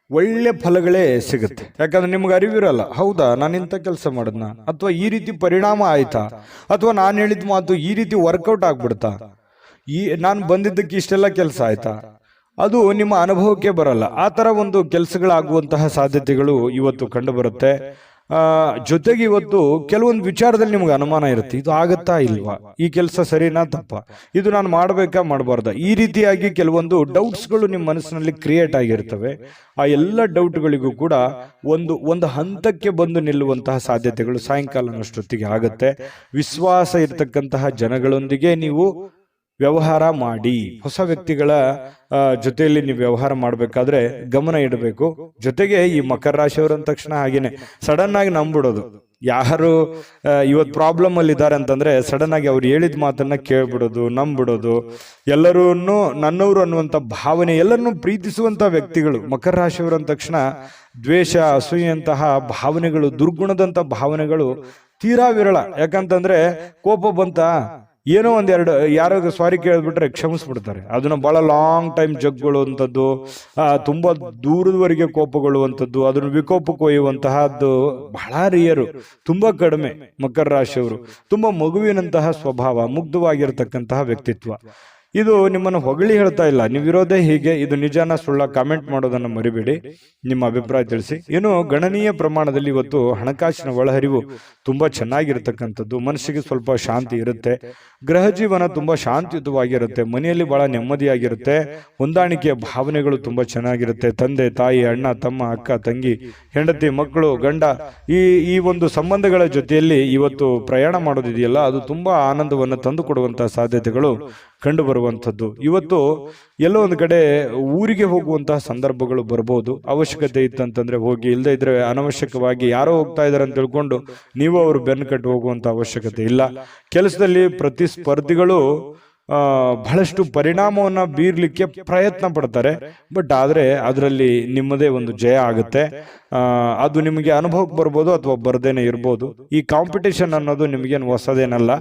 [SPEAKER 1] ಒಳ್ಳೆ ಫಲಗಳೇ ಸಿಗುತ್ತೆ. ಯಾಕಂದ್ರೆ ನಿಮ್ಗೆ ಅರಿವಿರಲ್ಲ, ಹೌದಾ ನಾನು ಇಂಥ ಕೆಲಸ ಮಾಡದ್ನ, ಅಥವಾ ಈ ರೀತಿ ಪರಿಣಾಮ ಆಯ್ತಾ, ಅಥವಾ ನಾನು ಹೇಳಿದ ಮಾತು ಈ ರೀತಿ ವರ್ಕೌಟ್ ಆಗ್ಬಿಡ್ತಾ, ನಾನು ಬಂದಿದ್ದಕ್ಕೆ ಇಷ್ಟೆಲ್ಲ ಕೆಲಸ ಆಯ್ತಾ, ಅದು ನಿಮ್ಮ ಅನುಭವಕ್ಕೆ ಬರಲ್ಲ. ಆ ತರ ಒಂದು ಕೆಲಸಗಳಾಗುವಂತಹ ಸಾಧ್ಯತೆಗಳು ಇವತ್ತು ಕಂಡು ಬರುತ್ತೆ. ಜೊತೆಗೆ ಇವತ್ತು ಕೆಲವೊಂದು ವಿಚಾರದಲ್ಲಿ ನಿಮ್ಗೆ ಅನುಮಾನ ಇರುತ್ತೆ, ಇದು ಆಗತ್ತಾ ಇಲ್ವಾ, ಈ ಕೆಲಸ ಸರಿನಾ ತಪ್ಪ, ಇದು ನಾನು ಮಾಡ್ಬೇಕಾ ಮಾಡಬಾರ್ದ, ಈ ರೀತಿಯಾಗಿ ಕೆಲವೊಂದು ಡೌಟ್ಸ್ಗಳು ನಿಮ್ಮ ಮನಸ್ಸಿನಲ್ಲಿ ಕ್ರಿಯೇಟ್ ಆಗಿರ್ತವೆ. ಆ ಎಲ್ಲ ಡೌಟ್ಗಳಿಗೂ ಕೂಡ ಒಂದು ಹಂತಕ್ಕೆ ಬಂದು ನಿಲ್ಲುವಂತಹ ಸಾಧ್ಯತೆಗಳು ಸಾಯಂಕಾಲನಷ್ಟೊತ್ತಿಗೆ ಆಗತ್ತೆ. ವಿಶ್ವಾಸ ಇರತಕ್ಕಂತಹ ಜನಗಳೊಂದಿಗೆ ನೀವು ವ್ಯವಹಾರ ಮಾಡಿ. ಹೊಸ ವ್ಯಕ್ತಿಗಳ ಜೊತೆಯಲ್ಲಿ ನೀವು ವ್ಯವಹಾರ ಮಾಡಬೇಕಾದ್ರೆ ಗಮನ ಇಡಬೇಕು. ಜೊತೆಗೆ ಈ ಮಕರ ರಾಶಿಯವರು ಅಂದ ತಕ್ಷಣ ಹಾಗೇನೆ ಸಡನ್ ಆಗಿ ನಂಬಿಡೋದು. ಯಾರು ಇವತ್ತು ಪ್ರಾಬ್ಲಮ್ ಅಲ್ಲಿ ಇದ್ದಾರೆ ಅಂತಂದ್ರೆ ಸಡನ್ ಆಗಿ ಅವ್ರು ಹೇಳಿದ ಮಾತನ್ನ ಕೇಳ್ಬಿಡೋದು, ನಂಬಿಡೋದು, ಎಲ್ಲರೂ ನನ್ನವರು ಅನ್ನುವಂಥ ಭಾವನೆ, ಎಲ್ಲರನ್ನೂ ಪ್ರೀತಿಸುವಂತ ವ್ಯಕ್ತಿಗಳು ಮಕರ ರಾಶಿಯವರು ಅಂದ ತಕ್ಷಣ ದ್ವೇಷ, ಅಸೂಯೆಯಂತಹ ಭಾವನೆಗಳು, ದುರ್ಗುಣದಂತ ಭಾವನೆಗಳು ತೀರಾ ವಿರಳ. ಯಾಕಂತಂದ್ರೆ ಕೋಪ ಬಂತ ಏನೋ ಒಂದೆರಡು ಯಾರೋ ಸಾರಿ ಕೇಳ್ಬಿಟ್ರೆ ಕ್ಷಮಿಸ್ಬಿಡ್ತಾರೆ. ಅದನ್ನ ಬಹಳ ಲಾಂಗ್ ಟೈಮ್ ಜಗ್ಗೊಳ್ಳುವಂಥದ್ದು, ತುಂಬಾ ದೂರದವರೆಗೆ ಕೋಪಗೊಳ್ಳುವಂಥದ್ದು, ಅದನ್ನು ವಿಕೋಪಕ್ಕೆ ಒಯ್ಯುವಂತಹದ್ದು ಬಹಳ ರಿಯರು, ತುಂಬಾ ಕಡಿಮೆ. ಮಕರ ರಾಶಿಯವರು ತುಂಬಾ ಮಗುವಿನಂತಹ ಸ್ವಭಾವ, ಮುಗ್ಧವಾಗಿರತಕ್ಕಂತಹ ವ್ಯಕ್ತಿತ್ವ. ಇದು ನಿಮ್ಮನ್ನು ಹೊಗಳಿ ಹೇಳ್ತಾ ಇಲ್ಲ, ನೀವಿರೋದೇ ಹೀಗೆ, ಇದು ನಿಜಾನ ಸುಳ್ಳ ಕಾಮೆಂಟ್ ಮಾಡೋದನ್ನು ಮರಿಬೇಡಿ, ನಿಮ್ಮ ಅಭಿಪ್ರಾಯ ತಿಳಿಸಿ. ಏನು ಗಣನೀಯ ಪ್ರಮಾಣದಲ್ಲಿ ಇವತ್ತು ಹಣಕಾಸಿನ ಒಳಹರಿವು ತುಂಬಾ ಚೆನ್ನಾಗಿರ್ತಕ್ಕಂಥದ್ದು, ಮನಸ್ಸಿಗೆ ಸ್ವಲ್ಪ ಶಾಂತಿ ಇರುತ್ತೆ, ಗೃಹ ಜೀವನ ತುಂಬಾ ಶಾಂತಿಯುತವಾಗಿರುತ್ತೆ, ಮನೆಯಲ್ಲಿ ಬಹಳ ನೆಮ್ಮದಿಯಾಗಿರುತ್ತೆ, ಹೊಂದಾಣಿಕೆಯ ಭಾವನೆಗಳು ತುಂಬಾ ಚೆನ್ನಾಗಿರುತ್ತೆ. ತಂದೆ ತಾಯಿ, ಅಣ್ಣ ತಮ್ಮ, ಅಕ್ಕ ತಂಗಿ, ಹೆಂಡತಿ ಮಕ್ಕಳು, ಗಂಡ, ಈ ಒಂದು ಸಂಬಂಧಗಳ ಜೊತೆಯಲ್ಲಿ ಇವತ್ತು ಪ್ರಯಾಣ ಮಾಡೋದಿದೆಯಲ್ಲ, ಅದು ತುಂಬಾ ಆನಂದವನ್ನು ತಂದು ಕೊಡುವಂತಹ ಸಾಧ್ಯತೆಗಳು ಕಂಡು ಬರುವಂಥದ್ದು. ಇವತ್ತು ಎಲ್ಲೋ ಒಂದು ಕಡೆ ಊರಿಗೆ ಹೋಗುವಂತಹ ಸಂದರ್ಭಗಳು ಬರ್ಬೋದು. ಅವಶ್ಯಕತೆ ಇತ್ತಂತಂದ್ರೆ ಹೋಗಿ, ಇಲ್ಲದೆ ಇದ್ರೆ ಅನವಶ್ಯಕವಾಗಿ ಯಾರೋ ಹೋಗ್ತಾ ಇದಾರೆ ಅಂತ ತಿಳ್ಕೊಂಡು ನೀವು ಅವರು ಬೆನ್ನು ಕಟ್ಟಿ ಹೋಗುವಂತ ಅವಶ್ಯಕತೆ ಇಲ್ಲ. ಕೆಲಸದಲ್ಲಿ ಪ್ರತಿಸ್ಪರ್ಧಿಗಳು ಬಹಳಷ್ಟು ಪರಿಣಾಮವನ್ನ ಬೀರ್ಲಿಕ್ಕೆ ಪ್ರಯತ್ನ ಪಡ್ತಾರೆ, ಬಟ್ ಆದ್ರೆ ಅದರಲ್ಲಿ ನಿಮ್ಮದೇ ಒಂದು ಜಯ ಆಗುತ್ತೆ. ಅದು ನಿಮಗೆ ಅನುಭವಕ್ಕೆ ಬರ್ಬೋದು ಅಥವಾ ಬರ್ದೇನೆ ಇರ್ಬೋದು. ಈ ಕಾಂಪಿಟೇಷನ್ ಅನ್ನೋದು ನಿಮಗೇನು ಹೊಸದೇನಲ್ಲ,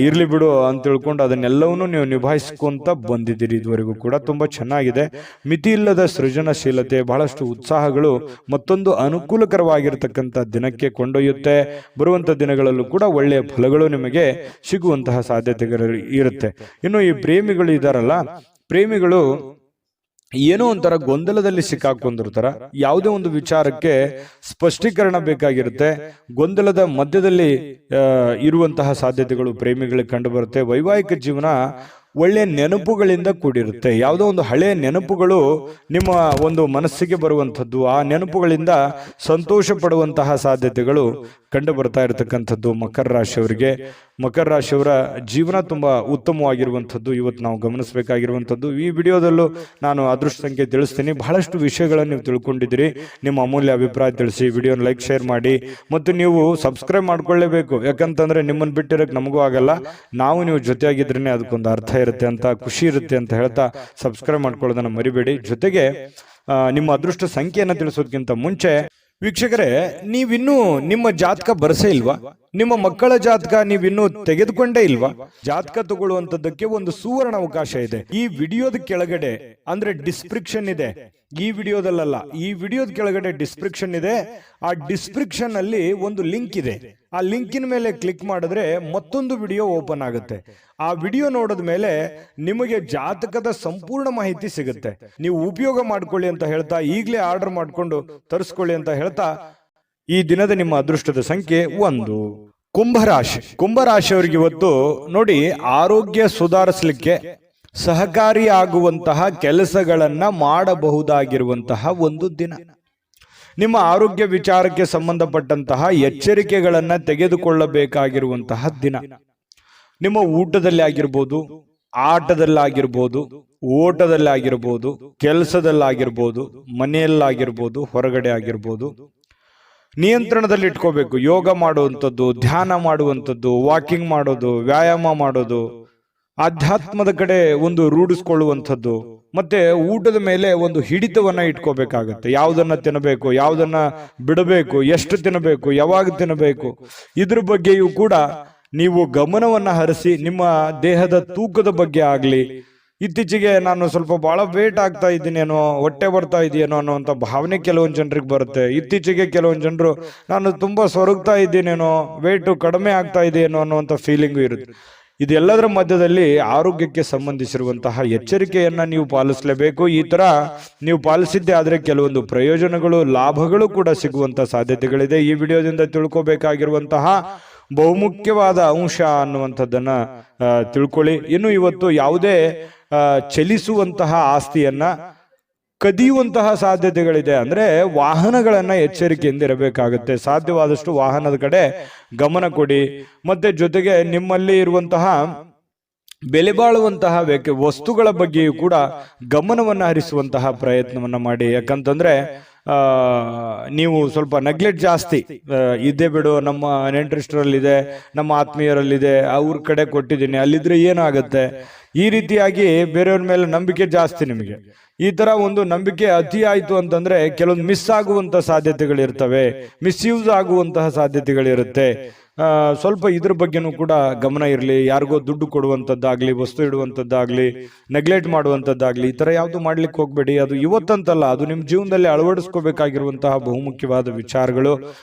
[SPEAKER 1] ಇರ್ಲಿ ಬಿಡು ಅಂತ ತಿಳ್ಕೊಂಡು ಅದನ್ನೆಲ್ಲವನ್ನೂ ನೀವು ನಿಭಾಯಿಸ್ಕೊಂತ ಬಂದಿದ್ದೀರಿ. ಇದುವರೆಗೂ ಕೂಡ ತುಂಬಾ ಚೆನ್ನಾಗಿದೆ. ಮಿತಿ ಇಲ್ಲದ ಸೃಜನಶೀಲತೆ, ಬಹಳಷ್ಟು ಉತ್ಸಾಹಗಳು ಮತ್ತೊಂದು ಅನುಕೂಲಕರವಾಗಿರ್ತಕ್ಕಂಥ ದಿನಕ್ಕೆ ಕೊಂಡೊಯ್ಯುತ್ತೆ. ಬರುವಂತ ದಿನಗಳಲ್ಲೂ ಕೂಡ ಒಳ್ಳೆಯ ಫಲಗಳು ನಿಮಗೆ ಸಿಗುವಂತಹ ಸಾಧ್ಯತೆಗಳು ಇರುತ್ತೆ. ಇನ್ನು ಈ ಪ್ರೇಮಿಗಳು ಇದಾರಲ್ಲ, ಪ್ರೇಮಿಗಳು ಏನೋ ಒಂಥರ ಗೊಂದಲದಲ್ಲಿ ಸಿಕ್ಕಾಕೊಂಡಿರ್ತಾರ. ಯಾವುದೇ ಒಂದು ವಿಚಾರಕ್ಕೆ ಸ್ಪಷ್ಟೀಕರಣ ಬೇಕಾಗಿರುತ್ತೆ. ಗೊಂದಲದ ಮಧ್ಯದಲ್ಲಿ ಇರುವಂತಹ ಸಾಧ್ಯತೆಗಳು ಪ್ರೇಮಿಗಳಿಗೆ ಕಂಡು ಬರುತ್ತೆ. ವೈವಾಹಿಕ ಜೀವನ ಒಳ್ಳೆಯ ನೆನಪುಗಳಿಂದ ಕೂಡಿರುತ್ತೆ. ಯಾವುದೋ ಒಂದು ಹಳೆಯ ನೆನಪುಗಳು ನಿಮ್ಮ ಒಂದು ಮನಸ್ಸಿಗೆ ಬರುವಂಥದ್ದು, ಆ ನೆನಪುಗಳಿಂದ ಸಂತೋಷ ಪಡುವಂತಹ ಸಾಧ್ಯತೆಗಳು ಕಂಡು ಬರ್ತಾ ಇರತಕ್ಕಂಥದ್ದು ಮಕರ ರಾಶಿಯವರಿಗೆ. ಮಕರ ರಾಶಿಯವರ ಜೀವನ ತುಂಬಾ ಉತ್ತಮವಾಗಿರುವಂಥದ್ದು ಇವತ್ತು ನಾವು ಗಮನಿಸಬೇಕಾಗಿರುವಂಥದ್ದು. ಈ ವಿಡಿಯೋದಲ್ಲೂ ನಾನು ಅದೃಷ್ಟ ಸಂಖ್ಯೆ ತಿಳಿಸ್ತೀನಿ. ಬಹಳಷ್ಟು ವಿಷಯಗಳನ್ನು ನೀವು ತಿಳ್ಕೊಂಡಿದ್ದೀರಿ. ನಿಮ್ಮ ಅಮೂಲ್ಯ ಅಭಿಪ್ರಾಯ ತಿಳಿಸಿ, ವಿಡಿಯೋನ ಲೈಕ್ ಶೇರ್ ಮಾಡಿ, ಮತ್ತು ನೀವು ಸಬ್ಸ್ಕ್ರೈಬ್ ಮಾಡ್ಕೊಳ್ಳೇಬೇಕು. ಯಾಕಂತಂದ್ರೆ ನಿಮ್ಮನ್ನು ಬಿಟ್ಟಿರಕ್ಕೆ ನಮಗೂ ಆಗಲ್ಲ, ನಾವು ನೀವು ಜೊತೆಯಾಗಿದ್ರೇನೆ ಅದಕ್ಕೊಂದು ಅರ್ಥ ಇರುತ್ತೆ ಅಂತ, ಖುಷಿ ಇರುತ್ತೆ ಅಂತ ಹೇಳ್ತಾ ಸಬ್ಸ್ಕ್ರೈಬ್ ಮಾಡ್ಕೊಳ್ಳೋದನ್ನ ಮರಿಬೇಡಿ. ಜೊತೆಗೆ ನಿಮ್ಮ ಅದೃಷ್ಟ ಸಂಖ್ಯೆಯನ್ನು ತಿಳಿಸೋದಕ್ಕಿಂತ ಮುಂಚೆ ವೀಕ್ಷಕರೇ, ನೀವಿನ್ನೂ ನಿಮ್ಮ ಜಾತಕ ಬರಸೇ ಇಲ್ವಾ? ನಿಮ್ಮ ಮಕ್ಕಳ ಜಾತಕ ನೀವಿನ್ನೂ ತೆಗೆದುಕೊಂಡೇ ಇಲ್ವಾ? ಜಾತಕ ತಗೊಳ್ಳುವಂತದ್ದಕ್ಕೆ ಒಂದು ಸುವರ್ಣ ಅವಕಾಶ ಇದೆ. ಈ ವಿಡಿಯೋದ ಕೆಳಗಡೆ ಅಂದ್ರೆ ಡಿಸ್ಕ್ರಿಪ್ಷನ್ ಇದೆ, ಈ ವಿಡಿಯೋದಲ್ಲ, ಈ ವಿಡಿಯೋದ ಕೆಳಗಡೆ ಡಿಸ್ಕ್ರಿಪ್ಷನ್ ಇದೆ. ಆ ಡಿಸ್ಕ್ರಿಪ್ಷನ್ ಅಲ್ಲಿ ಒಂದು ಲಿಂಕ್ ಇದೆ. ಆ ಲಿಂಕಿನ ಮೇಲೆ ಕ್ಲಿಕ್ ಮಾಡಿದ್ರೆ ಮತ್ತೊಂದು ವಿಡಿಯೋ ಓಪನ್ ಆಗುತ್ತೆ. ಆ ವಿಡಿಯೋ ನೋಡಿದ ಮೇಲೆ ನಿಮಗೆ ಜಾತಕದ ಸಂಪೂರ್ಣ ಮಾಹಿತಿ ಸಿಗುತ್ತೆ. ನೀವು ಉಪಯೋಗ ಮಾಡ್ಕೊಳ್ಳಿ ಅಂತ ಹೇಳ್ತಾ, ಈಗಲೇ ಆರ್ಡರ್ ಮಾಡ್ಕೊಂಡು ತರಿಸ್ಕೊಳ್ಳಿ ಅಂತ ಹೇಳ್ತಾ, ಈ ದಿನದ ನಿಮ್ಮ ಅದೃಷ್ಟದ ಸಂಖ್ಯೆ 1. ಕುಂಭರಾಶಿ. ಕುಂಭರಾಶಿಯವರಿಗೆ ಇವತ್ತು ನೋಡಿ, ಆರೋಗ್ಯ ಸುಧಾರಿಸಲಿಕ್ಕೆ ಸಹಕಾರಿಯಾಗುವಂತಹ ಕೆಲಸಗಳನ್ನ ಮಾಡಬಹುದಾಗಿರುವಂತಹ ಒಂದು ದಿನ. ನಿಮ್ಮ ಆರೋಗ್ಯ ವಿಚಾರಕ್ಕೆ ಸಂಬಂಧಪಟ್ಟಂತಹ ಎಚ್ಚರಿಕೆಗಳನ್ನ ತೆಗೆದುಕೊಳ್ಳಬೇಕಾಗಿರುವಂತಹ ದಿನ. ನಿಮ್ಮ ಊಟದಲ್ಲಿ ಆಗಿರ್ಬೋದು, ಆಟದಲ್ಲಾಗಿರ್ಬೋದು, ಓಟದಲ್ಲಾಗಿರ್ಬೋದು, ಕೆಲಸದಲ್ಲಾಗಿರ್ಬೋದು, ಮನೆಯಲ್ಲಾಗಿರ್ಬೋದು, ಹೊರಗಡೆ ಆಗಿರ್ಬೋದು, ನಿಯಂತ್ರಣದಲ್ಲಿ ಇಟ್ಕೋಬೇಕು. ಯೋಗ ಮಾಡುವಂಥದ್ದು, ಧ್ಯಾನ ಮಾಡುವಂಥದ್ದು, ವಾಕಿಂಗ್ ಮಾಡೋದು, ವ್ಯಾಯಾಮ ಮಾಡೋದು, ಆಧ್ಯಾತ್ಮದ ಕಡೆ ಒಂದು ರೂಢಿಸ್ಕೊಳ್ಳುವಂಥದ್ದು, ಮತ್ತೆ ಊಟದ ಮೇಲೆ ಒಂದು ಹಿಡಿತವನ್ನ ಇಟ್ಕೋಬೇಕಾಗತ್ತೆ. ಯಾವುದನ್ನ ತಿನ್ನಬೇಕು, ಯಾವುದನ್ನ ಬಿಡಬೇಕು, ಎಷ್ಟು ತಿನ್ನಬೇಕು, ಯಾವಾಗ ತಿನ್ನಬೇಕು, ಇದ್ರ ಬಗ್ಗೆಯೂ ಕೂಡ ನೀವು ಗಮನವನ್ನ ಹರಿಸಿ, ನಿಮ್ಮ ದೇಹದ ತೂಕದ ಬಗ್ಗೆ ಆಗ್ಲಿ, ಇತ್ತೀಚೆಗೆ ನಾನು ಸ್ವಲ್ಪ ಬಹಳ ವೇಟ್ ಆಗ್ತಾ ಇದ್ದೀನೇನೋ, ಹೊಟ್ಟೆ ಬರ್ತಾ ಇದೆಯೇನೋ ಅನ್ನೋಂಥ ಭಾವನೆ ಕೆಲವೊಂದು ಜನರಿಗೆ ಬರುತ್ತೆ. ಇತ್ತೀಚೆಗೆ ಕೆಲವೊಂದು ಜನರು ನಾನು ತುಂಬಾ ಸೊರಗ್ತಾ ಇದ್ದೀನೇನೋ, ವೇಟು ಕಡಿಮೆ ಆಗ್ತಾ ಇದೆಯೇನೋ ಅನ್ನೋಂಥ ಫೀಲಿಂಗು ಇರುತ್ತೆ. ಇದೆಲ್ಲದರ ಮಧ್ಯದಲ್ಲಿ ಆರೋಗ್ಯಕ್ಕೆ ಸಂಬಂಧಿಸಿರುವಂತಹ ಎಚ್ಚರಿಕೆಯನ್ನ ನೀವು ಪಾಲಿಸಲೇಬೇಕು. ಈ ತರ ನೀವು ಪಾಲಿಸಿದ್ದೆ ಆದ್ರೆ ಕೆಲವೊಂದು ಪ್ರಯೋಜನಗಳು, ಲಾಭಗಳು ಕೂಡ ಸಿಗುವಂತ ಸಾಧ್ಯತೆಗಳಿದೆ. ಈ ವಿಡಿಯೋದಿಂದ ತಿಳ್ಕೋಬೇಕಾಗಿರುವಂತಹ ಬಹುಮುಖ್ಯವಾದ ಅಂಶ ಅನ್ನುವಂಥದ್ದನ್ನ ತಿಳ್ಕೊಳ್ಳಿ. ಇನ್ನು ಇವತ್ತು ಯಾವುದೇ ಚಲಿಸುವಂತಹ ಆಸ್ತಿಯನ್ನ ಕದಿಯುವಂತಹ ಸಾಧ್ಯತೆಗಳಿದೆ. ಅಂದ್ರೆ ವಾಹನಗಳನ್ನ ಎಚ್ಚರಿಕೆಯಿಂದ ಇರಬೇಕಾಗುತ್ತೆ. ಸಾಧ್ಯವಾದಷ್ಟು ವಾಹನದ ಕಡೆ ಗಮನ ಕೊಡಿ. ಮತ್ತೆ ಜೊತೆಗೆ ನಿಮ್ಮಲ್ಲಿ ಇರುವಂತಹ ಬೆಲೆ ಬಾಳುವಂತಹ ವಸ್ತುಗಳ ಬಗ್ಗೆಯೂ ಕೂಡ ಗಮನವನ್ನು ಹರಿಸುವಂತಹ ಪ್ರಯತ್ನವನ್ನ ಮಾಡಿ. ಯಾಕಂತಂದ್ರೆ ನೀವು ಸ್ವಲ್ಪ ನೆಗ್ಲೆಕ್ಟ್ ಜಾಸ್ತಿ ಇದೇ ಬಿಡು, ನಮ್ಮ ನೆಂಟರಿಷ್ಟರಲ್ಲಿದೆ, ನಮ್ಮ ಆತ್ಮೀಯರಲ್ಲಿದೆ, ಅವ್ರ ಕಡೆ ಕೊಟ್ಟಿದ್ದೀನಿ, ಅಲ್ಲಿದ್ರೆ ಏನಾಗುತ್ತೆ, ಈ ರೀತಿಯಾಗಿ ಬೇರೆಯವ್ರ ಮೇಲೆ ನಂಬಿಕೆ ಜಾಸ್ತಿ ನಿಮಗೆ. ಈ ತರ ಒಂದು ನಂಬಿಕೆ ಅತಿ ಆಯ್ತು ಅಂತಂದ್ರೆ ಕೆಲವೊಂದು ಮಿಸ್ ಆಗುವಂತ ಸಾಧ್ಯತೆಗಳಿರ್ತವೆ, ಮಿಸ್ಯೂಸ್ ಆಗುವಂತಹ ಸಾಧ್ಯತೆಗಳಿರುತ್ತೆ. ಸ್ವಲ್ಪ ಇದ್ರ ಬಗ್ಗೆನೂ ಕೂಡ ಗಮನ ಇರಲಿ. ಯಾರಿಗೋ ದುಡ್ಡು ಕೊಡುವಂಥದ್ದಾಗ್ಲಿ, ವಸ್ತು ಇಡುವಂಥದ್ದಾಗ್ಲಿ, ನೆಗ್ಲೆಕ್ಟ್ ಮಾಡುವಂಥದ್ದಾಗ್ಲಿ, ಈ ತರ ಯಾವುದು ಮಾಡ್ಲಿಕ್ಕೆ ಹೋಗ್ಬೇಡಿ. ಅದು ಇವತ್ತಂತಲ್ಲ, ಅದು ನಿಮ್ಮ ಜೀವನದಲ್ಲಿ ಅಳವಡಿಸ್ಕೋಬೇಕಾಗಿರುವಂತಹ ಬಹುಮುಖ್ಯವಾದ ವಿಚಾರಗಳು.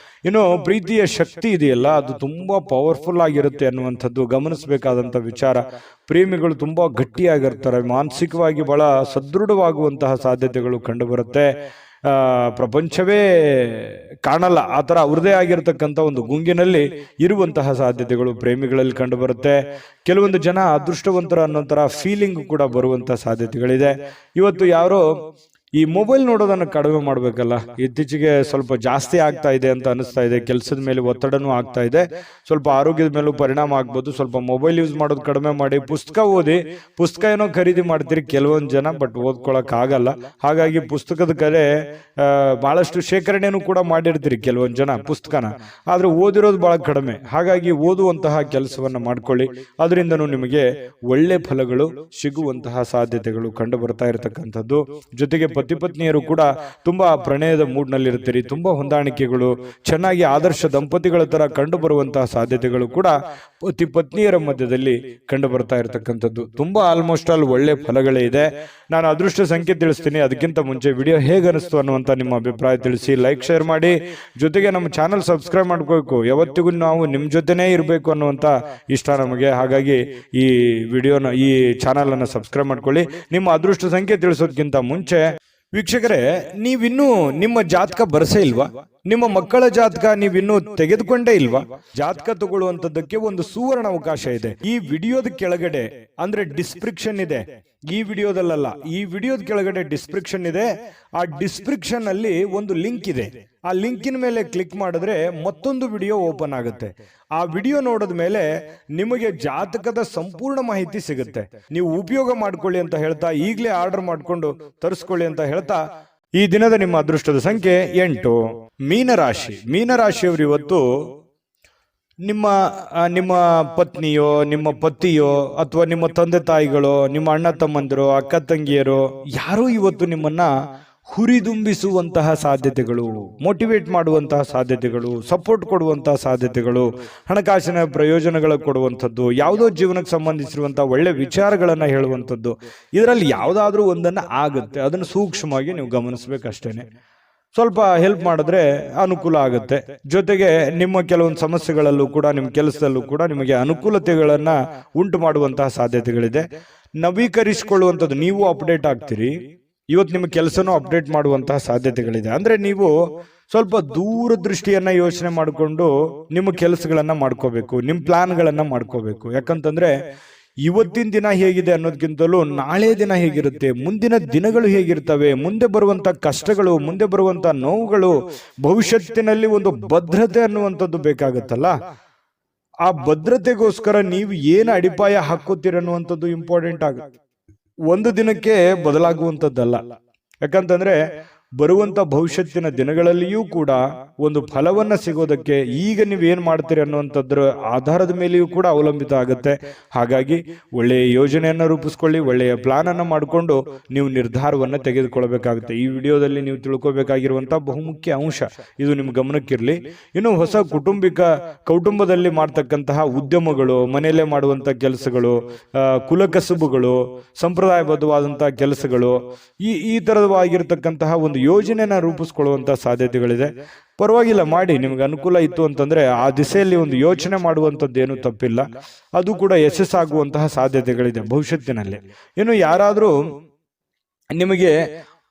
[SPEAKER 1] ಇನ್ನು ಪ್ರೀತಿಯ ಶಕ್ತಿ ಇದೆಯಲ್ಲ, ಅದು ತುಂಬಾ ಪವರ್ಫುಲ್ ಆಗಿರುತ್ತೆ ಅನ್ನುವಂಥದ್ದು ಗಮನಿಸಬೇಕಾದಂಥ ವಿಚಾರ. ಪ್ರೇಮಿಗಳು ತುಂಬಾ ಗಟ್ಟಿಯಾಗಿರ್ತಾರೆ, ಮಾನಸಿಕವಾಗಿ ಬಹಳ ಸದೃಢವಾಗುವಂತಹ ಸಾಧ್ಯತೆಗಳು ಕಂಡುಬರುತ್ತೆ. ಪ್ರಪಂಚವೇ ಕಾಣಲ್ಲ ಆ ತರ ಅವ್ರದೇ ಆಗಿರ್ತಕ್ಕಂಥ ಒಂದು ಗುಂಗಿನಲ್ಲಿ ಇರುವಂತಹ ಸಾಧ್ಯತೆಗಳು ಪ್ರೇಮಿಗಳಲ್ಲಿ ಕಂಡು ಬರುತ್ತೆ. ಕೆಲವೊಂದು ಜನ ಅದೃಷ್ಟವಂತರ ಅನ್ನೋ ತರ ಫೀಲಿಂಗ್ ಕೂಡ ಬರುವಂತಹ ಸಾಧ್ಯತೆಗಳಿದೆ. ಇವತ್ತು ಯಾರೋ ಈ ಮೊಬೈಲ್ ನೋಡೋದನ್ನು ಕಡಿಮೆ ಮಾಡ್ಬೇಕಲ್ಲ, ಇತ್ತೀಚೆಗೆ ಸ್ವಲ್ಪ ಜಾಸ್ತಿ ಆಗ್ತಾ ಇದೆ ಅಂತ ಅನಿಸ್ತಾ ಇದೆ. ಕೆಲಸದ ಮೇಲೆ ಒತ್ತಡನೂ ಆಗ್ತಾ ಇದೆ, ಸ್ವಲ್ಪ ಆರೋಗ್ಯದ ಮೇಲೂ ಪರಿಣಾಮ ಆಗ್ಬೋದು. ಸ್ವಲ್ಪ ಮೊಬೈಲ್ ಯೂಸ್ ಮಾಡೋದು ಕಡಿಮೆ ಮಾಡಿ, ಪುಸ್ತಕ ಓದಿ. ಪುಸ್ತಕ ಏನೋ ಖರೀದಿ ಮಾಡ್ತೀರಿ ಕೆಲವೊಂದು ಜನ, ಬಟ್ ಓದ್ಕೊಳಕ್ ಆಗಲ್ಲ. ಹಾಗಾಗಿ ಪುಸ್ತಕದ ಕಡೆ ಬಹಳಷ್ಟು ಶೇಖರಣೆನೂ ಕೂಡ ಮಾಡಿರ್ತೀರಿ ಕೆಲವೊಂದು ಜನ ಪುಸ್ತಕನ, ಆದ್ರೆ ಓದಿರೋದು ಬಹಳ ಕಡಿಮೆ. ಹಾಗಾಗಿ ಓದುವಂತಹ ಕೆಲಸವನ್ನ ಮಾಡ್ಕೊಳ್ಳಿ, ಅದರಿಂದನೂ ನಿಮಗೆ ಒಳ್ಳೆ ಫಲಗಳು ಸಿಗುವಂತಹ ಸಾಧ್ಯತೆಗಳು ಕಂಡು ಬರ್ತಾ ಇರತಕ್ಕಂಥದ್ದು. ಜೊತೆಗೆ ಪತಿ ಪತ್ನಿಯರು ಕೂಡ ತುಂಬಾ ಪ್ರಣಯದ ಮೂಡ್ ನಲ್ಲಿ ಇರ್ತೀರಿ, ತುಂಬಾ ಹೊಂದಾಣಿಕೆಗಳು, ಚೆನ್ನಾಗಿ ಆದರ್ಶ ದಂಪತಿಗಳ ತರ ಕಂಡು ಬರುವಂತಹ ಸಾಧ್ಯತೆಗಳು ಕೂಡ ಪತಿ ಪತ್ನಿಯರ ಮಧ್ಯದಲ್ಲಿ ಕಂಡು ಬರ್ತಾ ಇರತಕ್ಕಂಥದ್ದು. ತುಂಬಾ ಆಲ್ಮೋಸ್ಟ್ ಆಲ್ ಒಳ್ಳೆ ಫಲಗಳೇ ಇದೆ. ನಾನು ಅದೃಷ್ಟ ಸಂಖ್ಯೆ ತಿಳಿಸ್ತೀನಿ. ಅದಕ್ಕಿಂತ ಮುಂಚೆ ವಿಡಿಯೋ ಹೇಗೆ ಅನಿಸ್ತು ಅನ್ನುವಂತ ನಿಮ್ಮ ಅಭಿಪ್ರಾಯ ತಿಳಿಸಿ, ಲೈಕ್ ಶೇರ್ ಮಾಡಿ. ಜೊತೆಗೆ ನಮ್ಮ ಚಾನಲ್ ಸಬ್ಸ್ಕ್ರೈಬ್ ಮಾಡ್ಕೋಬೇಕು. ಯಾವತ್ತಿಗೂ ನಾವು ನಿಮ್ ಜೊತೆನೇ ಇರಬೇಕು ಅನ್ನುವಂತ ಇಷ್ಟ ನಮಗೆ. ಹಾಗಾಗಿ ಈ ವಿಡಿಯೋನ, ಈ ಚಾನಲ್ ಅನ್ನ ಸಬ್ಸ್ಕ್ರೈಬ್ ಮಾಡ್ಕೊಳ್ಳಿ. ನಿಮ್ಮ ಅದೃಷ್ಟ ಸಂಖ್ಯೆ ತಿಳಿಸೋದಕ್ಕಿಂತ ಮುಂಚೆ ವೀಕ್ಷಕರೇ, ನೀವಿನ್ನೂ ನಿಮ್ಮ ಜಾತಕ ಬರಸೇ ಇಲ್ವಾ? ನಿಮ್ಮ ಮಕ್ಕಳ ಜಾತಕ ನೀವಿನ್ನೂ ತೆಗೆದುಕೊಂಡೇ ಇಲ್ವಾ? ಜಾತಕ ತಗೊಳ್ಳುವಂತದ್ದಕ್ಕೆ ಒಂದು ಸುವರ್ಣ ಅವಕಾಶ ಇದೆ. ಈ ವಿಡಿಯೋದ ಕೆಳಗಡೆ, ಅಂದ್ರೆ ಡಿಸ್ಕ್ರಿಪ್ಷನ್ ಇದೆ, ಈ ವಿಡಿಯೋದಲ್ಲ, ಈ ವಿಡಿಯೋದ ಕೆಳಗಡೆ ಡಿಸ್ಕ್ರಿಪ್ಷನ್ ಇದೆ. ಆ ಡಿಸ್ಕ್ರಿಪ್ಷನ್ ಅಲ್ಲಿ ಒಂದು ಲಿಂಕ್ ಇದೆ. ಆ ಲಿಂಕಿನ ಮೇಲೆ ಕ್ಲಿಕ್ ಮಾಡಿದ್ರೆ ಮತ್ತೊಂದು ವಿಡಿಯೋ ಓಪನ್ ಆಗುತ್ತೆ. ಆ ವಿಡಿಯೋ ನೋಡಿದ ಮೇಲೆ ನಿಮಗೆ ಜಾತಕದ ಸಂಪೂರ್ಣ ಮಾಹಿತಿ ಸಿಗುತ್ತೆ. ನೀವು ಉಪಯೋಗ ಮಾಡ್ಕೊಳ್ಳಿ ಅಂತ ಹೇಳ್ತಾ, ಈಗಲೇ ಆರ್ಡರ್ ಮಾಡ್ಕೊಂಡು ತರಿಸ್ಕೊಳ್ಳಿ ಅಂತ ಹೇಳ್ತಾ, ಈ ದಿನದ ನಿಮ್ಮ ಅದೃಷ್ಟದ ಸಂಖ್ಯೆ 8. ಮೀನರಾಶಿ. ಮೀನರಾಶಿಯವರು ಇವತ್ತು ನಿಮ್ಮ ಪತ್ನಿಯೋ, ನಿಮ್ಮ ಪತಿಯೋ, ಅಥವಾ ನಿಮ್ಮ ತಂದೆ ತಾಯಿಗಳೋ, ನಿಮ್ಮ ಅಣ್ಣ ತಮ್ಮಂದಿರೋ, ಅಕ್ಕ ತಂಗಿಯರೋ ಯಾರೋ ಇವತ್ತು ನಿಮ್ಮನ್ನ ಹುರಿದುಂಬಿಸುವಂತಹ ಸಾಧ್ಯತೆಗಳು, ಮೋಟಿವೇಟ್ ಮಾಡುವಂತಹ ಸಾಧ್ಯತೆಗಳು, ಸಪೋರ್ಟ್ ಕೊಡುವಂತಹ ಸಾಧ್ಯತೆಗಳು, ಹಣಕಾಸಿನ ಪ್ರಯೋಜನಗಳು ಕೊಡುವಂಥದ್ದು, ಯಾವುದೋ ಜೀವನಕ್ಕೆ ಸಂಬಂಧಿಸಿರುವಂತಹ ಒಳ್ಳೆ ವಿಚಾರಗಳನ್ನ ಹೇಳುವಂಥದ್ದು, ಇದರಲ್ಲಿ ಯಾವುದಾದ್ರೂ ಒಂದನ್ನ ಆಗುತ್ತೆ. ಅದನ್ನು ಸೂಕ್ಷ್ಮವಾಗಿ ನೀವು ಗಮನಿಸ್ಬೇಕಷ್ಟೇನೆ. ಸ್ವಲ್ಪ ಹೆಲ್ಪ್ ಮಾಡಿದ್ರೆ ಅನುಕೂಲ ಆಗುತ್ತೆ. ಜೊತೆಗೆ ನಿಮ್ಮ ಕೆಲವೊಂದು ಸಮಸ್ಯೆಗಳಲ್ಲೂ ಕೂಡ, ನಿಮ್ಮ ಕೆಲಸದಲ್ಲೂ ಕೂಡ ನಿಮಗೆ ಅನುಕೂಲತೆಗಳನ್ನ ಉಂಟು ಮಾಡುವಂತಹ ಸಾಧ್ಯತೆಗಳಿದೆ. ನವೀಕರಿಸಿಕೊಳ್ಳುವಂಥದ್ದು, ನೀವು ಅಪ್ಡೇಟ್ ಆಗ್ತೀರಿ. ಇವತ್ತು ನಿಮ್ಮ ಕೆಲಸನೂ ಅಪ್ಡೇಟ್ ಮಾಡುವಂತಹ ಸಾಧ್ಯತೆಗಳಿದೆ. ಅಂದ್ರೆ ನೀವು ಸ್ವಲ್ಪ ದೂರದೃಷ್ಟಿಯನ್ನ ಯೋಚನೆ ಮಾಡಿಕೊಂಡು ನಿಮ್ಮ ಕೆಲಸಗಳನ್ನ ಮಾಡ್ಕೋಬೇಕು, ನಿಮ್ಮ ಪ್ಲಾನ್ಗಳನ್ನ ಮಾಡ್ಕೋಬೇಕು. ಯಾಕಂತಂದ್ರೆ ಇವತ್ತಿನ ದಿನ ಹೇಗಿದೆ ಅನ್ನೋದಕ್ಕಿಂತಲೂ ನಾಳೆ ದಿನ ಹೇಗಿರುತ್ತೆ, ಮುಂದಿನ ದಿನಗಳು ಹೇಗಿರ್ತವೆ, ಮುಂದೆ ಬರುವಂತ ಕಷ್ಟಗಳು, ಮುಂದೆ ಬರುವಂತ ನೋವುಗಳು, ಭವಿಷ್ಯತ್ತಿನಲ್ಲಿ ಒಂದು ಭದ್ರತೆ ಅನ್ನುವಂಥದ್ದು ಬೇಕಾಗುತ್ತಲ್ಲ. ಆ ಭದ್ರತೆಗೋಸ್ಕರ ನೀವು ಏನು ಅಡಿಪಾಯ ಹಾಕೋತೀರ ಅನ್ನುವಂಥದ್ದು ಇಂಪಾರ್ಟೆಂಟ್ ಆಗುತ್ತೆ. ಒಂದು ದಿನಕ್ಕೆ ಬದಲಾಗುವಂಥದ್ದಲ್ಲ. ಯಾಕಂತಂದ್ರೆ ಬರುವಂತ ಭವಿಷ್ಯತ್ತಿನ ದಿನಗಳಲ್ಲಿಯೂ ಕೂಡ ಒಂದು ಫಲವನ್ನ ಸಿಗೋದಕ್ಕೆ ಈಗ ನೀವೇನ್ ಮಾಡ್ತೀರಿ ಅನ್ನುವಂಥದ್ರ ಆಧಾರದ ಮೇಲೆಯೂ ಕೂಡ ಅವಲಂಬಿತ ಆಗುತ್ತೆ. ಹಾಗಾಗಿ ಒಳ್ಳೆಯ ಯೋಜನೆಯನ್ನ ರೂಪಿಸ್ಕೊಳ್ಳಿ, ಒಳ್ಳೆಯ ಪ್ಲಾನ್ ಅನ್ನ ಮಾಡಿಕೊಂಡು ನೀವು ನಿರ್ಧಾರವನ್ನ ತೆಗೆದುಕೊಳ್ಬೇಕಾಗುತ್ತೆ. ಈ ವಿಡಿಯೋದಲ್ಲಿ ನೀವು ತಿಳ್ಕೊಬೇಕಾಗಿರುವಂತಹ ಬಹುಮುಖ್ಯ ಅಂಶ ಇದು ನಿಮ್ಮ ಗಮನಕ್ಕಿರಲಿ. ಇನ್ನು ಹೊಸ ಕೌಟುಂಬದಲ್ಲಿ ಮಾಡ್ತಕ್ಕಂತಹ ಉದ್ಯಮಗಳು, ಮನೆಯಲ್ಲೇ ಮಾಡುವಂತ ಕೆಲಸಗಳು, ಕುಲಕಸುಬುಗಳು, ಸಂಪ್ರದಾಯಬದ್ಧವಾದಂತಹ ಕೆಲಸಗಳು, ಈ ತರವಾಗಿರ್ತಕ್ಕಂತಹ ಒಂದು ಒಂದು ಯೋಜನೆನ ರೂಪಿಸ್ಕೊಳ್ಳುವಂಥ ಸಾಧ್ಯತೆಗಳಿದೆ. ಪರವಾಗಿಲ್ಲ, ಮಾಡಿ. ನಿಮ್ಗೆ ಅನುಕೂಲ ಇತ್ತು ಅಂತಂದ್ರೆ ಆ ದಿಸೆಯಲ್ಲಿ ಒಂದು ಯೋಚನೆ ಮಾಡುವಂಥದ್ದು ಏನು ತಪ್ಪಿಲ್ಲ. ಅದು ಕೂಡ ಯಶಸ್ಸಾಗುವಂತಹ ಸಾಧ್ಯತೆಗಳಿದೆ ಭವಿಷ್ಯತ್ತಿನಲ್ಲಿ. ಇನ್ನು ಯಾರಾದರೂ ನಿಮಗೆ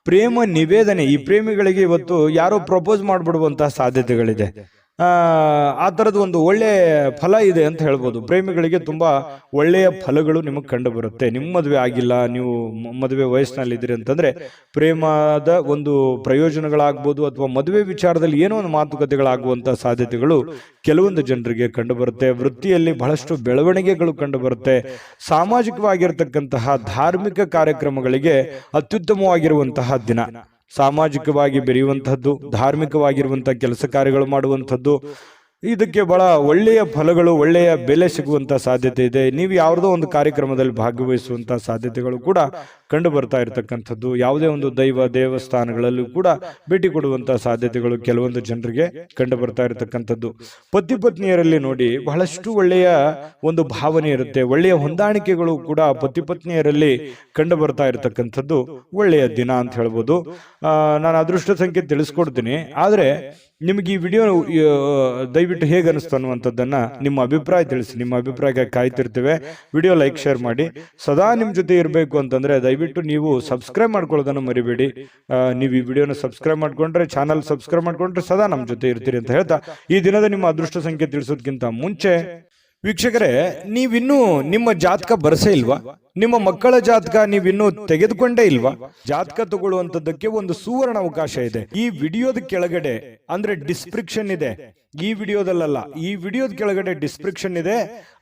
[SPEAKER 1] ಪ್ರೇಮ ನಿವೇದನೆ, ಈ ಪ್ರೇಮಿಗಳಿಗೆ ಇವತ್ತು ಯಾರೋ ಪ್ರಪೋಸ್ ಮಾಡಿಬಿಡುವಂತಹ ಸಾಧ್ಯತೆಗಳಿದೆ. ಆ ಥರದ ಒಂದು ಒಳ್ಳೆಯ ಫಲ ಇದೆ ಅಂತ ಹೇಳ್ಬೋದು. ಪ್ರೇಮಿಗಳಿಗೆ ತುಂಬಾ ಒಳ್ಳೆಯ ಫಲಗಳು ನಿಮಗೆ ಕಂಡು ಬರುತ್ತೆ. ನಿಮ್ಮ ಮದುವೆ ಆಗಿಲ್ಲ, ನೀವು ಮದುವೆ ವಯಸ್ಸಿನಲ್ಲಿದ್ದೀರಿ ಅಂತಂದ್ರೆ ಪ್ರೇಮದ ಒಂದು ಪ್ರಯೋಜನಗಳಾಗ್ಬೋದು ಅಥವಾ ಮದುವೆ ವಿಚಾರದಲ್ಲಿ ಏನೋ ಒಂದು ಮಾತುಕತೆಗಳಾಗುವಂತಹ ಸಾಧ್ಯತೆಗಳು ಕೆಲವೊಂದು ಜನರಿಗೆ ಕಂಡು ಬರುತ್ತೆ. ವೃತ್ತಿಯಲ್ಲಿ ಬಹಳಷ್ಟು ಬೆಳವಣಿಗೆಗಳು ಕಂಡು ಬರುತ್ತೆ. ಸಾಮಾಜಿಕವಾಗಿರ್ತಕ್ಕಂತಹ ಧಾರ್ಮಿಕ ಕಾರ್ಯಕ್ರಮಗಳಿಗೆ ಅತ್ಯುತ್ತಮವಾಗಿರುವಂತಹ ದಿನ. ಸಾಮಾಜಿಕವಾಗಿ ಬೆರೆಯುವಂಥದ್ದು, ಧಾರ್ಮಿಕವಾಗಿರುವಂತಹ ಕೆಲಸ ಕಾರ್ಯಗಳು ಮಾಡುವಂಥದ್ದು, ಇದಕ್ಕೆ ಬಹಳ ಒಳ್ಳೆಯ ಫಲಗಳು, ಒಳ್ಳೆಯ ಬೆಲೆ ಸಿಗುವಂತ ಸಾಧ್ಯತೆ ಇದೆ. ನೀವು ಯಾವುದೋ ಒಂದು ಕಾರ್ಯಕ್ರಮದಲ್ಲಿ ಭಾಗವಹಿಸುವಂತಹ ಸಾಧ್ಯತೆಗಳು ಕೂಡ ಕಂಡು ಬರ್ತಾ ಇರತಕ್ಕಂಥದ್ದು. ಯಾವುದೇ ಒಂದು ದೇವಸ್ಥಾನಗಳಲ್ಲೂ ಕೂಡ ಭೇಟಿ ಕೊಡುವಂತಹ ಸಾಧ್ಯತೆಗಳು ಕೆಲವೊಂದು ಜನರಿಗೆ ಕಂಡು ಬರ್ತಾ ಇರತಕ್ಕಂಥದ್ದು. ಪತಿ ಪತ್ನಿಯರಲ್ಲಿ ನೋಡಿ ಬಹಳಷ್ಟು ಒಳ್ಳೆಯ ಒಂದು ಭಾವನೆ ಇರುತ್ತೆ. ಒಳ್ಳೆಯ ಹೊಂದಾಣಿಕೆಗಳು ಕೂಡ ಪತಿ ಪತ್ನಿಯರಲ್ಲಿ ಕಂಡು ಬರ್ತಾ ಇರತಕ್ಕಂಥದ್ದು ಒಳ್ಳೆಯ ದಿನ ಅಂತ ಹೇಳ್ಬೋದು. ನಾನು ಅದೃಷ್ಟ ಸಂಖ್ಯೆ ತಿಳಿಸ್ಕೊಡ್ತೀನಿ. ಆದ್ರೆ ನಿಮ್ಗೆ ಈ ವಿಡಿಯೋ ದಯವಿಟ್ಟು ಹೇಗೆ ಅನಿಸ್ತು ಅನ್ನುವಂಥದ್ದನ್ನ ನಿಮ್ಮ ಅಭಿಪ್ರಾಯ ತಿಳಿಸಿ. ನಿಮ್ಮ ಅಭಿಪ್ರಾಯಕ್ಕೆ ಕಾಯ್ತಿರ್ತೇವೆ. ವಿಡಿಯೋ ಲೈಕ್, ಶೇರ್ ಮಾಡಿ. ಸದಾ ನಿಮ್ಮ ಜೊತೆ ಇರಬೇಕು ಅಂತಂದ್ರೆ ದಯವಿಟ್ಟು ನೀವು ಸಬ್ಸ್ಕ್ರೈಬ್ ಮಾಡ್ಕೊಳ್ಳೋದನ್ನು ಮರಿಬೇಡಿ. ನೀವು ಈ ವಿಡಿಯೋನ ಸಬ್ಸ್ಕ್ರೈಬ್ ಮಾಡ್ಕೊಂಡ್ರೆ, ಚಾನಲ್ ಸಬ್ಸ್ಕ್ರೈಬ್ ಮಾಡ್ಕೊಂಡ್ರೆ ಸದಾ ನಮ್ಮ ಜೊತೆ ಇರ್ತೀರಿ ಅಂತ ಹೇಳ್ತಾ, ಈ ದಿನದ ನಿಮ್ಮ ಅದೃಷ್ಟ ಸಂಖ್ಯೆ ತಿಳಿಸೋದಕ್ಕಿಂತ ಮುಂಚೆ ವೀಕ್ಷಕರೇ, ನೀವಿನ್ನೂ ನಿಮ್ಮ ಜಾತಕ ಬರಸೇ ಇಲ್ವಾ? ನಿಮ್ಮ ಮಕ್ಕಳ ಜಾತಕ ನೀವಿನ್ನೂ ತೆಗೆದುಕೊಂಡೇ ಇಲ್ವಾ? ಜಾತಕ ತಗೊಳ್ಳುವಂತದ್ದಕ್ಕೆ ಒಂದು ಸುವರ್ಣ ಅವಕಾಶ ಇದೆ. ಈ ವಿಡಿಯೋದ ಕೆಳಗಡೆ ಅಂದ್ರೆ ಡಿಸ್ಕ್ರಿಪ್ಷನ್ ಇದೆ. ಈ ವಿಡಿಯೋದಲ್ಲ, ಈ ವಿಡಿಯೋದ ಕೆಳಗಡೆ ಡಿಸ್ಕ್ರಿಪ್ಷನ್ ಇದೆ.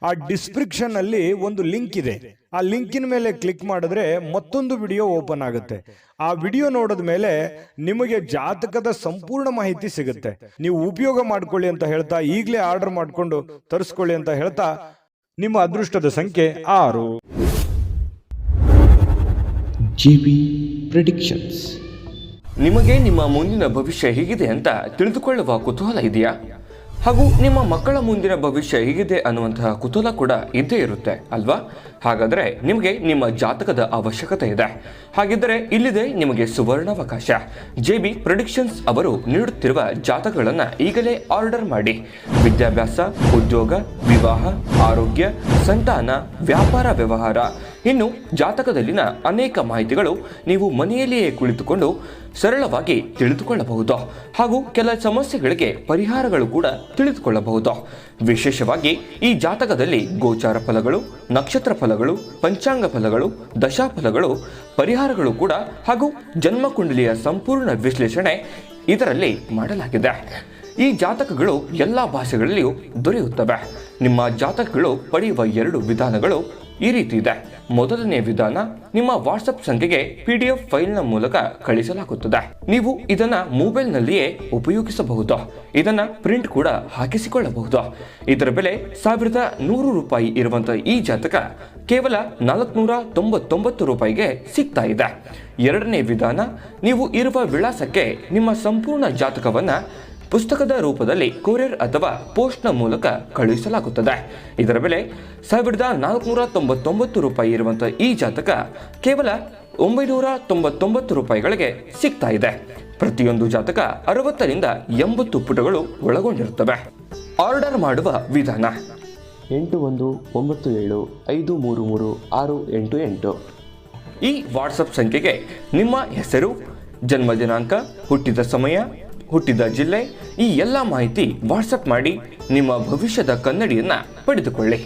[SPEAKER 1] ಆ ಡಿಸ್ಕ್ರಿಪ್ಷನ್ ಅಲ್ಲಿ ಒಂದು ಲಿಂಕ್ ಇದೆ. ಆ ಲಿಂಕಿನ ಮೇಲೆ ಕ್ಲಿಕ್ ಮಾಡಿದ್ರೆ ಮತ್ತೊಂದು ವಿಡಿಯೋ ಓಪನ್ ಆಗುತ್ತೆ. ಆ ವಿಡಿಯೋ ನೋಡಿದ ಮೇಲೆ ನಿಮಗೆ ಜಾತಕದ ಸಂಪೂರ್ಣ ಮಾಹಿತಿ ಸಿಗುತ್ತೆ. ನೀವು ಉಪಯೋಗ ಮಾಡ್ಕೊಳ್ಳಿ ಅಂತ ಹೇಳ್ತಾ, ಈಗಲೇ ಆರ್ಡರ್ ಮಾಡಿಕೊಂಡು ತರಿಸ್ಕೊಳ್ಳಿ ಅಂತ ಹೇಳ್ತಾ, ನಿಮ್ಮ ಅದೃಷ್ಟದ ಸಂಖ್ಯೆ 6.
[SPEAKER 2] JB predictions.
[SPEAKER 3] ನಿಮಗೆ ನಿಮ್ಮ ಮುಂದಿನ ಭವಿಷ್ಯ ಹೇಗಿದೆ ಅಂತ ತಿಳಿದುಕೊಳ್ಳುವ ಕುತೂಹಲ ಇದೆಯಾ? ಹಾಗೂ ನಿಮ್ಮ ಮಕ್ಕಳ ಮುಂದಿನ ಭವಿಷ್ಯ ಹೇಗಿದೆ ಅನ್ನುವಂತಹ ಕುತೂಹಲ ಕೂಡ ಇದ್ದೇ ಇರುತ್ತೆ ಅಲ್ವಾ? ಹಾಗಾದರೆ ನಿಮಗೆ ನಿಮ್ಮ ಜಾತಕದ ಅವಶ್ಯಕತೆ ಇದೆ. ಹಾಗಿದ್ದರೆ ಇಲ್ಲಿದೆ ನಿಮಗೆ ಸುವರ್ಣಾವಕಾಶ. JB ಪ್ರೆಡಿಕ್ಷನ್ಸ್ ಅವರು ನೀಡುತ್ತಿರುವ ಜಾತಕಗಳನ್ನು ಈಗಲೇ ಆರ್ಡರ್ ಮಾಡಿ. ವಿದ್ಯಾಭ್ಯಾಸ, ಉದ್ಯೋಗ, ವಿವಾಹ, ಆರೋಗ್ಯ, ಸಂತಾನ, ವ್ಯಾಪಾರ ವ್ಯವಹಾರ, ಇನ್ನು ಜಾತಕದಲ್ಲಿನ ಅನೇಕ ಮಾಹಿತಿಗಳು ನೀವು ಮನೆಯಲ್ಲಿಯೇ ಕುಳಿತುಕೊಂಡು ಸರಳವಾಗಿ ತಿಳಿದುಕೊಳ್ಳಬಹುದು. ಹಾಗೂ ಕೆಲ ಸಮಸ್ಯೆಗಳಿಗೆ ಪರಿಹಾರಗಳು ಕೂಡ ತಿಳಿದುಕೊಳ್ಳಬಹುದು. ವಿಶೇಷವಾಗಿ ಈ ಜಾತಕದಲ್ಲಿ ಗೋಚಾರ ಫಲಗಳು, ನಕ್ಷತ್ರ ಫಲಗಳು, ಪಂಚಾಂಗ ಫಲಗಳು, ದಶಾಫಲಗಳು, ಪರಿಹಾರಗಳು ಕೂಡ ಹಾಗೂ ಜನ್ಮಕುಂಡಲಿಯ ಸಂಪೂರ್ಣ ವಿಶ್ಲೇಷಣೆ ಇದರಲ್ಲಿ ಮಾಡಲಾಗಿದೆ. ಈ ಜಾತಕಗಳು ಎಲ್ಲ ಭಾಷೆಗಳಲ್ಲಿಯೂ ದೊರೆಯುತ್ತವೆ. ನಿಮ್ಮ ಜಾತಕಗಳು ಪಡೆಯುವ 2 ವಿಧಾನಗಳು ಈ ರೀತಿ ಇದೆ. ಮೊದಲನೇ ವಿಧಾನ, ನಿಮ್ಮ ವಾಟ್ಸಪ್ ಸಂಖ್ಯೆಗೆ PDF ಫೈಲ್ನ ಮೂಲಕ ಕಳಿಸಲಾಗುತ್ತದೆ. ನೀವು ಇದನ್ನ ಮೊಬೈಲ್ನಲ್ಲಿಯೇ ಉಪಯೋಗಿಸಬಹುದು. ಇದನ್ನ ಪ್ರಿಂಟ್ ಕೂಡ ಹಾಕಿಸಿಕೊಳ್ಳಬಹುದು. ಇದರ ಬೆಲೆ 1100 ರೂಪಾಯಿ ಇರುವಂತಹ ಈ ಜಾತಕ ಕೇವಲ 499 ರೂಪಾಯಿಗೆ ಸಿಗ್ತಾ ಇದೆ. ಎರಡನೇ ವಿಧಾನ, ನೀವು ಇರುವ ವಿಳಾಸಕ್ಕೆ ನಿಮ್ಮ ಸಂಪೂರ್ಣ ಜಾತಕವನ್ನ ಪುಸ್ತಕದ ರೂಪದಲ್ಲಿ ಕೊರಿಯರ್ ಅಥವಾ ಪೋಸ್ಟ್ನ ಮೂಲಕ ಕಳುಹಿಸಲಾಗುತ್ತದೆ. ಇದರ ಬೆಲೆ 1499 ರೂಪಾಯಿ ಇರುವಂತಹ ಈ ಜಾತಕ ಕೇವಲ 999 ರೂಪಾಯಿಗಳಿಗೆ ಸಿಗ್ತಾ ಇದೆ. ಪ್ರತಿಯೊಂದು ಜಾತಕ 60 ರಿಂದ 80 ಪುಟಗಳು ಒಳಗೊಂಡಿರುತ್ತವೆ. ಆರ್ಡರ್ ಮಾಡುವ ವಿಧಾನ:
[SPEAKER 2] 8197533688.
[SPEAKER 3] ಈ ವಾಟ್ಸಪ್ ಸಂಖ್ಯೆಗೆ ನಿಮ್ಮ ಹೆಸರು, ಜನ್ಮ ದಿನಾಂಕ, ಹುಟ್ಟಿದ ಸಮಯ, ಹುಟ್ಟಿದ ಜಿಲ್ಲೆ, ಈ ಎಲ್ಲ ಮಾಹಿತಿ ವಾಟ್ಸಪ್ ಮಾಡಿ ನಿಮ್ಮ ಭವಿಷ್ಯದ ಕನ್ನಡಿಯನ್ನ ಪಡೆದುಕೊಳ್ಳಿ.